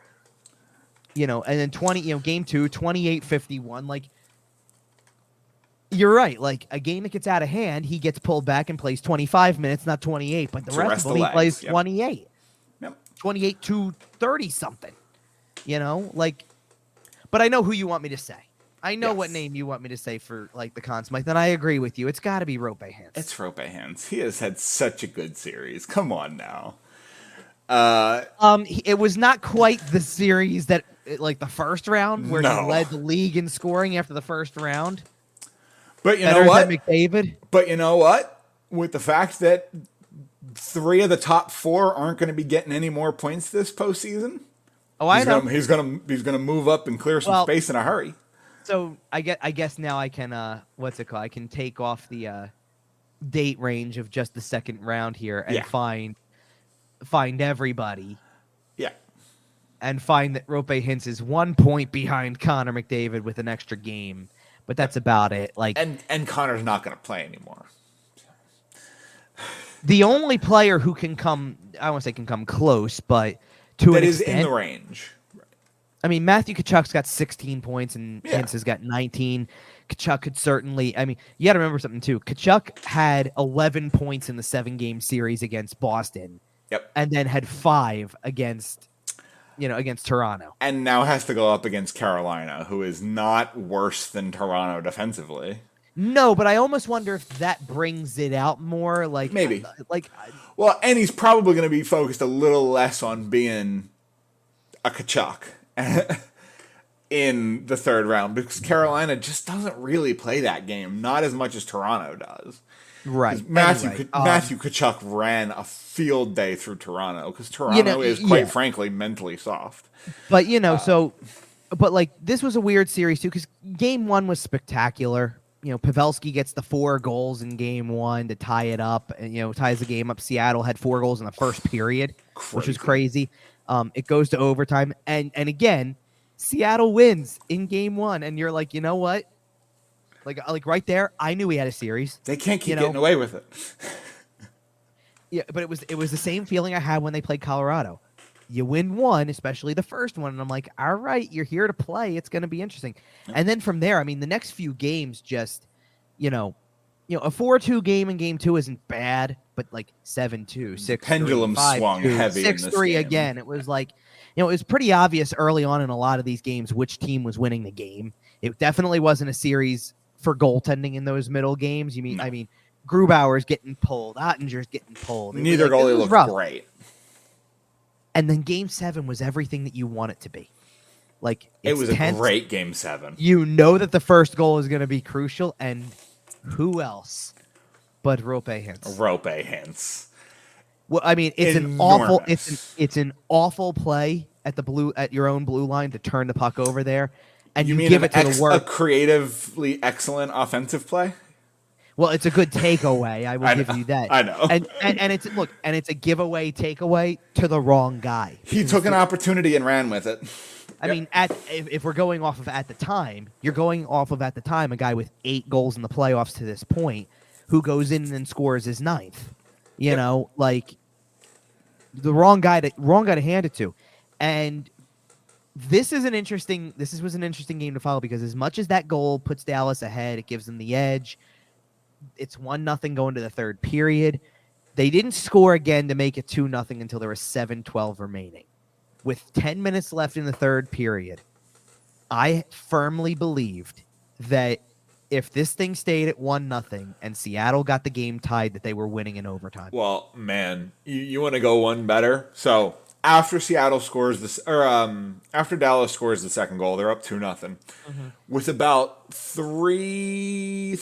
And then 20. Game 2, 28:51. Like, you're right. Like, a game that gets out of hand, he gets pulled back and plays 25 minutes, not 28. But the rest of them, he plays 28. Yep. 28 to 30 something. But I know who you want me to say. I know what name you want me to say for like the Conn Smythe, and I agree with you. It's got to be Roope Hintz. It's Roope Hintz. He has had such a good series. Come on now. It was not quite the series that like the first round where he led the league in scoring after the first round. But you know what? McDavid. But you know what? With the fact that 3 of the top 4 aren't going to be getting any more points this postseason. Oh, I know. He's gonna move up and clear some space in a hurry. So I guess now I can what's it called? I can take off the date range of just the second round here and find everybody. Yeah. And find that Roope Hintz is 1 point behind Connor McDavid with an extra game. But that's about it. Like, and Connor's not going to play anymore. The only player who can come, I won't say can come close, but to an extent, in the range. I mean, Matthew Tkachuk's got 16 points and Hintz has got 19. Tkachuk could certainly, I mean, you got to remember something too. Tkachuk had 11 points in the 7-game series against Boston. Yep. And then had 5 against Toronto. And now has to go up against Carolina, who is not worse than Toronto defensively. No, but I almost wonder if that brings it out more. Like, maybe. Well, and he's probably going to be focused a little less on being a Tkachuk in the third round, because Carolina just doesn't really play that game, not as much as Toronto does. Right. Matthew Tkachuk ran a field day through Toronto, because Toronto is, quite frankly, mentally soft. But, but like, this was a weird series, too, because game 1 was spectacular. Pavelski gets the 4 goals in game 1 to tie it up, and, ties the game up. Seattle had 4 goals in the first period, which was crazy. It goes to overtime. And again, Seattle wins in game 1. And you're like, you know what? Like right there, I knew we had a series. They can't keep getting away with it. Yeah, but it was the same feeling I had when they played Colorado. You win 1, especially the first one, and I'm like, all right, you're here to play. It's going to be interesting. And then from there, I mean, the next few games just, a 4-2 game in game 2 isn't bad. but like 7-2, 6-3, pendulum 5-2, swung heavy in this 6-3 game. again. It was like, it was pretty obvious early on in a lot of these games which team was winning the game. It definitely wasn't a series for goaltending in those middle games. I mean, Grubauer's getting pulled, Ottinger's getting pulled. Neither goalie looked great. And then Game 7 was everything that you want it to be. Like, it was tense. A great Game 7. You know that the first goal is going to be crucial, and who else but Roope Hintz? Well, I mean, it's an awful play at your own blue line to turn the puck over there, and you give it to the work. A creatively excellent offensive play. Well, it's a good takeaway. I will give you that. I know. And it's a giveaway takeaway to the wrong guy. He took an opportunity and ran with it. I mean, if we're going off of at the time, you're going off of at the time a guy with 8 goals in the playoffs to this point who goes in and scores his 9th. You know, like the wrong guy to hand it to. And this was an interesting game to follow because as much as that goal puts Dallas ahead, it gives them the edge. It's 1-0 going to the third period. They didn't score again to make it 2-0 until there was 7:12 remaining. With 10 minutes left in the third period, I firmly believed that if this thing stayed at 1-0 and Seattle got the game tied, that they were winning in overtime. Well, man, you want to go one better? So after Seattle scores this, or after Dallas scores the second goal, they're up 2-0 with about 3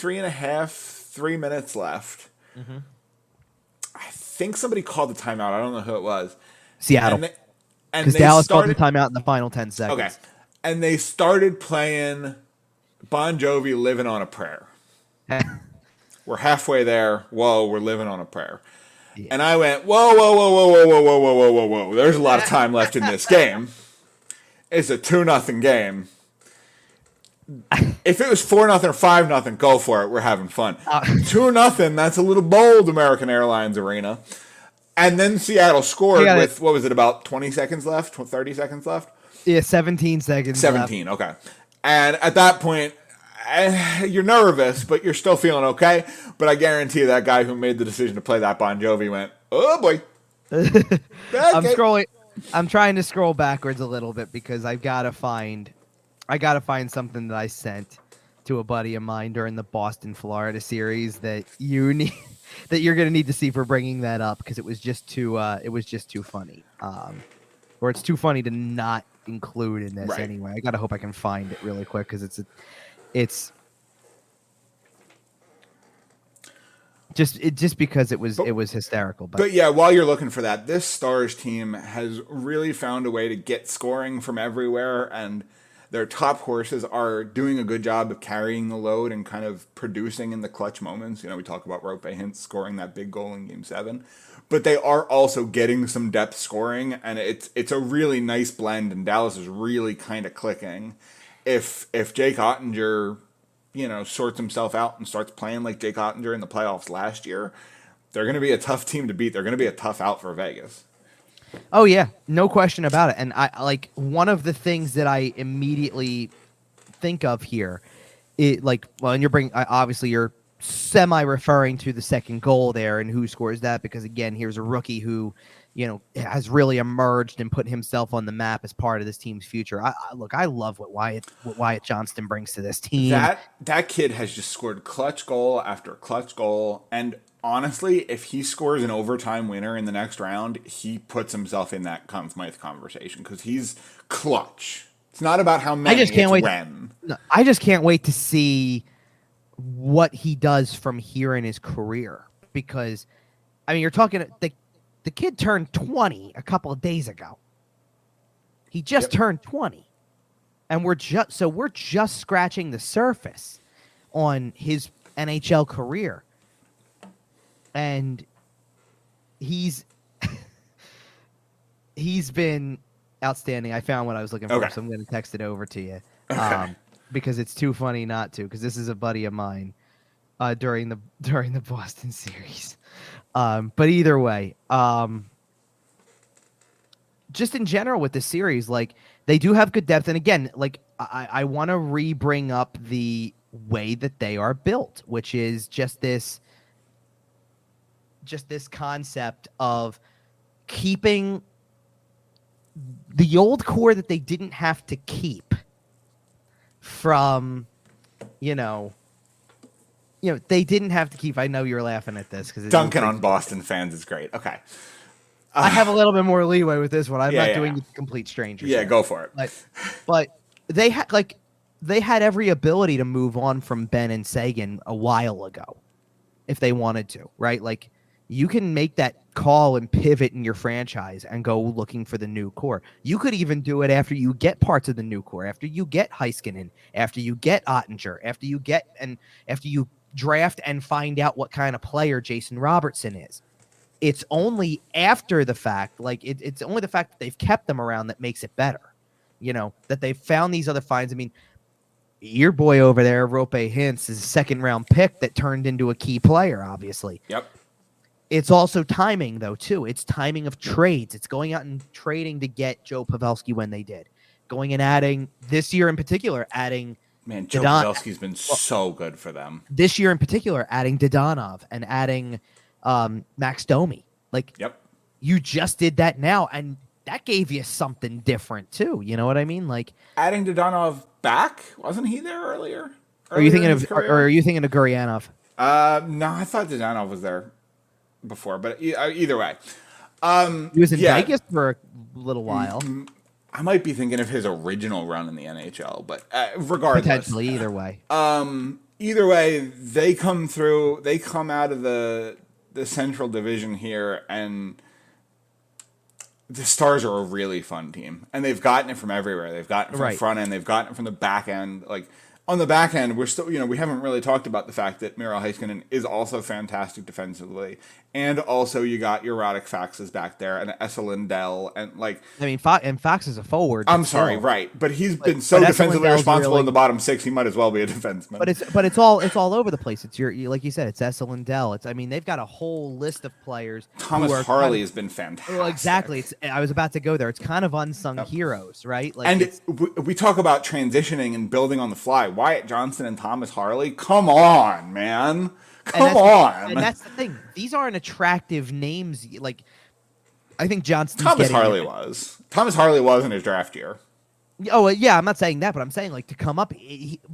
minutes left. I think somebody called the timeout. I don't know who it was. Seattle. Because Dallas called the timeout in the final 10 seconds. Okay. And they started playing Bon Jovi, Living on a Prayer. We're halfway there. Whoa, we're living on a prayer. Yeah. And I went, whoa. There's a lot of time left in this game. It's a 2-0 game. If it was 4-0 or 5-0, go for it. We're having fun. 2-0, that's a little bold, American Airlines Arena. And then Seattle scored with, what was it, about 20 seconds left? 30 seconds left? Yeah, 17 seconds 17, left. Okay. And at that point, you're nervous, but you're still feeling okay. But I guarantee you that guy who made the decision to play that Bon Jovi went, oh, boy. I'm trying to scroll backwards a little bit because I gotta find something that I sent to a buddy of mine during the Boston, Florida series that you're going to need to see for bringing that up because it was just too funny. Or it's too funny to not include in this anyway. I got to hope I can find it really quick because it's just because it was hysterical. But yeah, while you're looking for that, this Stars team has really found a way to get scoring from everywhere, and their top horses are doing a good job of carrying the load and kind of producing in the clutch moments. You know, we talk about Roope Hintz scoring that big goal in Game 7, but they are also getting some depth scoring, and it's a really nice blend, and Dallas is really kind of clicking. If Jake Ottinger, you know, sorts himself out and starts playing like Jake Ottinger in the playoffs last year, they're going to be a tough team to beat. They're going to be a tough out for Vegas. Oh yeah, no question about it. And I like one of the things that I immediately think of here, and you're semi referring to the second goal there and who scores that because again, here's a rookie who, you know, has really emerged and put himself on the map as part of this team's future. I love what Wyatt Johnston brings to this team. That kid has just scored clutch goal after clutch goal, and honestly, if he scores an overtime winner in the next round, he puts himself in that Conn Smythe conversation because he's clutch. It's not about how many, it's when. I just can't wait to see what he does from here in his career because, I mean, you're talking the kid turned 20 a couple of days ago. He just turned 20, and we're just scratching the surface on his NHL career. And he's been outstanding. I found what I was looking for, so I'm going to text it over to you because it's too funny not to. Because this is a buddy of mine during the Boston series. But either way, just in general with the series, like they do have good depth, and again, like I want to bring up the way that they are built, which is just this just this concept of keeping the old core that they didn't have to keep from, they didn't have to keep. I know you're laughing at this because Dunking on Boston fans is great. Okay. I have a little bit more leeway with this one. I'm not doing it to complete strangers. Yeah, go for it. But they had every ability to move on from Ben and Sagan a while ago if they wanted to, right? Like, you can make that call and pivot in your franchise and go looking for the new core. You could even do it after you get parts of the new core, after you get Heiskanen, after you get Ottinger, after you draft and find out what kind of player Jason Robertson is. It's only after the fact, it's only the fact that they've kept them around that makes it better. That they've found these other finds. I mean, your boy over there, Rope Hintz, is a second-round pick that turned into a key player, obviously. Yep. It's also timing, though, too. It's timing of trades. It's going out and trading to get Joe Pavelski when they did. Going and adding, this year in particular, Man, Joe Pavelski's been so good for them. This year in particular, adding Dodonov and adding Max Domi. Yep. You just did that now, and that gave you something different, too. You know what I mean? Adding Dodonov back? Wasn't he there earlier? Are you thinking of Gurianov? No, I thought Dodonov was there before, but either way. He was in Vegas for a little while. I might be thinking of his original run in the NHL, but regardless. Potentially, either way. Either way, they come through. They come out of the Central Division here, and the Stars are a really fun team. And they've gotten it from everywhere. They've gotten it from the front end. They've gotten it from the back end. On the back end, we're still, we haven't really talked about the fact that Miro Heiskanen is also fantastic defensively. And also you got your Radek Faxes back there and Esa Lindell and and Fax is a forward. I'm sorry, right. But he's been so defensively responsible in the bottom six, he might as well be a defenseman. But it's all over the place. It's like you said, it's Esa Lindell. They've got a whole list of players. Thomas Harley has been fantastic. Well, exactly. I was about to go there. It's kind of unsung heroes, right? We talk about transitioning and building on the fly. Wyatt Johnston and Thomas Harley? Come on, man. Come on. And that's the thing. These aren't attractive names. I think Johnston's Thomas Harley was in his draft year. Oh, yeah, I'm not saying that, but I'm saying to come up.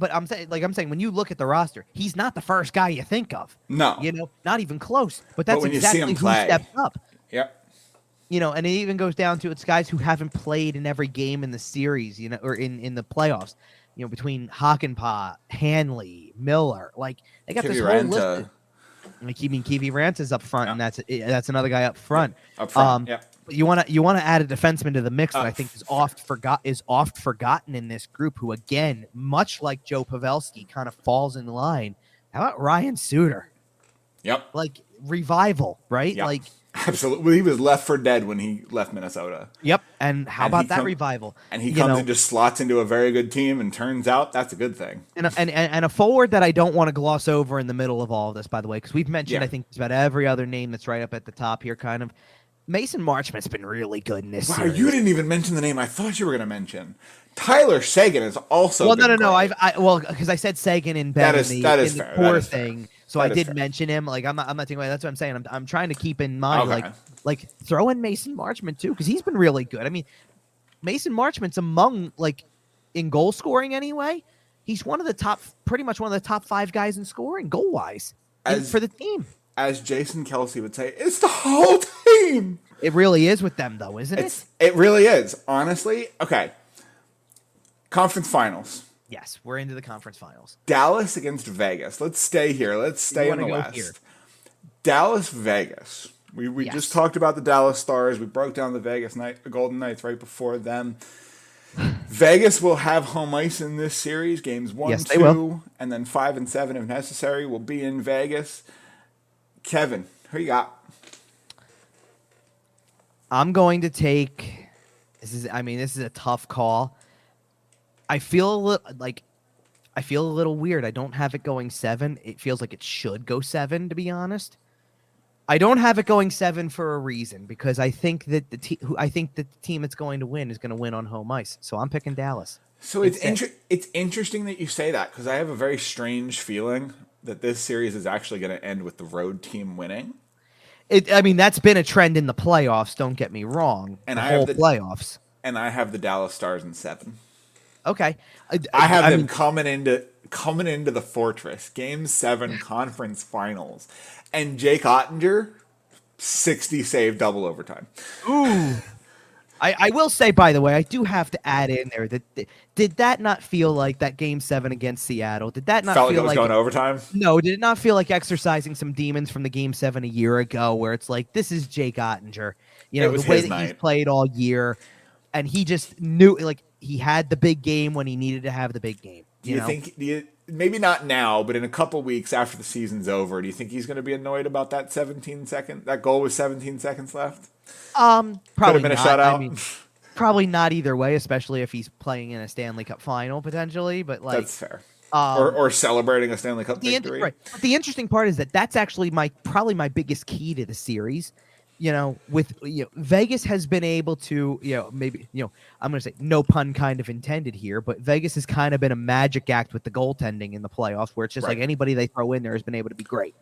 I'm saying when you look at the roster, he's not the first guy you think of. No. Not even close. But that's exactly who stepped up. Yep. And it even goes down to it's guys who haven't played in every game in the series, or in the playoffs. Between Hakanpää, Hanley, Miller, they got this whole list. Kiwi Ranta's up front, and that's another guy up front. Up front, yeah. But you want to add a defenseman to the mix that I think is oft forgotten in this group. Who again, much like Joe Pavelski, kind of falls in line. How about Ryan Suter? Yep. Revival, right? Yep. Absolutely. He was left for dead when he left Minnesota. Yep. And how about that revival? And he comes and just slots into a very good team, and turns out that's a good thing. And a forward that I don't want to gloss over in the middle of all of this, by the way, because we've mentioned, I think, just about every other name that's right up at the top here, kind of. Mason Marchment's been really good in this series. You didn't even mention the name I thought you were going to mention. Tyler Seguin is also no. Because I said Seguin in Ben in the core thing. So I did mention him. I'm not thinking about it. That's what I'm saying. I'm trying to keep in mind, throw in Mason Marchment too, because he's been really good. I mean, Mason Marchment's among in goal scoring anyway. He's pretty much one of the top 5 guys in scoring goal wise for the team. As Jason Kelsey would say, it's the whole team. It really is with them, though, isn't it? It really is. Honestly, okay. Conference finals. Yes, we're into the conference finals. Dallas against Vegas. Let's stay here. Let's stay in the West. Here. Dallas, Vegas. We just talked about the Dallas Stars. We broke down the Golden Knights right before them. Vegas will have home ice in this series. Games 1, 2, and then 5 and 7 if necessary will be in Vegas. Kevin, who you got? I'm going to take. This is a tough call. I feel a little weird. I don't have it going 7. It feels like it should go 7, to be honest. I don't have it going 7 for a reason, because I think that the team that's going to win is going to win on home ice. So I'm picking Dallas. So it's interesting that you say that, because I have a very strange feeling that this series is actually going to end with the road team winning. I mean, that's been a trend in the playoffs. Don't get me wrong. And The whole playoffs. And I have the Dallas Stars in 7. Okay. I have them mean, coming into the Fortress, Game 7 conference finals, and Jake Ottinger, 60 save double overtime. Ooh. I will say, by the way, I do have to add in there that did that not feel like that Game 7 against Seattle? Did that not felt feel like it was going overtime? No, did it not feel like exercising some demons from the Game 7 a year ago, where it's like, this is Jake Ottinger, you know, the way that he's played all year, and he just knew, like, he had the big game when he needed to have the big game. Do you think? Maybe not now, but in a couple weeks after the season's over, do you think he's going to be annoyed about that 17-second? That goal with 17 seconds left. Probably could have been a shutout. I mean, probably not either way, especially if he's playing in a Stanley Cup final potentially. But like, that's fair. Or celebrating a Stanley Cup victory. Right. But the interesting part is that's actually probably my biggest key to the series. You know, with Vegas has been able to, maybe, I'm going to say no pun kind of intended here, but Vegas has kind of been a magic act with the goaltending in the playoffs, where it's just like anybody they throw in there has been able to be great.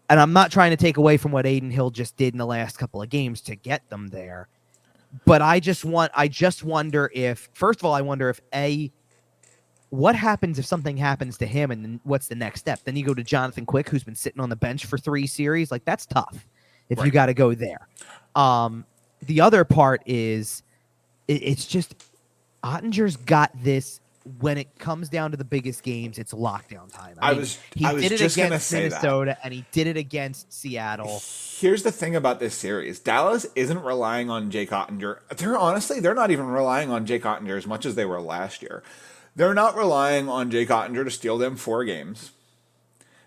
And I'm not trying to take away from what Adin Hill just did in the last couple of games to get them there, but I just wonder if, first of all, I wonder if what happens if something happens to him, and then what's the next step? Then you go to Jonathan Quick, who's been sitting on the bench for 3 series. Like, that's tough if you got to go there. The other part is it's just Ottinger's got this. When it comes down to the biggest games, it's lockdown time. He did it against Minnesota, and he did it against Seattle. Here's the thing about this series. Dallas isn't relying on Jake Ottinger. They're not even relying on Jake Ottinger as much as they were last year. They're not relying on Jake Ottinger to steal them 4 games.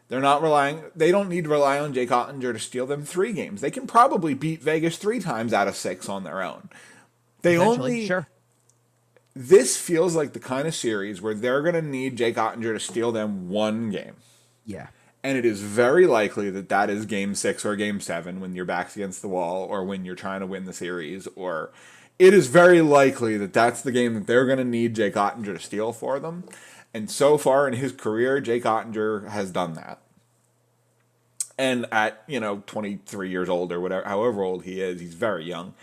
They don't need to rely on Jake Ottinger to steal them 3 games. They can probably beat Vegas 3 times out of 6 on their own. This feels like the kind of series where they're going to need Jake Ottinger to steal them 1 game. Yeah. And it is very likely that is Game 6 or Game 7 when your back's against the wall, or when you're trying to win the series, or it is very likely that that's the game that they're going to need Jake Ottinger to steal for them. And so far in his career, Jake Ottinger has done that. And at, 23 years old or whatever, however old he is, he's very young.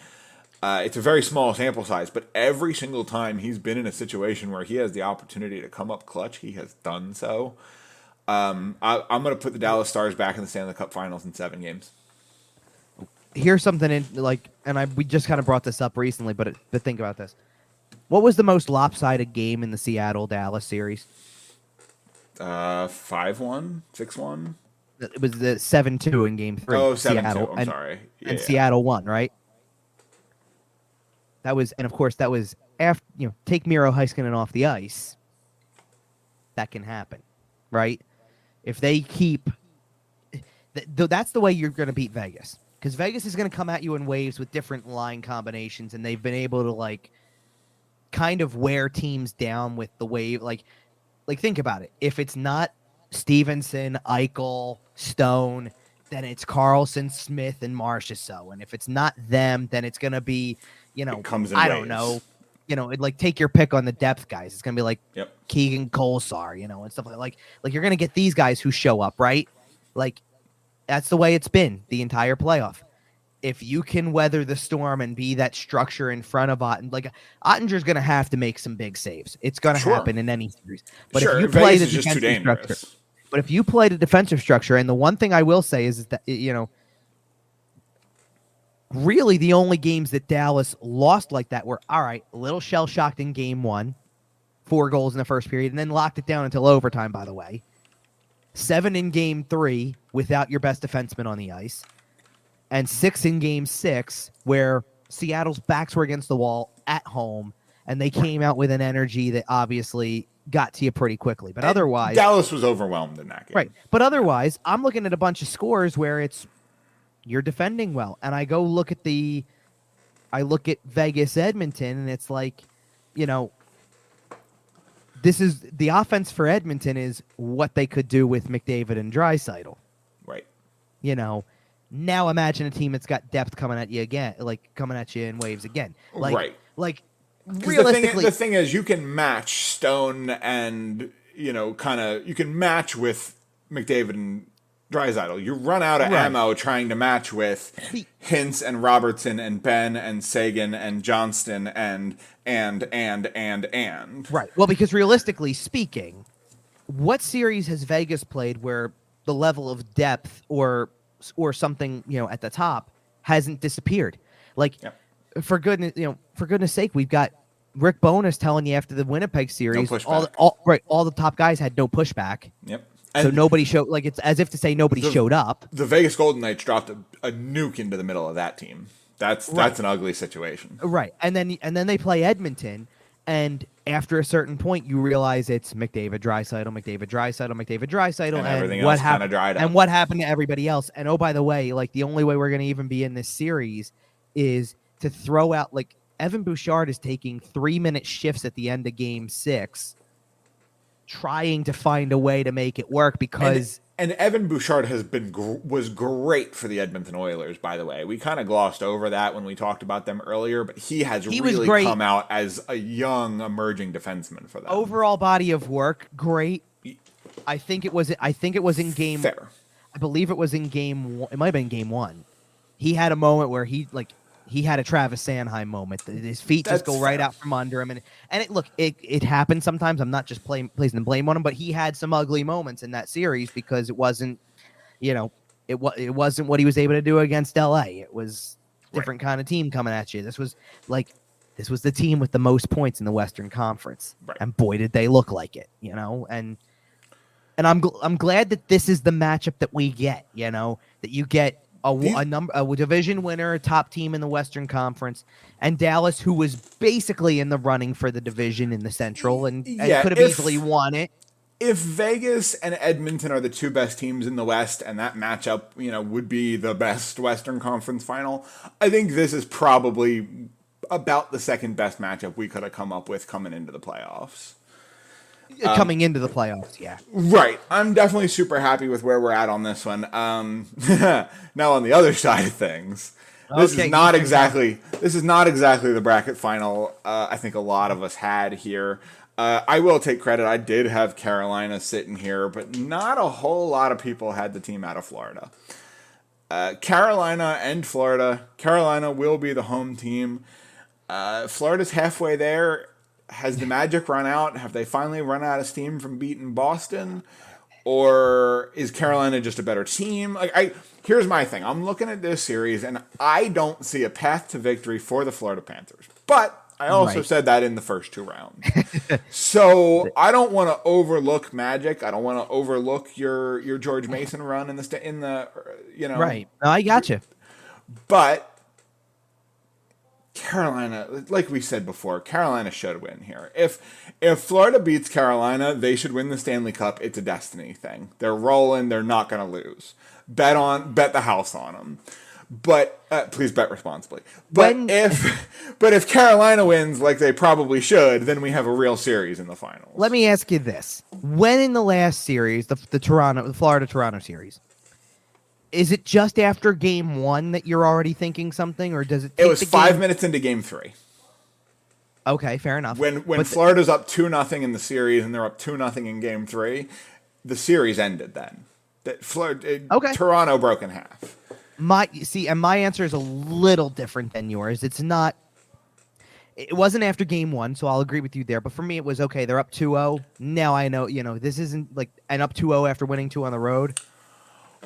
It's a very small sample size, but every single time he's been in a situation where he has the opportunity to come up clutch, he has done so. I'm going to put the Dallas Stars back in the Stanley Cup Finals in 7 games. Here's something we just kind of brought this up recently, but think about this. What was the most lopsided game in the Seattle-Dallas series? 5-1, 6-1. It was the 7-2 in Game 3. Oh, 7-2. I'm sorry. And Seattle won, right? That was after, take Miro Heiskanen off the ice. That can happen, right? If they keep, that's the way you're going to beat Vegas, because Vegas is going to come at you in waves with different line combinations, and they've been able to kind of wear teams down with the wave. Like think about it. If it's not Stevenson, Eichel, Stone, then it's Carlson, Smith, and Marchessault. And if it's not them, then it's going to be, I don't know, take your pick on the depth guys. It's going to be like Keegan Kolesar, and stuff like you're going to get these guys who show up, right? Like, that's the way it's been the entire playoff. If you can weather the storm and be that structure in front of Ottinger's going to have to make some big saves. It's going to happen in any series. But if you play the defensive structure, defensive structure, and the one thing I will say is that, really the only games that Dallas lost like that were, all right, a little shell-shocked in Game 1, 4 goals in the first period, and then locked it down until overtime, by the way. 7 in Game 3 without your best defenseman on the ice. And 6 in Game 6 where Seattle's backs were against the wall at home, and they came out with an energy that obviously got to you pretty quickly. But otherwise, Dallas was overwhelmed in that game. Right. But otherwise, I'm looking at a bunch of scores where you're defending well. And I look at Vegas Edmonton, and it's like, this is the offense for Edmonton is what they could do with McDavid and Draisaitl. Right. Now imagine a team that's got depth coming at you again, coming at you in waves again. Right. Realistically, the thing is, you can match Stone and, you can match with McDavid and Draisaitl. You run out of ammo trying to match with Hintz and Robertson and Ben and Sagan and Johnston and. Right. Well, because realistically speaking, what series has Vegas played where the level of depth or something, at the top hasn't disappeared? Like, for goodness sake, we've got Rick Bowness telling you after the Winnipeg series, all the top guys had no pushback. Yep. So nobody showed, like, it's as if to say nobody showed up. The Vegas Golden Knights dropped a nuke into the middle of that team. That's an ugly situation. Right. And then they play Edmonton, and after a certain point you realize it's McDavid, Draisaitl, and everything else kind of dried up. And what happened to everybody else? And oh, by the way, like, the only way we're going to even be in this series is to throw out, like, Evan Bouchard is taking 3-minute shifts at the end of game 6, trying to find a way to make it work because. And Evan Bouchard was great for the Edmonton Oilers, by the way. We kind of glossed over that when we talked about them earlier, but he really come out as a young emerging defenseman for them. Overall body of work, great. I think it was in game. Fair. I believe it was in game 1. It might have been game 1. He had a moment where he had a Travis Sanheim moment. His feet just go right out from under him, and it happens sometimes. I'm not just placing the blame on him, but he had some ugly moments in that series because it wasn't, it wasn't what he was able to do against LA. It was a different kind of team coming at you. This was the team with the most points in the Western Conference, and boy did they look like it, And I'm glad that this is the matchup that we get, that you get. A division winner, a top team in the Western Conference, and Dallas, who was basically in the running for the division in the Central and could have easily won it. If Vegas and Edmonton are the two best teams in the West, and that matchup, would be the best Western Conference final, I think this is probably about the second best matchup we could have come up with coming into the playoffs. Coming into the playoffs, yeah. Right. I'm definitely super happy with where we're at on this one. Now on the other side of things, this is not exactly the bracket final I think a lot of us had here. I will take credit. I did have Carolina sitting here, but not a whole lot of people had the team out of Florida. Carolina and Florida. Carolina will be the home team. Florida's halfway there. Has the magic run out? Have they finally run out of steam from beating Boston? Or is Carolina just a better team? Here's my thing. I'm looking at this series, and I don't see a path to victory for the Florida Panthers. But I also said that in the first 2 rounds. So I don't want to overlook magic. I don't want to overlook your George Mason run in the Right. No, I got you. But Carolina, like we said before, Carolina should win here. If Florida beats Carolina, they should win the Stanley Cup. It's a destiny thing. They're rolling. They're not going to lose. Bet the house on them. But please bet responsibly. But if Carolina wins like they probably should, then we have a real series in the finals. Let me ask you this: when in the last series, the Florida Toronto series, is it just after game 1 that you're already thinking something, or does it? It was 5 minutes into game 3. Okay, fair enough. When Florida's up 2-0 in the series and they're up 2-0 in game 3, the series ended then. Toronto broke in half. My answer is a little different than yours. It wasn't after game 1, so I'll agree with you there. But for me, it was okay. They're up 2-0. Now I know, this isn't like an up 2-0 after winning 2 on the road.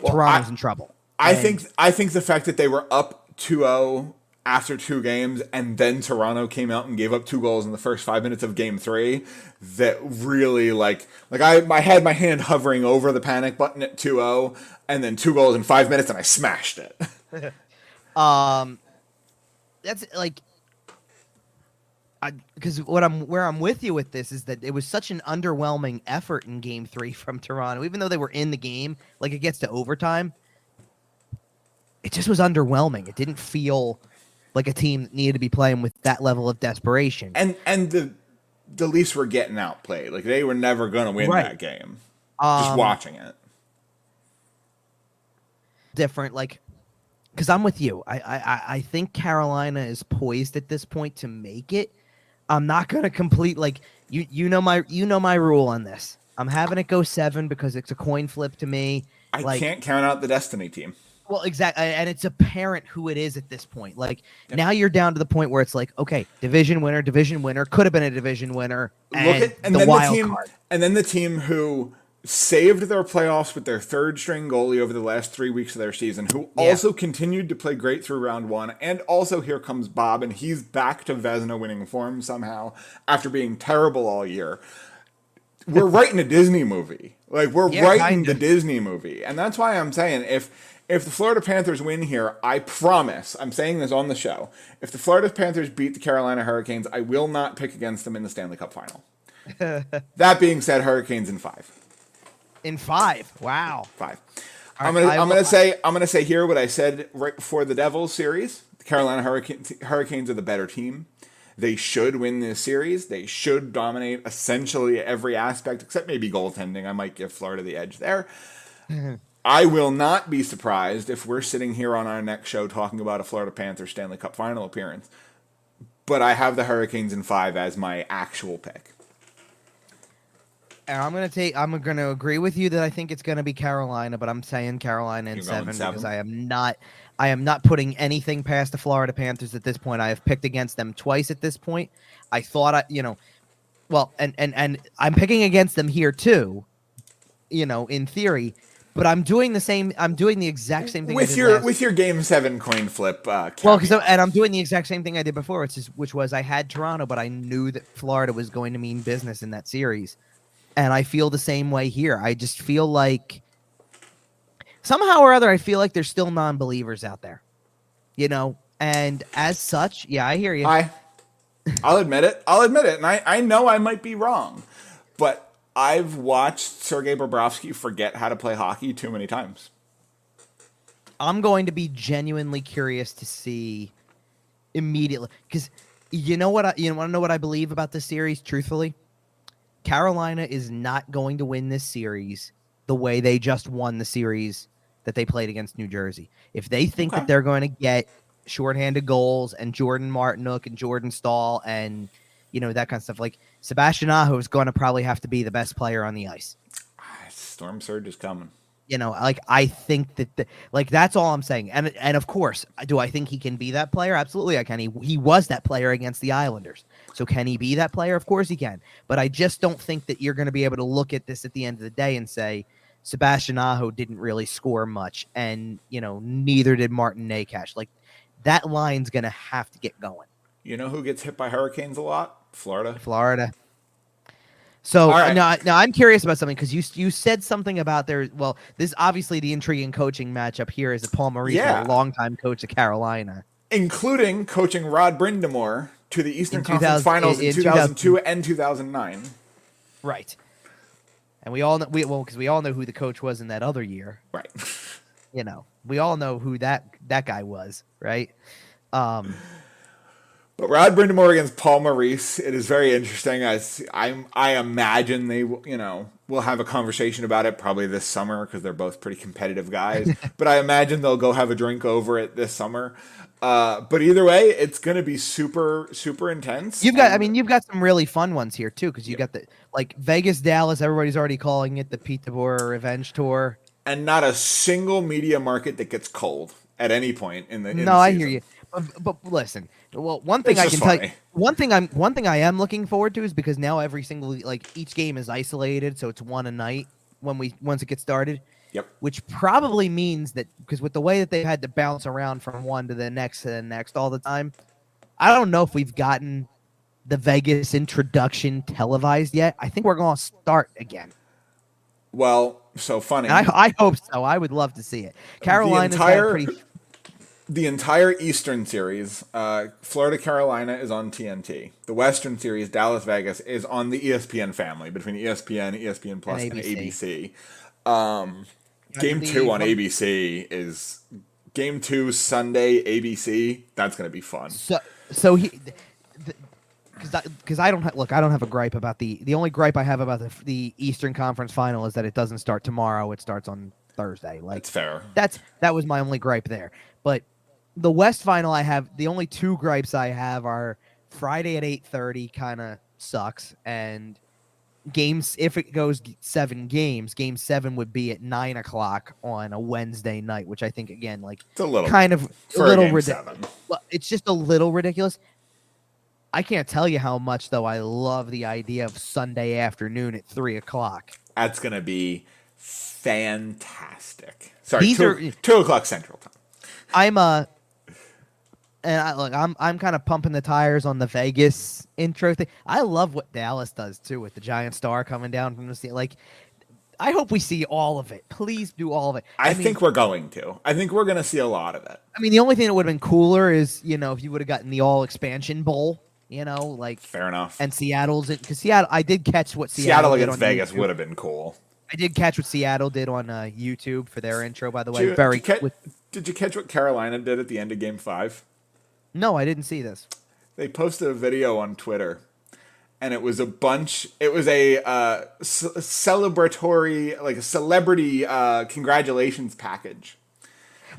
Well, Toronto's in trouble. I think the fact that they were up 2-0 after 2 games and then Toronto came out and gave up 2 goals in the first 5 minutes of game 3, that really I had my hand hovering over the panic button at 2-0 and then 2 goals in 5 minutes and I smashed it. That's like, because where I'm with you with this is that it was such an underwhelming effort in game 3 from Toronto, even though they were in the game, like it gets to overtime. It just was underwhelming. It didn't feel like a team that needed to be playing with that level of desperation. And the Leafs were getting outplayed. Like they were never going to win that game. Just watching it. Different, because I'm with you. I think Carolina is poised at this point to make it. I'm not going to complete you know my rule on this. I'm having it go 7 because it's a coin flip to me. I Like, can't count out the Destiny team. well, exactly, and it's apparent who it is at this point. Like, now you're down to the point where it's like, okay, division winner, could have been a division winner, and the wild card. And then the team who saved their playoffs with their third string goalie over the last 3 weeks of their season, who also continued to play great through round one, and also here comes Bob, and he's back to Vezina winning form somehow after being terrible all year. We're writing a Disney movie. Like, we're writing the Disney movie. And that's why I'm saying, if the Florida Panthers win here, I promise, I'm saying this on the show, if the Florida Panthers beat the Carolina Hurricanes, I will not pick against them in the Stanley Cup final. That being said, Hurricanes in 5. In 5? Wow. 5. I'm gonna say here what I said right before the Devils series. The Carolina Hurricanes are the better team. They should win this series. They should dominate essentially every aspect, except maybe goaltending. I might give Florida the edge there. I will not be surprised if we're sitting here on our next show talking about a Florida Panthers Stanley Cup final appearance. But I have the Hurricanes in 5 as my actual pick. And I'm gonna agree with you that I think it's gonna be Carolina, but I'm saying Carolina in 7 because I am not putting anything past the Florida Panthers at this point. I have picked against them twice at this point. I thought and I'm picking against them here too, in theory, but I'm doing the same. I'm doing the exact same thing with your Game 7 coin flip. And I'm doing the exact same thing I did before, which was I had Toronto, but I knew that Florida was going to mean business in that series. And I feel the same way here. I just feel like somehow or other, I feel like there's still non-believers out there, and as such, I hear you. I'll admit it. And I know I might be wrong, but I've watched Sergei Bobrovsky forget how to play hockey too many times. I'm going to be genuinely curious to see immediately, because you want to know what I believe about this series, truthfully? Carolina is not going to win this series the way they just won the series that they played against New Jersey. If they think that they're going to get shorthanded goals and Jordan Martinook and Jordan Stahl and, that kind of stuff, like Sebastian Aho is going to probably have to be the best player on the ice. Storm surge is coming. I think that that's all I'm saying. And of course, do I think he can be that player? Absolutely I can. He was that player against the Islanders. So can he be that player? Of course he can. But I just don't think that you're going to be able to look at this at the end of the day and say Sebastian Aho didn't really score much, and neither did Martin Nakash. Like, that line's going to have to get going. You know who gets hit by hurricanes a lot? Florida. So now I'm curious about something, because you said something about this obviously the intriguing coaching matchup here is that Paul Maurice, a longtime coach of Carolina, including coaching Rod Brind'Amour to the Eastern Conference Finals in 2002 and 2009. Right. And we all know because we all know who the coach was in that other year. Right. We all know who that guy was, right? But Rod Brind'Amour against Paul Maurice, it is very interesting. I imagine they will have a conversation about it probably this summer, because they're both pretty competitive guys. But I imagine they'll go have a drink over it this summer. But either way, it's going to be super, super intense. You've got some really fun ones here too, because you got the Vegas, Dallas. Everybody's already calling it the Pete DeBoer Revenge Tour, and not a single media market that gets cold at any point in the. I hear you. But listen, one thing I can tell you, one thing I am looking forward to is because now every single each game is isolated, so it's one a night once it gets started. Yep. Which probably means that, because with the way that they've had to bounce around from one to the next all the time, I don't know if we've gotten the Vegas introduction televised yet. I think we're going to start again. Well, so funny. And I hope so. I would love to see it. Carolina's the entire Eastern series, Florida Carolina is on TNT. The Western series, Dallas Vegas, is on the ESPN family between ESPN, ESPN Plus, and ABC. Game 2 on ABC is Game 2 Sunday ABC. That's going to be fun. Because I don't have a gripe about the only gripe I have about the Eastern Conference Final is that it doesn't start tomorrow. It starts on Thursday. That's fair. That was my only gripe there. But the West Final, the only two gripes I have are Friday at 8:30 kind of sucks, and games, if it goes 7 games, game 7 would be at 9:00 on a Wednesday night, which I think, again, like, It's a little kind of a for a little game ridiculous. 7. It's just a little ridiculous. I can't tell you how much, though, I love the idea of Sunday afternoon at 3:00. That's gonna be fantastic. Sorry, These 2:00 Central Time. I'm kind of pumping the tires on the Vegas intro thing. I love what Dallas does too, with the giant star coming down from the sea. Like, I hope we see all of it. Please do all of it. I think we're going to. I think we're going to see a lot of it. I mean, the only thing that would have been cooler is, if you would have gotten the all expansion bowl, like, fair enough. And Seattle's it, because Seattle, I did catch what Seattle did against on Vegas YouTube. would have been cool. I did catch what Seattle did on YouTube for their intro, by the way. Did you catch what Carolina did at the end of Game 5? No, I didn't see this. They posted a video on Twitter, and it was a celebratory, like a celebrity congratulations package.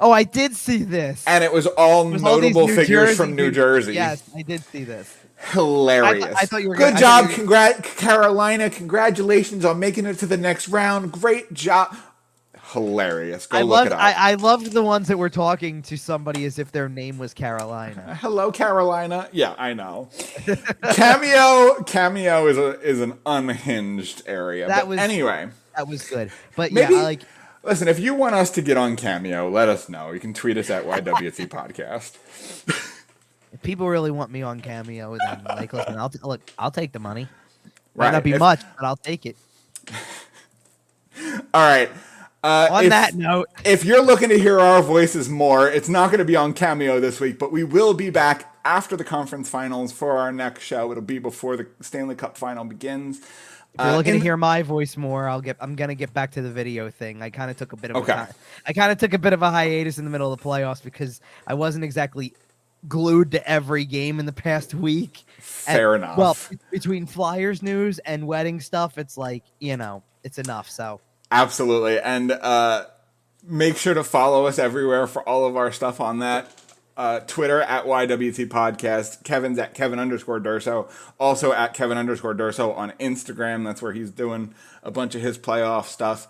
Oh, I did see this. And it was all notable figures from New Jersey. Yes, I did see this. Hilarious. I thought you were good job, Carolina. Congratulations on making it to the next round. Great job. Hilarious. Go look it up. I loved the ones that were talking to somebody as if their name was Carolina. Hello, Carolina. Yeah, I know. Cameo is an unhinged area. Anyway, that was good. But maybe, listen, if you want us to get on Cameo, let us know. You can tweet us at YWT Podcast. If people really want me on Cameo, then listen, I'll take the money. Might not be much, but I'll take it. All right. On that note, if you're looking to hear our voices more, it's not going to be on Cameo this week, but we will be back after the conference finals for our next show. It'll be before the Stanley Cup final begins. If you're looking to hear my voice more, I'm gonna get back to the video thing. I kind of took a bit of a hiatus in the middle of the playoffs because I wasn't exactly glued to every game in the past week. Fair enough. Well, between Flyers news and wedding stuff, it's like, it's enough. So absolutely. And make sure to follow us everywhere for all of our stuff on that. Twitter at YWT Podcast. Kevin's at Kevin_Durso. Also at Kevin_Durso on Instagram. That's where he's doing a bunch of his playoff stuff.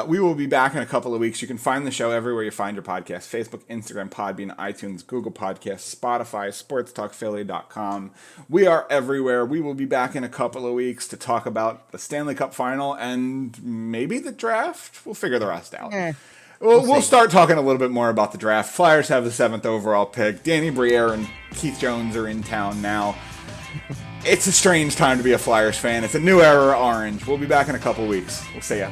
We will be back in a couple of weeks. You can find the show everywhere you find your podcast. Facebook, Instagram, Podbean, iTunes, Google Podcasts, Spotify, SportsTalkPhilly.com. We are everywhere. We will be back in a couple of weeks to talk about the Stanley Cup final and maybe the draft. We'll figure the rest out. We'll start talking a little bit more about the draft. Flyers have the 7th overall pick. Danny Briere and Keith Jones are in town now. It's a strange time to be a Flyers fan. It's a new era orange. We'll be back in a couple of weeks. We'll see ya.